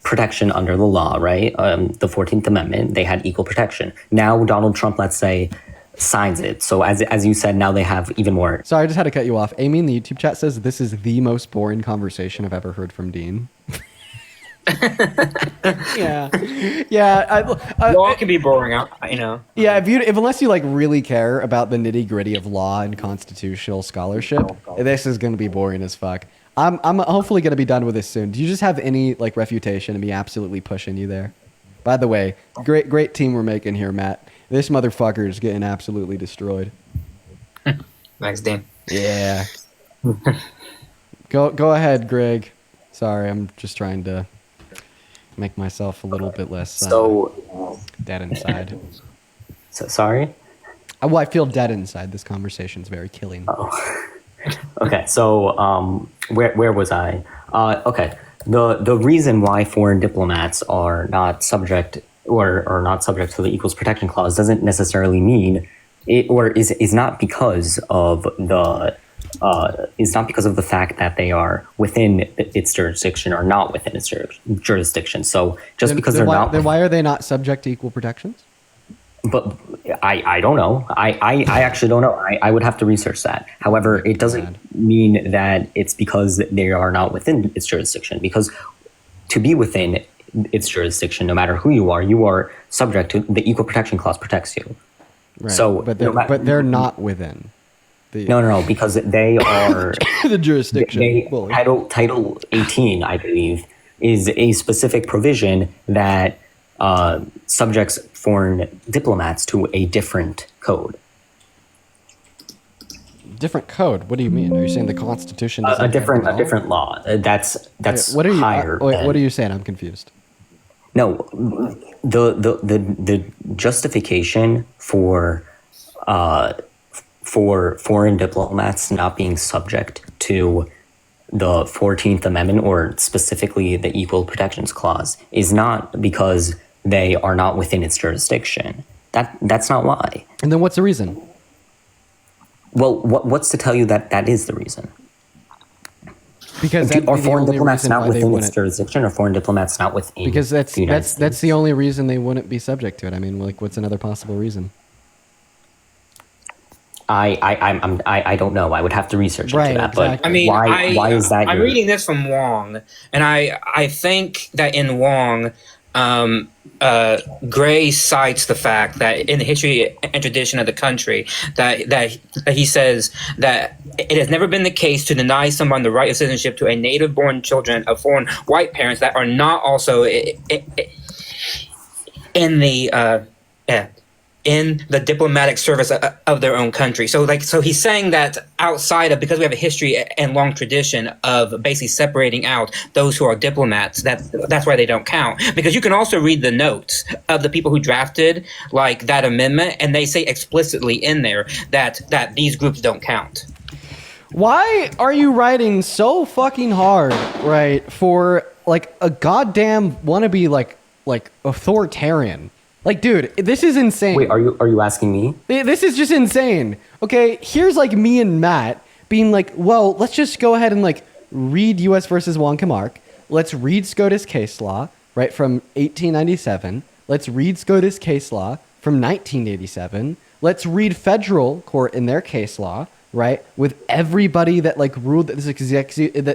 protection under the law, right? The 14th Amendment, they had equal protection. Now Donald Trump, let's say, signs it. So as you said, now they have even more. Sorry, I just had to cut you off. Amy in the YouTube chat says this is the most boring conversation I've ever heard from Dean. Yeah. Law can be boring, you know. Yeah, if unless you like really care about the nitty gritty of law and constitutional scholarship, this is going to be boring as fuck. I'm hopefully going to be done with this soon. Do you just have any like refutation of me absolutely pushing you there? By the way, great team we're making here, Matt. This motherfucker is getting absolutely destroyed. Thanks, Dean. Yeah. Go ahead, Greg. Sorry, I'm just trying to make myself a little bit less dead inside. So, sorry? Well, I feel dead inside. This conversation's very killing. Okay, so where was I? Okay, the reason why foreign diplomats are not subject or are not subject to the Equals Protection Clause doesn't necessarily mean it, or is not because of the fact that they are within its jurisdiction or not within its jurisdiction. So just because they're not, then why are they not subject to equal protections? But I don't know. I actually don't know. I would have to research that. However, it doesn't mean that it's because they are not within its jurisdiction. Because to be within its jurisdiction, no matter who you are subject to the Equal Protection Clause protects you. Right. So, but they're not within. No, because they are the jurisdiction. Title 18, I believe, is a specific provision that subjects foreign diplomats to a different code. Different code? What do you mean? Are you saying the Constitution? A different law. That's what are you? higher. What are you saying? I'm confused. No, the justification for foreign diplomats not being subject to the 14th Amendment, or specifically the Equal Protections Clause, is not because they are not within its jurisdiction. That's not why. And then what's the reason? Well, what's to tell you that that is the reason? Because are foreign diplomats not within its jurisdiction, or foreign diplomats not within? Because that's the United States? that's the only reason they wouldn't be subject to it. I mean, like, what's another possible reason? I don't know. I would have to research into that. Exactly. But I mean, why is that? I'm reading this from Wong, and I think that in Wong, Gray cites the fact that in the history and tradition of the country, that he says that it has never been the case to deny someone the right of citizenship to a native-born children of foreign white parents that are not also in the diplomatic service of their own country. So he's saying that outside of, because we have a history and long tradition of basically separating out those who are diplomats, that's why they don't count. Because you can also read the notes of the people who drafted like that amendment, and they say explicitly in there that these groups don't count. Why are you writing so fucking hard, right, for like a goddamn wannabe like authoritarian? Like, dude, this is insane. Wait, are you asking me? This is just insane. Okay, here's like me and Matt being like, well, let's just go ahead and like read U.S. versus Wong Kim Ark. Let's read SCOTUS case law, right, from 1897. Let's read SCOTUS case law from 1987. Let's read federal court in their case law, right, with everybody that like ruled that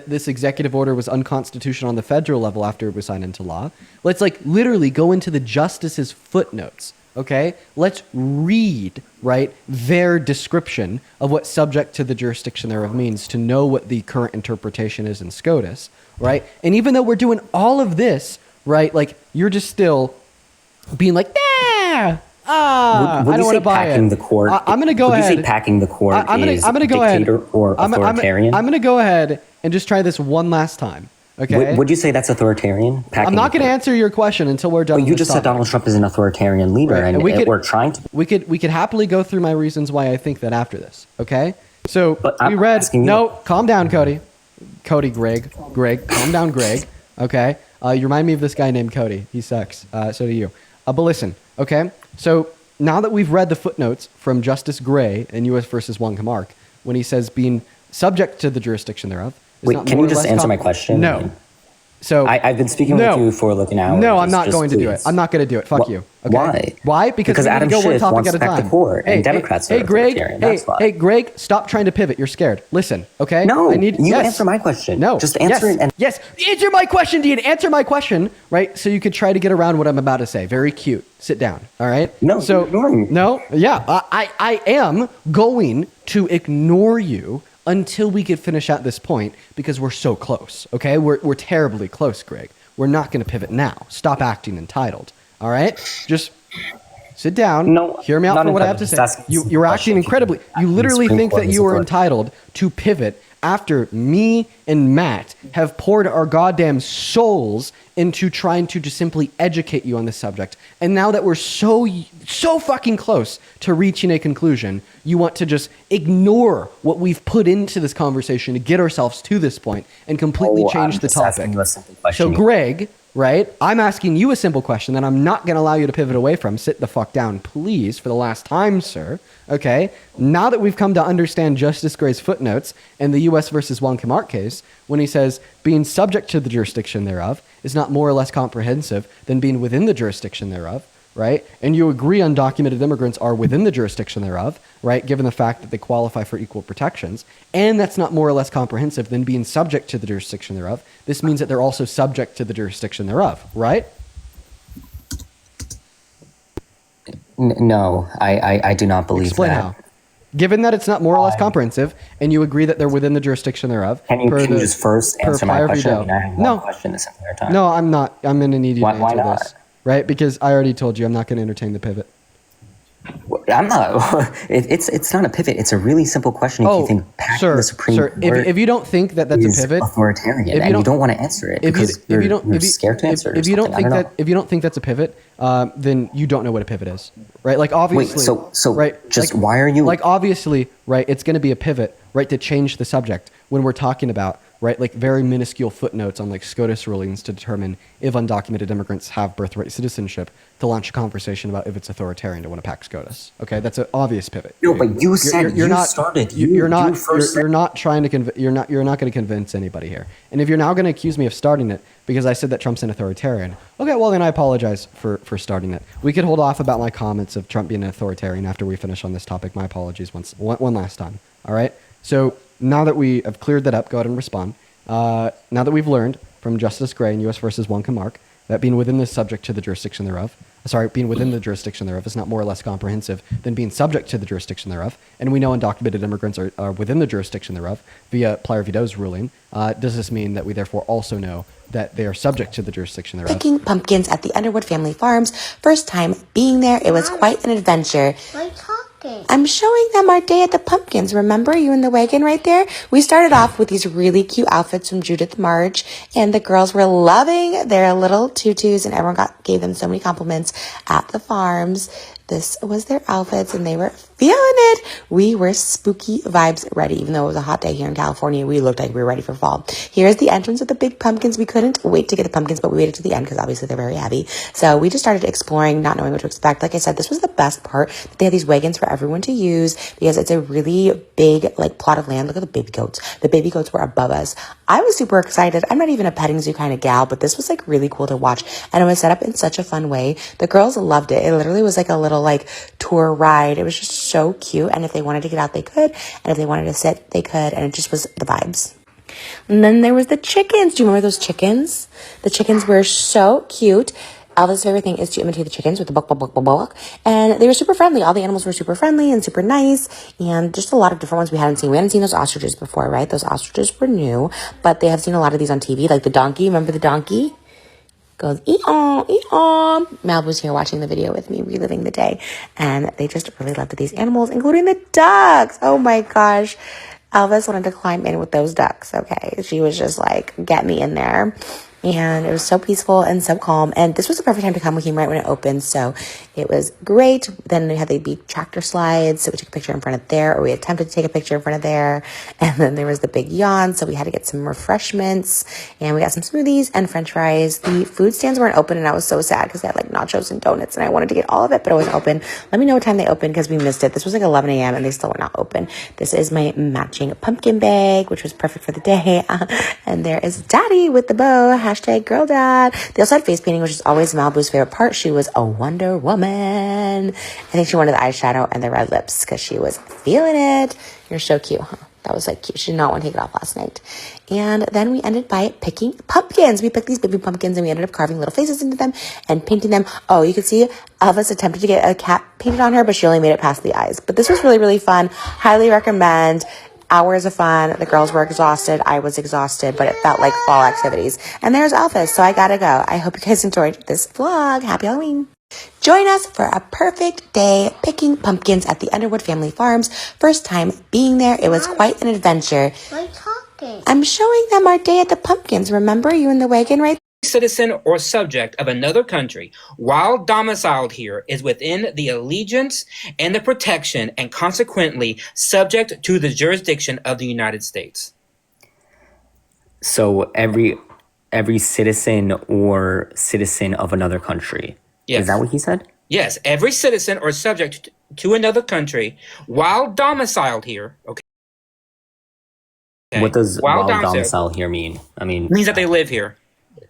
this executive order was unconstitutional on the federal level after it was signed into law. Let's like literally go into the justice's footnotes, Okay, let's read, right, their description of what subject to the jurisdiction thereof means to know what the current interpretation is in SCOTUS, right? And even though we're doing all of this, right, like you're just still being like, nah, Would I don't you want say to buy packing it. the court? I'm going to go would ahead. you say packing the court I'm is gonna go ahead. dictator or authoritarian? I'm going to go ahead and just try this one last time. Okay. Would you say that's authoritarian? I'm not going to answer your question until we're done. But with you this just said topic. Donald Trump is an authoritarian leader, Right, and we we're trying to. We could happily go through my reasons why I think that after this. Okay. So But we I'm read. asking you- No, calm down, Cody. Greg, calm down, Greg. Okay. You remind me of this guy named Cody. He sucks. So do you. But listen. Okay. So now that we've read the footnotes from Justice Gray in U.S. versus Wong Kim Ark, when he says being subject to the jurisdiction thereof. Is Wait, not can more you or just less answer my question? No. So I've been speaking No. with you for like an hour. No, I'm not Just going to do it. please. I'm not going to do it. Fuck Wh- you. Okay? Why? Why? Because we need Adam to go one Schiff topic wants at a to pack time. the court, and Democrats are Greg. authoritarian. That's why. Hey, Greg. Stop trying to pivot. You're scared. Listen. Okay. No, I need. you yes. answer my question. No. Just answer yes. it and- Yes. Answer my question, Dean. Answer my question. Right. So you could try to get around what I'm about to say. Very cute. Sit down. All right. No, So you're ignoring me. no. Yeah. I am going to ignore you until we can finish at this point because we're so close. Okay. We're terribly close, Greg. We're not going to pivot now. Stop acting entitled. All right? Just sit down. No, hear me out not for what I have to entitled. say. Just asking a You're simple acting question. incredibly. You The literally Supreme think Court that is you are authority. entitled to pivot after me and Matt have poured our goddamn souls into trying to just simply educate you on this subject. And now that we're so fucking close to reaching a conclusion, you want to just ignore what we've put into this conversation to get ourselves to this point and completely Oh, change I'm the just topic. asking you a simple question. So Greg, right? I'm asking you a simple question that I'm not going to allow you to pivot away from. Sit the fuck down, please, for the last time, sir. Okay? Now that we've come to understand Justice Gray's footnotes in the U.S. versus Wong Kim Ark case, when he says being subject to the jurisdiction thereof is not more or less comprehensive than being within the jurisdiction thereof, right? And you agree undocumented immigrants are within the jurisdiction thereof, right? Given the fact that they qualify for equal protections. And that's not more or less comprehensive than being subject to the jurisdiction thereof. This means that they're also subject to the jurisdiction thereof, right? No, I do not believe Explain that. how. Given that it's not more or less comprehensive, and you agree that they're within the jurisdiction thereof. Can you just first per answer my prior question? veto. I mean, I have No. one question this entire time. No, I'm not. I'm going to need you to Why answer not? this. Right? Because I already told you I'm not going to entertain the pivot. I'm not. It's not a pivot. It's a really simple question. If you think packing the Supreme Court if you don't think that that's is a pivot, authoritarian, if you and you don't- don't want to answer it if you, because if you don't, you're if you, scared to answer it. if you don't think that, if you don't think that's a pivot, then you don't know what a pivot is, right? Like obviously, so right? just like, why are you like obviously, right? It's going to be a pivot, right, to change the subject when we're talking about, right, like very minuscule footnotes on like SCOTUS rulings to determine if undocumented immigrants have birthright citizenship to launch a conversation about if it's authoritarian to want to pack SCOTUS. Okay, that's an obvious pivot. No, but you said you not, started. You're not. You first You're not trying to. You're not going to convince anybody here. And if you're now going to accuse me of starting it because I said that Trump's an authoritarian, okay, well then I apologize for starting it. We could hold off about my comments of Trump being an authoritarian after we finish on this topic. My apologies one last time. All right. So now that we have cleared that up, go ahead and respond. Now that we've learned from Justice Gray in U.S. versus Wong Kim Ark that being within the subject to the jurisdiction thereof, being within the jurisdiction thereof is not more or less comprehensive than being subject to the jurisdiction thereof, and we know undocumented immigrants are within the jurisdiction thereof via Plier Vidot's ruling, does this mean that we therefore also know that they are subject to the jurisdiction thereof? Picking pumpkins at the Underwood family farms. First time being there, it was quite an adventure. I'm showing them our day at the pumpkins. Remember, you in the wagon right there? We started off with these really cute outfits from Judith March, and the girls were loving their little tutus, and everyone gave them so many compliments at the farms. This was their outfits, and they were feeling it. We were spooky vibes ready. Even though it was a hot day here in California, we looked like we were ready for fall. Here's the entrance of the big pumpkins. We couldn't wait to get the pumpkins, but we waited to the end because obviously they're very heavy. So we just started exploring, not knowing what to expect. Like I said, this was the best part. They had these wagons for everyone to use because it's a really big like plot of land. Look at the baby goats. The baby goats were above us. I was super excited. I'm not even a petting zoo kind of gal, but this was like really cool to watch. And it was set up in such a fun way. The girls loved it. It literally was like a little like tour ride. It was just so cute. And if they wanted to get out, they could. And if they wanted to sit, they could. And it just was the vibes. And then there was the chickens. Do you remember those chickens? The chickens were so cute. Alva's favorite thing is to imitate the chickens with the buck, buck, buck, buck, buck. And they were super friendly. All the animals were super friendly and super nice. And just a lot of different ones we hadn't seen. We hadn't seen those ostriches before, right? Those ostriches were new, but they have seen a lot of these on TV, like the donkey. Remember the donkey? Goes, ee-aw, ee-aw. Mal was here watching the video with me, reliving the day. And they just really loved these animals, including the ducks. Oh my gosh. Elvis wanted to climb in with those ducks, okay? She was just like, get me in there. And it was so peaceful and so calm. And this was the perfect time to come. We came right when it opened, so it was great. Then we had the big tractor slides, so we took a picture in front of there, or we attempted to take a picture in front of there. And then there was the big yawn, so we had to get some refreshments. And we got some smoothies and french fries. The food stands weren't open, and I was so sad because they had like nachos and donuts, and I wanted to get all of it, but it wasn't open. Let me know what time they opened because we missed it. This was like 11 a.m., and they still were not open. This is my matching pumpkin bag, which was perfect for the day. And there is Daddy with the bow. Hashtag girl dad. They also had face painting, which is always Malibu's favorite part. She was a Wonder Woman. I think she wanted the eyeshadow and the red lips because she was feeling it. You're so cute, huh? That was like cute. She did not want to take it off last night. And then we ended by picking pumpkins. We picked these baby pumpkins and we ended up carving little faces into them and painting them. Oh, you could see Elvis attempted to get a cat painted on her, but she only made it past the eyes. But this was really, really fun. Highly recommend. Hours of fun. The girls were exhausted. I was exhausted, but it felt like fall activities. And there's Elvis, so I gotta go. I hope you guys enjoyed this vlog. Happy Halloween. Join us for a perfect day picking pumpkins at the Underwood Family Farms. First time being there, it was quite an adventure. I'm showing them our day at the pumpkins. Remember, you in the wagon right? Citizen or subject of another country while domiciled here is within the allegiance and the protection and consequently subject to the jurisdiction of the United States. So every citizen or citizen of another country. Yes. Is that what he said? Yes, every citizen or subject to another country while domiciled here. Okay. What does while domicile here mean? I mean, it means that they live here.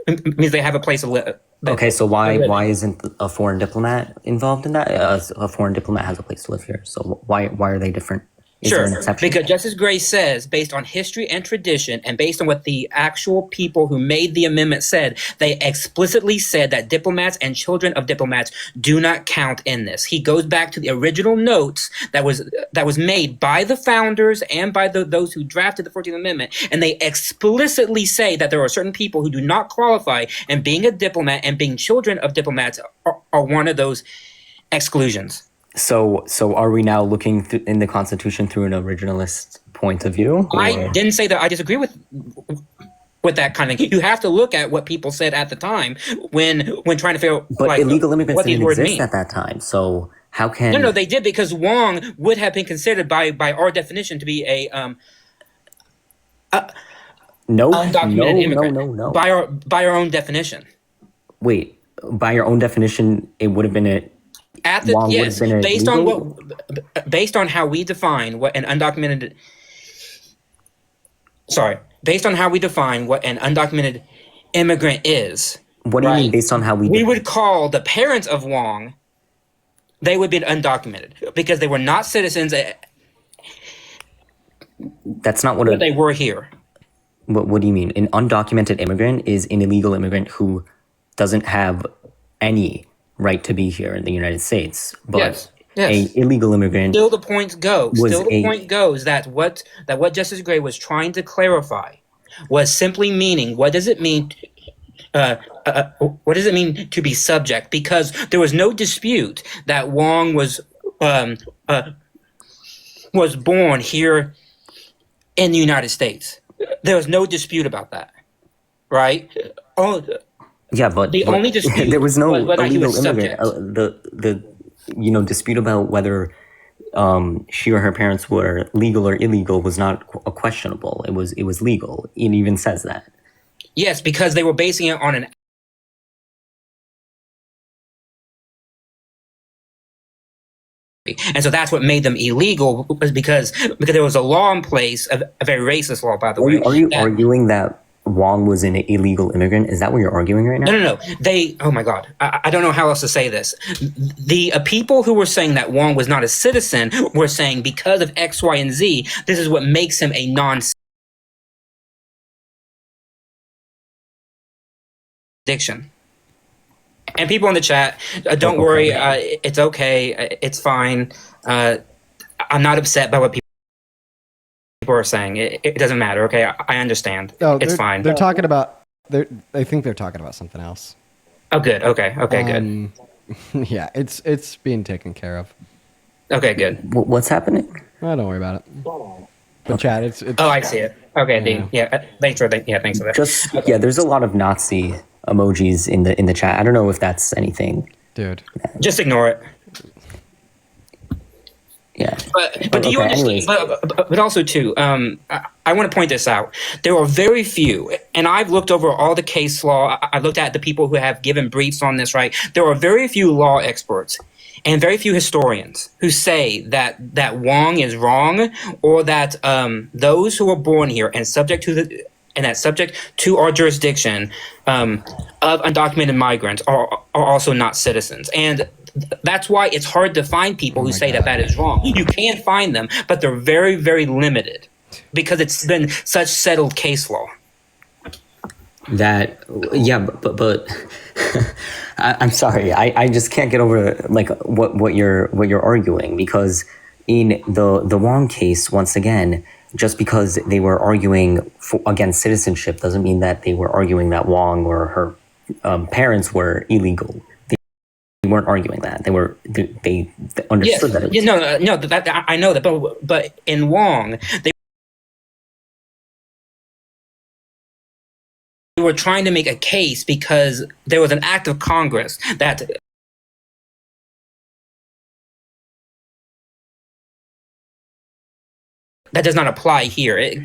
It means they have a place to live. Okay, so why isn't a foreign diplomat involved in that? A foreign diplomat has a place to live here. So why are they different? Is there an exception? Because Justice Gray says, based on history and tradition, and based on what the actual people who made the amendment said, they explicitly said that diplomats and children of diplomats do not count in this. He goes back to the original notes that was made by the founders and by those who drafted the 14th Amendment, and they explicitly say that there are certain people who do not qualify, and being a diplomat and being children of diplomats are one of those exclusions. So are we now looking in the Constitution through an originalist point of view? Or? I didn't say that I disagree with that kind of thing. You have to look at what people said at the time when trying to figure out but illegal immigrants didn't exist at that time. So how can No, they did, because Wong would have been considered by our definition to be a undocumented immigrant. No. By our own definition. Wait, by your own definition, it would have been a based on how we define what an undocumented immigrant is. What do you mean based on how we would call the parents of Wong, they would be undocumented because they were not citizens. That's not what they were here. What do you mean? An undocumented immigrant is an illegal immigrant who doesn't have any right to be here in the United States, but a illegal immigrant. Still, the point goes that what Justice Gray was trying to clarify was simply meaning what does it mean? What does it mean to be subject? Because there was no dispute that Wong was born here in the United States. There was no dispute about that, right? Yeah, but the only dispute there was no whether illegal he was immigrant. The dispute about whether she or her parents were legal or illegal was not questionable. It was legal. It even says that. Yes, because they were basing it on an. And so that's what made them illegal, was because there was a law in place, a very racist law, by the way. Are you arguing that Wong was an illegal immigrant? Is that what you're arguing right now? No. Oh my God. I don't know how else to say this. The people who were saying that Wong was not a citizen were saying because of X, Y, and Z, this is what makes him a non-citizen. And people in the chat, don't worry. It's okay. It's fine. I'm not upset by what people are saying. It doesn't matter. Okay, I understand. Oh, it's fine. They're talking about. I think they're talking about something else. Oh, good. Okay, good. Yeah, it's being taken care of. Okay, good. What's happening? Oh, don't worry about it. But chat, it's. Oh, I see it. Okay, thanks for that. Just there's a lot of Nazi emojis in the chat. I don't know if that's anything. Dude. Just ignore it. Yeah. But do you understand? But also too, I want to point this out. There are very few, and I've looked over all the case law. I've looked at the people who have given briefs on this. Right, there are very few law experts and very few historians who say that Wong is wrong, or that those who are born here and subject to our jurisdiction of undocumented migrants are also not citizens. And that's why it's hard to find people who say that is wrong. You can find them, but they're very, very limited because it's been such settled case law. But I'm sorry, I just can't get over like what you're arguing, because in the Wong case, once again, just because they were arguing against citizenship doesn't mean that they were arguing that Wong or her parents were illegal. They weren't arguing that. They understood that. That I know that, but in Wong, they were trying to make a case because there was an act of Congress that does not apply here.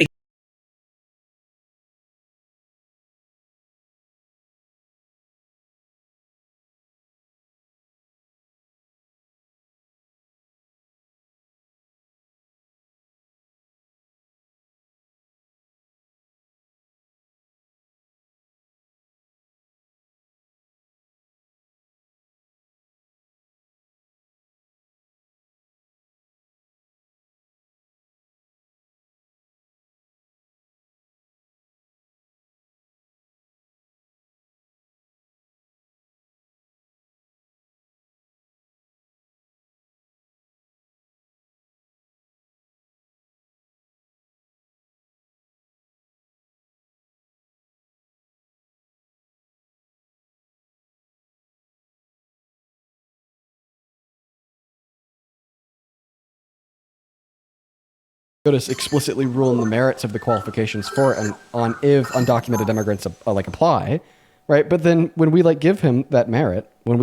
SCOTUS explicitly rule on the merits of the qualifications for it and on if undocumented immigrants apply, right? But then when we give him that merit, when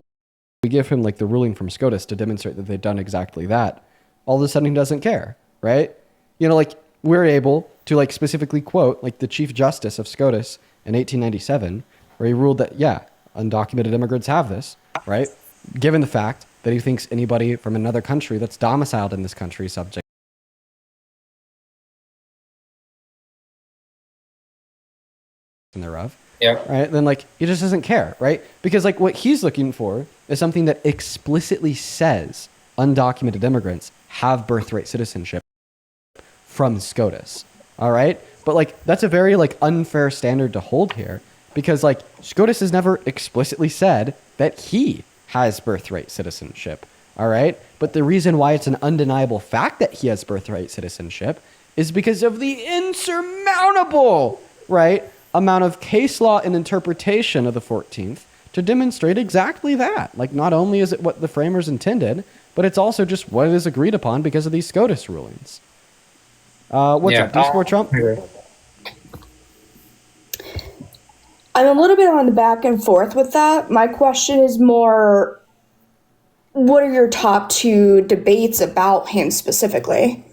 we give him the ruling from SCOTUS to demonstrate that they've done exactly that, all of a sudden he doesn't care, right? We're able to specifically quote the Chief Justice of SCOTUS in 1897, where he ruled that undocumented immigrants have this, right? Given the fact that he thinks anybody from another country that's domiciled in this country is subject thereof. Yeah. Right. Then he just doesn't care, right? Because what he's looking for is something that explicitly says undocumented immigrants have birthright citizenship from SCOTUS. All right. But that's a very unfair standard to hold here, because SCOTUS has never explicitly said that he has birthright citizenship. All right. But the reason why it's an undeniable fact that he has birthright citizenship is because of the insurmountable, right, amount of case law and interpretation of the 14th to demonstrate exactly that. Not only is it what the framers intended, but it's also just what is agreed upon because of these SCOTUS rulings. What's up? Do you support Trump? I'm a little bit on the back and forth with that. My question is more, what are your top two debates about him specifically?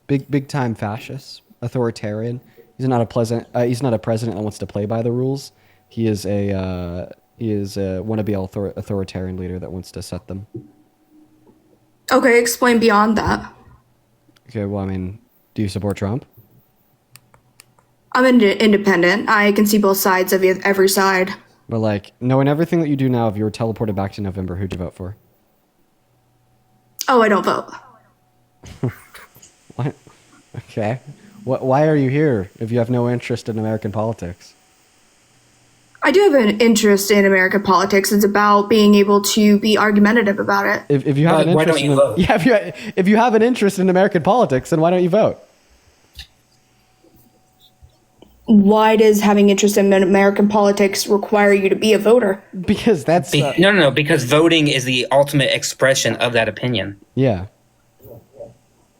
Big time fascist, authoritarian. He's not a president that wants to play by the rules. He is a wannabe authoritarian leader that wants to set them. Okay, explain beyond that. Okay, well, do you support Trump? I'm independent. I can see both sides of every side. But knowing everything that you do now, if you were teleported back to November, who'd you vote for? Oh, I don't vote. What? Okay. Why are you here if you have no interest in American politics? I do have an interest in American politics. It's about being able to be argumentative about it. If you have an why interest don't you in vote? if you have an interest in American politics, then why don't you vote? Why does having interest in American politics require you to be a voter? Because that's No, because voting is the ultimate expression of that opinion. yeah.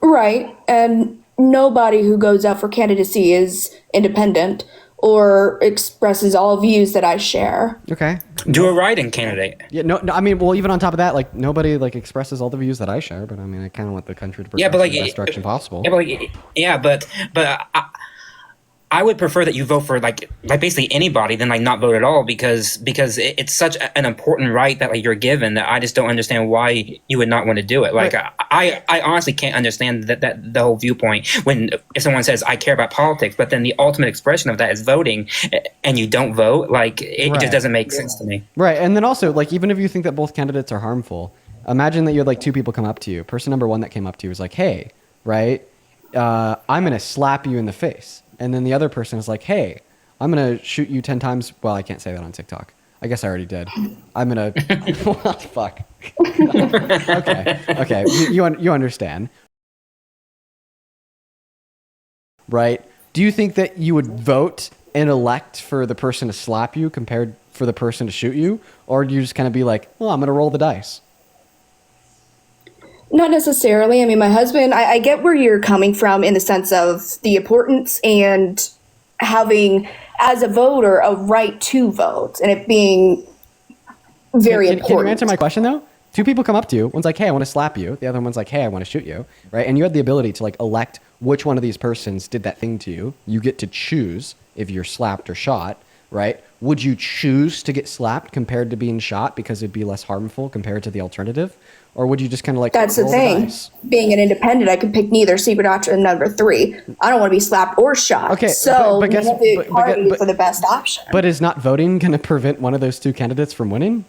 Right. And nobody who goes out for candidacy is independent or expresses all views that I share. Okay. Do a write-in candidate. Yeah, no, I mean, well, even on top of that, like nobody like expresses all the views that I share, but I mean, I kind of want the country to progress But, like, in the best direction possible. But I would prefer that you vote for like basically anybody than like not vote at all because it's such an important right that like you're given that I just don't understand why you would not want to do it. Like I honestly can't understand that the whole viewpoint when if someone says I care about politics, but then the ultimate expression of that is voting and you don't vote, like it Right. just doesn't make sense to me. Right, and then also like even if you think that both candidates are harmful, imagine that you had like two people come up to you. Person number one that came up to you was like, "Hey, right, I'm gonna slap you in the face." And then the other person is like, "Hey, I'm going to shoot you 10 times." Well, I can't say that on TikTok. I guess I already did. I'm going to... What the fuck? Okay. You understand. Right? Do you think that you would vote and elect for the person to slap you compared for the person to shoot you? Or do you just kind of be like, well, I'm going to roll the dice? Not necessarily. I mean, my husband, I get where you're coming from in the sense of the importance and having, as a voter, a right to vote and it being very important. Can you answer my question, though? Two people come up to you. One's like, "Hey, I want to slap you." The other one's like, "Hey, I want to shoot you." Right? And you had the ability to like elect which one of these persons did that thing to you. You get to choose if you're slapped or shot. Right? Would you choose to get slapped compared to being shot because it'd be less harmful compared to the alternative? Or would you just kind of like That's the roll thing. dice? Being an independent, I could pick neither. Secret option number 3. I don't want to be slapped or shot. Okay, so but guess- we have to but- party but- for the best option. But is not voting going to prevent one of those two candidates from winning?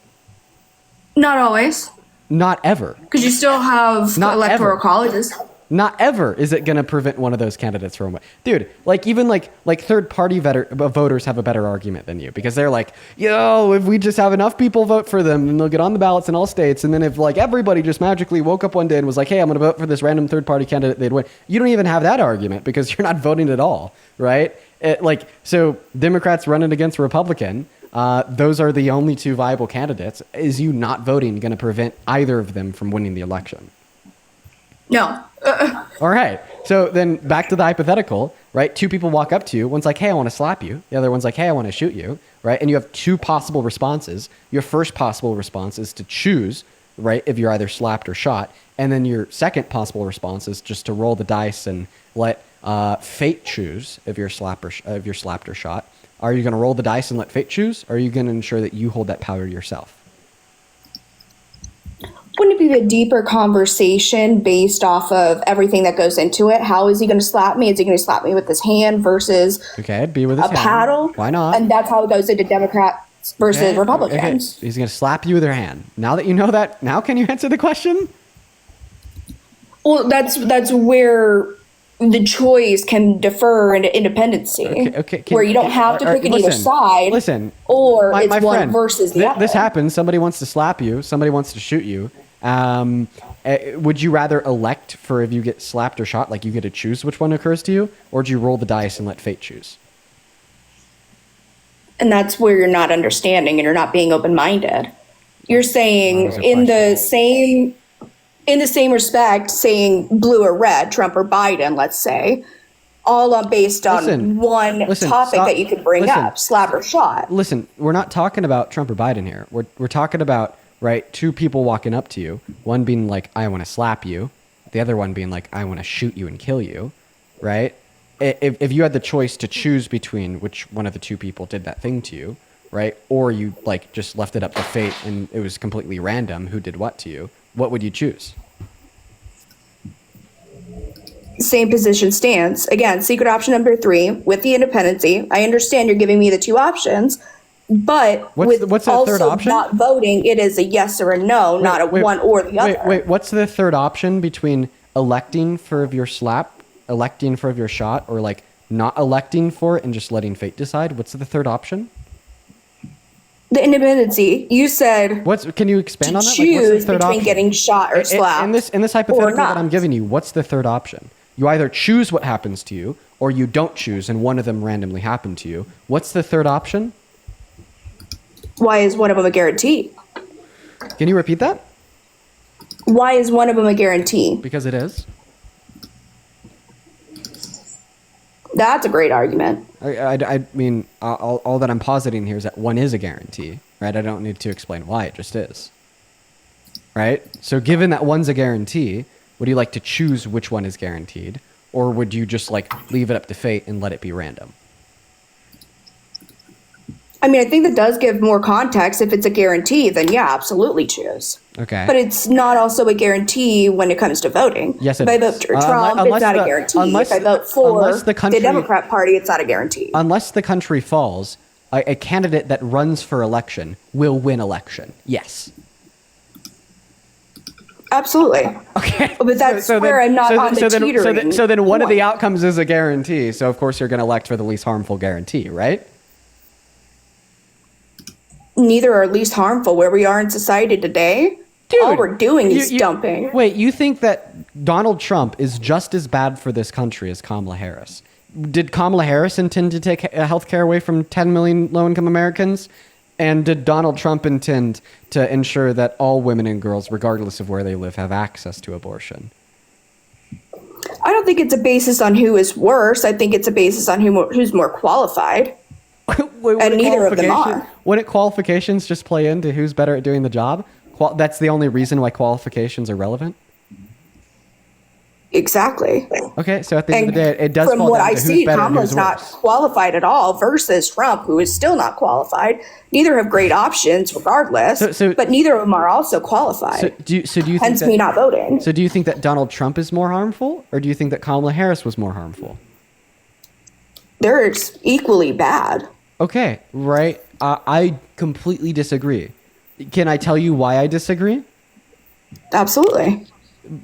Not always, Not ever. because you still have Not electoral ever. colleges. Not ever is it going to prevent one of those candidates from winning. Dude, like even like third party voters have a better argument than you because they're like, yo, if we just have enough people vote for them, then they'll get on the ballots in all states. And then if like everybody just magically woke up one day and was like, hey, I'm going to vote for this random third party candidate, they'd win. You don't even have that argument because you're not voting at all, right? So Democrats running against Republican, those are the only two viable candidates. Is you not voting going to prevent either of them from winning the election? No. All right. So then back to the hypothetical, right? Two people walk up to you. One's like, hey, I want to slap you. The other one's like, hey, I want to shoot you, right? And you have two possible responses. Your first possible response is to choose, right, if you're either slapped or shot. And then your second possible response is just to roll the dice and let fate choose if you're slapped or shot. Are you going to roll the dice and let fate choose? Or are you going to ensure that you hold that power yourself? Wouldn't it be a deeper conversation based off of everything that goes into it? How is he going to slap me? Is he going to slap me with his hand versus Okay, it'd be with his a hand. paddle? Why not? And that's how it goes into Democrats versus Republicans. Okay. He's going to slap you with her hand. Now that you know that, now can you answer the question? Well, that's where the choice can defer into independency. Okay. Where you don't have to pick either side. Listen. Or My it's one friend, versus the other. This happens. Somebody wants to slap you. Somebody wants to shoot you. Would you rather elect for if you get slapped or shot, like you get to choose which one occurs to you, or do you roll the dice and let fate choose? And that's where you're not understanding and you're not being open-minded. You're saying in the same respect, saying blue or red, Trump or Biden, let's say, all based on one topic that you could bring up, slap or shot. Listen, we're not talking about Trump or Biden here. We're talking about, right, two people walking up to you, one being like, I want to slap you, the other one being like, I want to shoot you and kill you, right? If you had the choice to choose between which one of the two people did that thing to you, right, or you like just left it up to fate and it was completely random who did what to you, what would you choose? Same position stands. Again, secret option number 3 with the independency. I understand you're giving me the two options, but what's the also third option? not voting, it is a yes or a no, not a one or the other. Wait, what's the third option between electing for if you're slapped, electing for if you're shot, or like not electing for it and just letting fate decide? What's the third option? The independency. You said Can you expand to on that? choose What's the third between option? getting shot or slapped. In this hypothetical or not. that I'm giving you, what's the third option? You either choose what happens to you, or you don't choose, and one of them randomly happened to you. What's the third option? Why is one of them a guarantee? Can you repeat that? Why is one of them a guarantee? Because it is. That's a great argument. I mean, all that I'm positing here is that one is a guarantee, right? I don't need to explain why, it just is. Right? So given that one's a guarantee, would you like to choose which one is guaranteed? Or would you just like leave it up to fate and let it be random? I mean, I think that does give more context. If it's a guarantee, then yeah, absolutely choose. Okay. But it's not also a guarantee when it comes to voting. Yes, if it I is. vote for Trump, it's not a guarantee. If I vote for the Democrat Party, it's not a guarantee. Unless the country falls, a candidate that runs for election will win election. Yes. Absolutely. Okay. But that's where I'm not on the teetering. So then one of the outcomes is a guarantee. So of course you're going to elect for the least harmful guarantee, right? Neither are least harmful where we are in society today. Dude, all we're doing is dumping. Wait, you think that Donald Trump is just as bad for this country as Kamala Harris? Did Kamala Harris intend to take health care away from 10 million low-income Americans? And did Donald Trump intend to ensure that all women and girls, regardless of where they live, have access to abortion? I don't think it's a basis on who is worse. I think it's a basis on who's more qualified. And neither of them are. Wouldn't qualifications just play into who's better at doing the job? That's the only reason why qualifications are relevant? Exactly. Okay, so at the end of the day, it does from fall what down I to see, who's better and Kamala's who's not worse. qualified at all versus Trump, who is still not qualified. Neither have great options regardless, but neither of them are also qualified. So do you think hence me not voting. So do you think that Donald Trump is more harmful, or do you think that Kamala Harris was more harmful? They're equally bad. Okay, right. I completely disagree. Can I tell you why I disagree? Absolutely.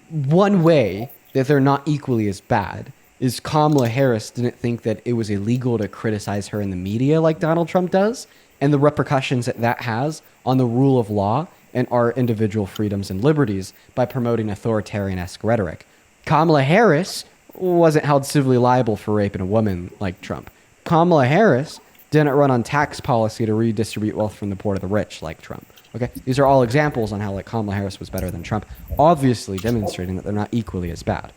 One way that they're not equally as bad is Kamala Harris didn't think that it was illegal to criticize her in the media like Donald Trump does, and the repercussions that has on the rule of law and our individual freedoms and liberties by promoting authoritarian-esque rhetoric. Kamala Harris wasn't held civilly liable for raping a woman like Trump. Kamala Harris didn't run on tax policy to redistribute wealth from the poor to the rich like Trump. Okay, these are all examples on how like Kamala Harris was better than Trump, obviously demonstrating that they're not equally as bad.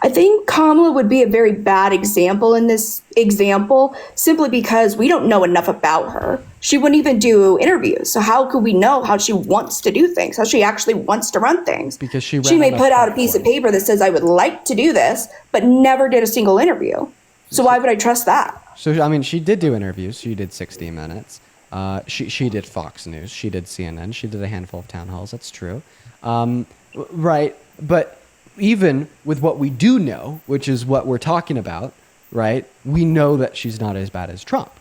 I think Kamala would be a very bad example in this example simply because we don't know enough about her. She wouldn't even do interviews. So how could we know how she wants to do things, how she actually wants to run things? Because she may put out a piece of paper that says, I would like to do this, but never did a single interview. So why would I trust that? So, I mean, she did do interviews. She did 60 Minutes. She did Fox News. She did CNN. She did a handful of town halls. That's true. Right. But even with what we do know, which is what we're talking about, right, we know that she's not as bad as Trump.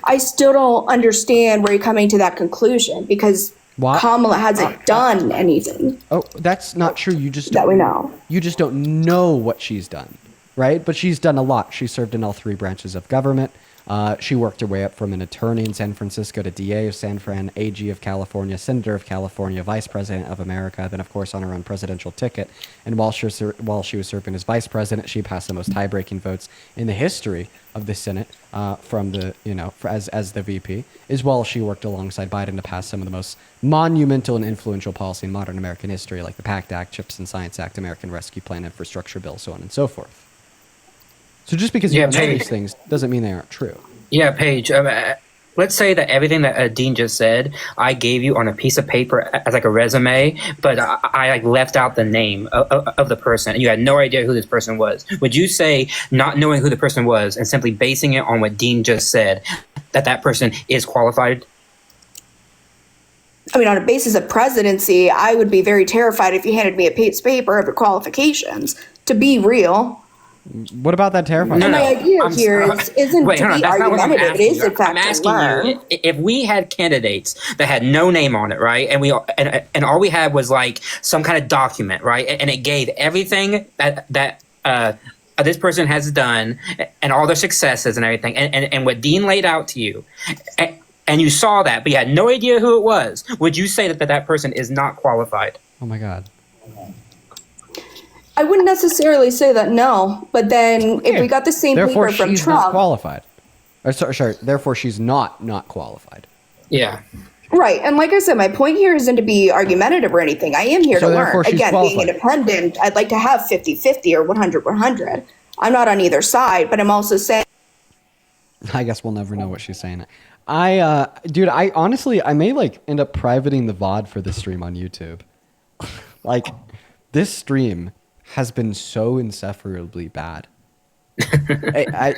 I still don't understand where you're coming to that conclusion because Kamala hasn't done anything. Oh, that's not true. You just that we know. You just don't know what she's done, right? But she's done a lot. She served in all three branches of government. She worked her way up from an attorney in San Francisco to DA of San Fran, AG of California, Senator of California, Vice President of America, then of course on her own presidential ticket. And while she was serving as Vice President, she passed the most tie-breaking votes in the history of the Senate from the as the VP. As well, she worked alongside Biden to pass some of the most monumental and influential policy in modern American history, like the PACT Act, CHIPS and Science Act, American Rescue Plan, Infrastructure Bill, so on and so forth. So just because you know these things doesn't mean they aren't true. Yeah, Paige. Let's say that everything that Dean just said, I gave you on a piece of paper as like a resume, but I like left out the name of the person, and you had no idea who this person was. Would you say, not knowing who the person was and simply basing it on what Dean just said, that person is qualified? I mean, on a basis of presidency, I would be very terrified if you handed me a piece of paper of your qualifications. To be real. What about that terrifying? My idea here isn't to be argumentative. It is, in fact, I'm asking you, if we had candidates that had no name on it, right, and all we had was like some kind of document, right, and it gave everything that this person has done and all their successes and everything, and what Dean laid out to you, and you saw that, but you had no idea who it was, would you say that person is not qualified? Oh my God. I wouldn't necessarily say that, no. But then if we got the same Therefore, paper from she's not Trump, qualified. Or, sorry. Therefore, she's not qualified. Yeah. right? And like I said, my point here isn't to be argumentative or anything. I am here So to therefore, learn. she's Again, qualified. being independent, I'd like to have 50-50 or 100-100. I'm not on either side, but I'm also saying. I guess we'll never know what she's saying. Dude, I honestly, I may like end up privating the VOD for this stream on YouTube. Like, this stream has been so insufferably bad. I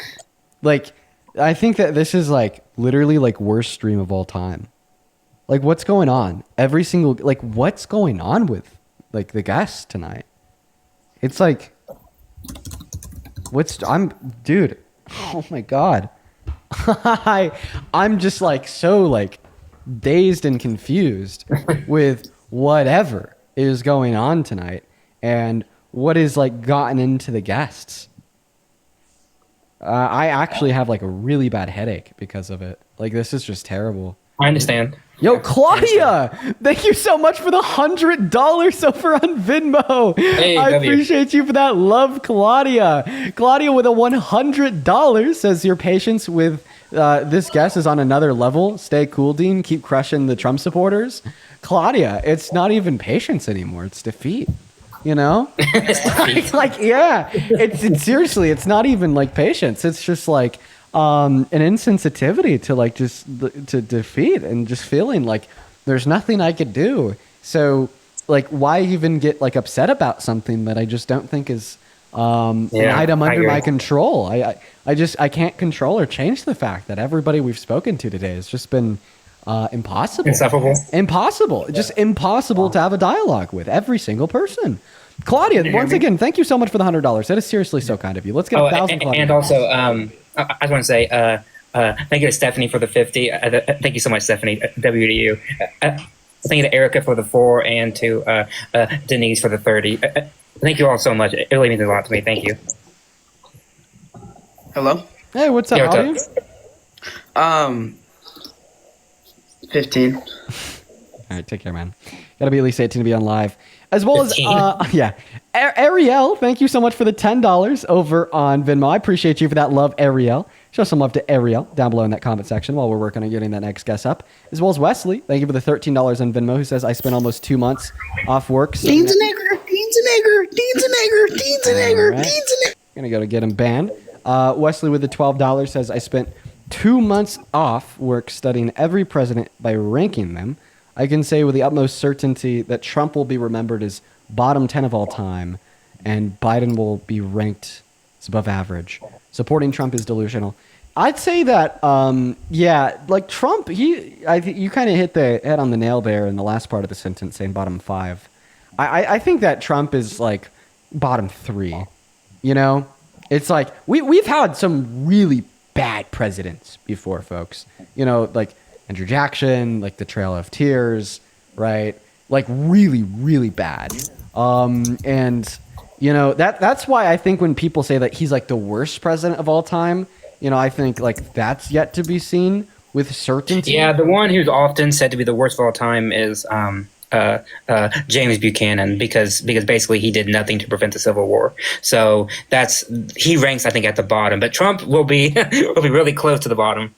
think that this is like literally like worst stream of all time. Like, what's going on? What's going on with like the guests tonight? It's like, dude, oh my God. I'm just like so like dazed and confused with whatever is going on tonight and what is like gotten into the guests. I actually have like a really bad headache because of it. Like, this is just terrible. I understand. Yo, Claudia, thank you so much for the $100 over on Venmo. Hey, I W. appreciate you for that. Love, Claudia. Claudia with a $100 says your patience with this guest is on another level. Stay cool, Dean. Keep crushing the Trump supporters. Claudia, it's not even patience anymore. It's defeat. You know? It's seriously, it's not even like patience. It's just like an insensitivity to like just to defeat and just feeling like there's nothing I could do. So like, why even get like upset about something that I just don't think is an item under my control? I can't control or change the fact that everybody we've spoken to today has just been impossible. Insufferable. Impossible. Just impossible to have a dialogue with every single person. Claudia, once again, thank you so much for the $100. That is seriously so kind of you. Let's get 1,000. Claudia. And also, I just want to say thank you to Stephanie for the 50. Thank you so much, Stephanie. W to you. Thank you to Erica for the 4 and to Denise for the 30. Thank you all so much. It really means a lot to me. Thank you. Hello? Hey, what's up, Yeah, what's up? audience? 15. All right, take care, man. Gotta be at least 18 to be on live. As well 15. as, Ariel, thank you so much for the $10 over on Venmo. I appreciate you for that love, Ariel. Show some love to Ariel down below in that comment section while we're working on getting that next guest up. As well as Wesley, thank you for the $13 on Venmo, who says, I spent almost 2 months off work. Dean's a nigger. Dean's a nigger. Dean's a nigger. Dean's a nigger. Right. Dean's a nigger. Gonna go to get him banned. Wesley with the $12 says, I spent 2 months off work studying every president by ranking them. I can say with the utmost certainty that Trump will be remembered as bottom 10 of all time, and Biden will be ranked as above average. Supporting Trump is delusional. I'd say that, like Trump, you kind of hit the head on the nail there in the last part of the sentence saying bottom 5. I think that Trump is like bottom 3. You know, it's like we've had some really bad presidents before, folks. You know, like Andrew Jackson, like the Trail of Tears, right? Like really, really bad. And you know, that's why I think when people say that he's like the worst president of all time, you know, I think like that's yet to be seen with certainty. Yeah, the one who's often said to be the worst of all time is James Buchanan, because basically he did nothing to prevent the Civil War. So he ranks, I think, at the bottom. But Trump will be really close to the bottom.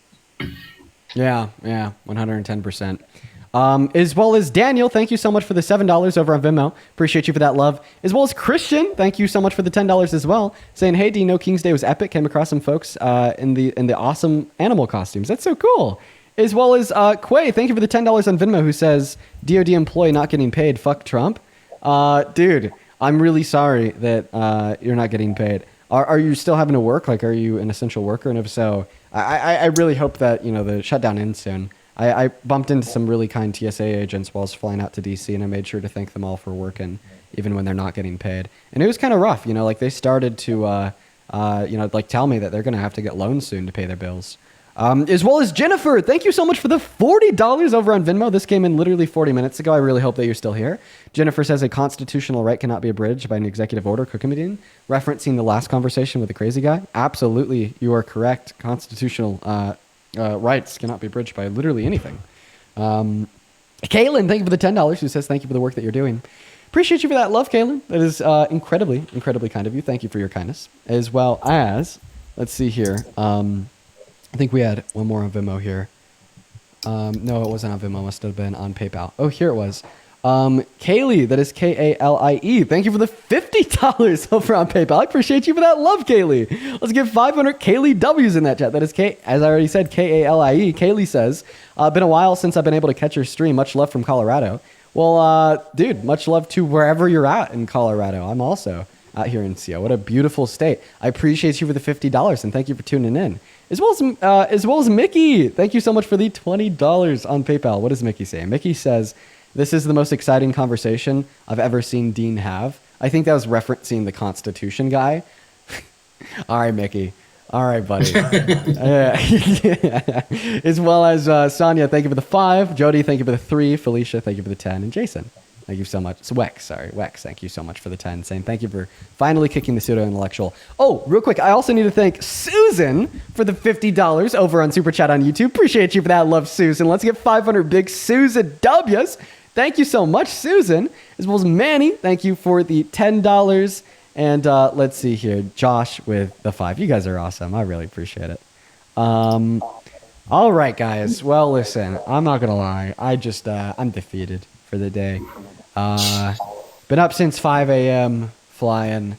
Yeah, 110%. As well as Daniel, thank you so much for the $7 over on Venmo. Appreciate you for that love. As well as Christian, thank you so much for the $10 as well. Saying, hey, do you know King's Day was epic? Came across some folks in the awesome animal costumes. That's so cool. As well as Quay, thank you for the $10 on Venmo, who says, DOD employee not getting paid, fuck Trump. Dude, I'm really sorry that you're not getting paid. Are you still having to work? Like, are you an essential worker? And if so, I really hope that, you know, the shutdown ends soon. I bumped into some really kind TSA agents while I was flying out to DC, and I made sure to thank them all for working, even when they're not getting paid. And it was kind of rough, you know, like they started to, you know, like tell me that they're going to have to get loans soon to pay their bills. As well as Jennifer. Thank you so much for the $40 over on Venmo. This came in literally 40 minutes ago. I really hope that you're still here. Jennifer says a constitutional right cannot be abridged by an executive order, cooking, referencing the last conversation with the crazy guy. Absolutely, you are correct. Constitutional rights cannot be abridged by literally anything. Kaylin, thank you for the $10. Who says thank you for the work that you're doing. Appreciate you for that love, Kaylin. That is incredibly, incredibly kind of you. Thank you for your kindness. As well as, let's see here. I think we had one more on Venmo here. No, it wasn't on Venmo. It must have been on PayPal. Oh, here it was. Kaylee, that is Kalie. Thank you for the $50 over on PayPal. I appreciate you for that love, Kaylee. Let's give 500 Kaylee W's in that chat. That is as I already said, Kalie. Kaylee says, been a while since I've been able to catch your stream. Much love from Colorado. Well, dude, much love to wherever you're at in Colorado. I'm also out here in CO. What a beautiful state. I appreciate you for the $50 and thank you for tuning in. As well as Mickey. Thank you so much for the $20 on PayPal. What does Mickey say? Mickey says, this is the most exciting conversation I've ever seen Dean have. I think that was referencing the Constitution guy. All right, Mickey. All right, buddy. As well as Sonia, thank you for the 5. Jody, thank you for the 3. Felicia, thank you for the 10. And Jason, thank you so much. It's Wex, thank you so much for the 10. Saying thank you for finally kicking the pseudo-intellectual. Oh, real quick, I also need to thank Susan for the $50 over on Super Chat on YouTube. Appreciate you for that. Love, Susan. Let's get 500 big Susan W's. Thank you so much, Susan. As well as Manny, thank you for the $10. And let's see here, Josh with the 5. You guys are awesome. I really appreciate it. All right, guys. Well, listen, I'm not gonna lie. I'm defeated for the day. Been up since 5 a.m. flying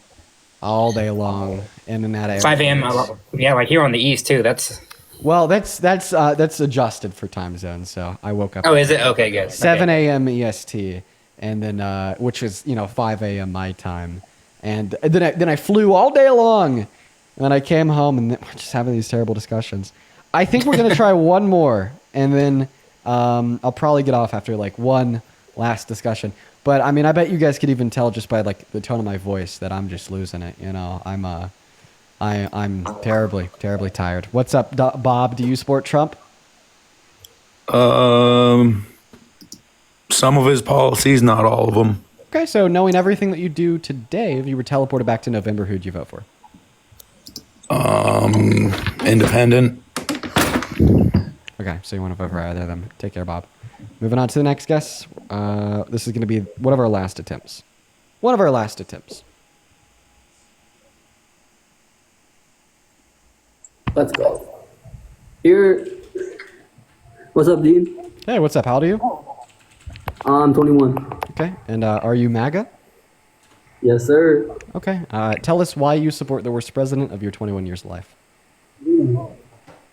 all day long in and out of 5 a.m. Yeah, like here on the east too. That's adjusted for time zones. So I woke up. Oh, is it? Okay, good. 7 a.m. EST, and then which is 5 a.m. my time. And then I flew all day long, and then I came home, and we're just having these terrible discussions. I think we're gonna try one more, and then I'll probably get off after like one last discussion. But I mean, I bet you guys could even tell just by like the tone of my voice that I'm just losing it. You know, I'm terribly, terribly tired. What's up, Bob? Do you support Trump? Some of his policies, not all of them. Okay, so knowing everything that you do today, if you were teleported back to November, who'd you vote for? Independent. Okay, so you want to vote for either of them. Take care, Bob. Moving on to the next guest. This is going to be one of our last attempts. Let's go. Here. What's up, Dean? Hey, what's up? How old are you? I'm 21. Okay, and are you MAGA? Yes, sir. Okay, tell us why you support the worst president of your 21 years of life.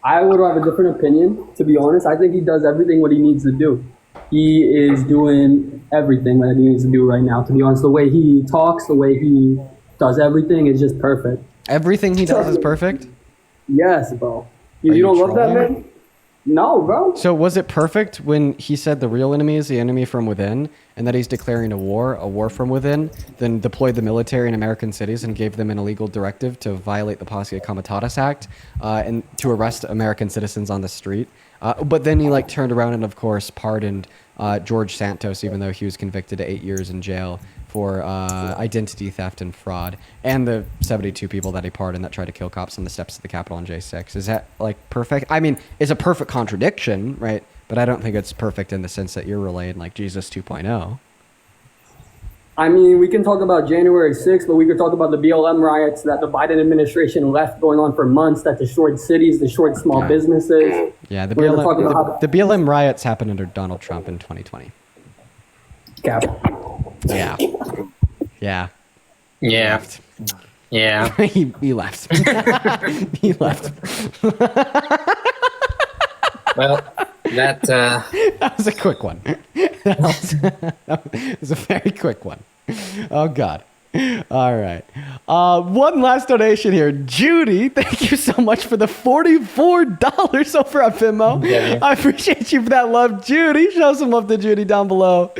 I would have a different opinion, to be honest. I think he does everything what he needs to do. He is doing everything that he needs to do right now. To be honest, the way he talks, the way he does everything is just perfect. Everything he does is perfect? Yes, bro. You don't love that man? No, bro. So was it perfect when he said the real enemy is the enemy from within, and that he's declaring a war from within, then deployed the military in American cities and gave them an illegal directive to violate the Posse Comitatus Act and to arrest American citizens on the street? But then he turned around and, of course, pardoned George Santos, even though he was convicted to 8 years in jail for identity theft and fraud, and the 72 people that he pardoned that tried to kill cops on the steps of the Capitol on J6. Is that perfect? I mean, it's a perfect contradiction, right? But I don't think it's perfect in the sense that you're relaying Jesus 2.0. I mean, we can talk about January 6th, but we could talk about the BLM riots that the Biden administration left going on for months that destroyed cities, destroyed small businesses. Yeah, the BLM riots happened under Donald Trump in 2020. Cap. Yeah. Yeah. Yeah. Yeah. He left. He left. Well, that was a quick one. That was a very quick one. Oh, God. All right. One last donation here. Judy, thank you so much for the $44 over on Venmo. Yeah. I appreciate you for that love, Judy. Show some love to Judy down below.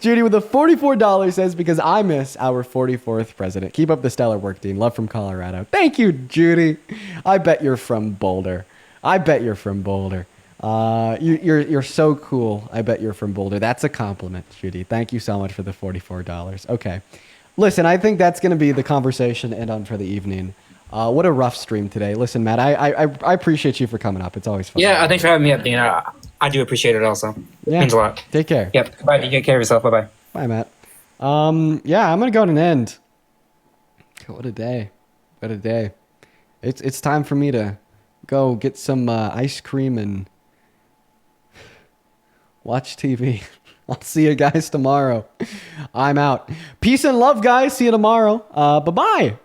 Judy with the $44 says, because I miss our 44th president. Keep up the stellar work, Dean. Love from Colorado. Thank you, Judy. I bet you're from Boulder. I bet you're from Boulder. You're so cool. I bet you're from Boulder. That's a compliment, Judy. Thank you so much for the $44. Okay. Listen, I think that's going to be the conversation and on for the evening. What a rough stream today. Listen, Matt, I appreciate you for coming up. It's always fun. Yeah, thanks for having me up, Dean. I do appreciate it also. Yeah. Means a lot. Take care. Yep. Bye. You take care of yourself. Bye-bye. Bye, Matt. Yeah, I'm going to go on an end. What a day. What a day. It's time for me to go get some ice cream and watch TV. I'll see you guys tomorrow. I'm out. Peace and love, guys. See you tomorrow. Bye-bye.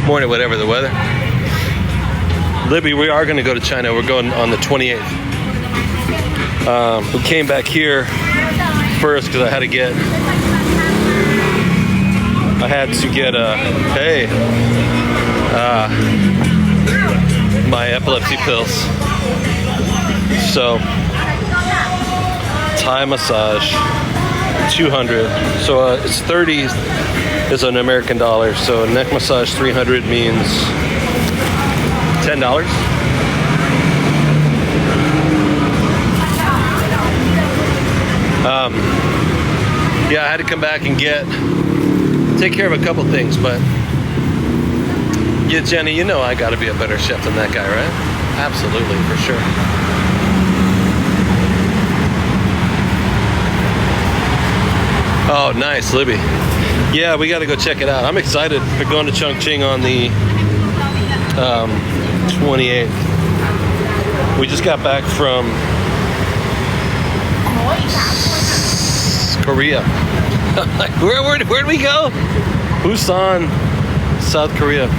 Morning, whatever the weather. Libby, we are going to go to China. We're going on the 28th. We came back here first because I had to get my epilepsy pills. So Thai massage, 200. So it's 30 is an American dollar. So neck massage 300 means $10. Yeah, I had to come back and take care of a couple things, but yeah, Jenny, you know I got to be a better chef than that guy, right? Absolutely, for sure. Oh, nice, Libby. Yeah, we got to go check it out. I'm excited. We're going to Chongqing on the 28th. We just got back from Korea. Where'd we go? Busan, South Korea.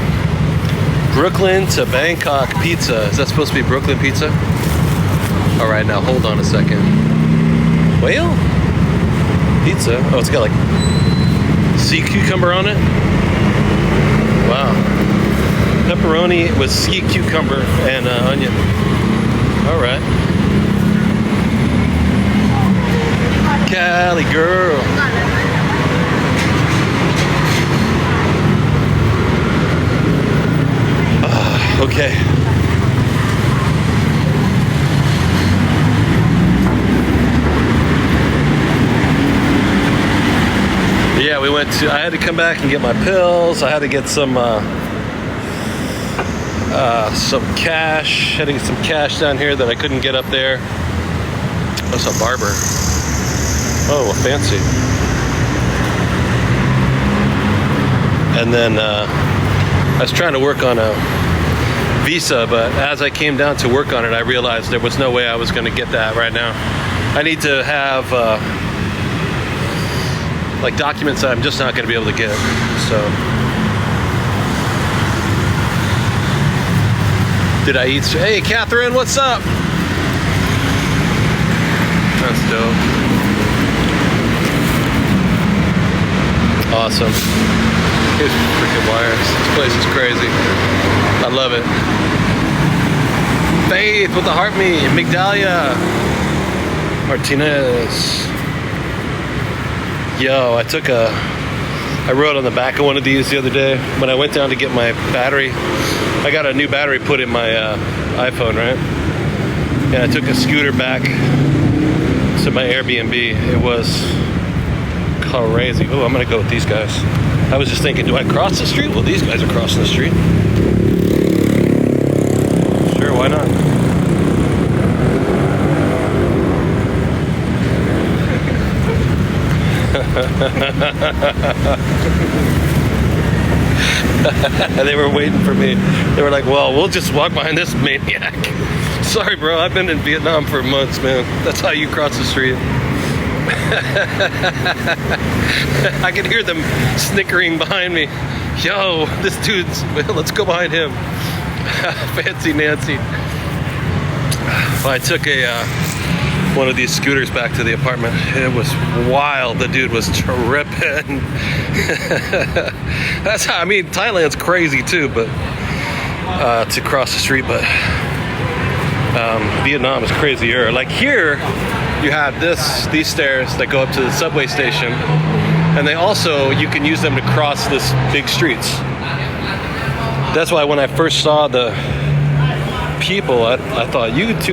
Brooklyn to Bangkok pizza. Is that supposed to be Brooklyn pizza? All right, now hold on a second. Whale? Pizza? Oh, it's got like sea cucumber on it? Wow. Pepperoni with sea cucumber and onion. All right. Cali girl. Okay. Yeah, I had to come back and get my pills. I had to get some cash. Had to get some cash down here that I couldn't get up there. That's a barber. Oh, fancy. And then I was trying to work on a visa, but as I came down to work on it, I realized there was no way I was going to get that right now. I need to have like documents that I'm just not going to be able to get. So, did I eat? Hey, Catherine, what's up? That's dope. Awesome. Here's freaking wires. This place is crazy. I love it. Faith with the heart me. Migdalia. Martinez. Yo, I wrote on the back of one of these the other day when I went down to get my battery. I got a new battery put in my iPhone, right? And I took a scooter back to my Airbnb. It was crazy. Oh, I'm gonna go with these guys. I was just thinking, do I cross the street? Well, these guys are crossing the street. Sure, why not? They were waiting for me. They were like, well, we'll just walk behind this maniac. Sorry, bro, I've been in Vietnam for months, man. That's how you cross the street. I could hear them snickering behind me. Yo, this dude's, let's go behind him. Fancy Nancy. I took one of these scooters back to the apartment. It was wild. The dude was tripping. That's how, I mean, Thailand's crazy too, but to cross the street, but Vietnam is crazier. Like here, you have these stairs that go up to the subway station, and you can use them to cross this big streets. That's why when I first saw the people, I thought, you two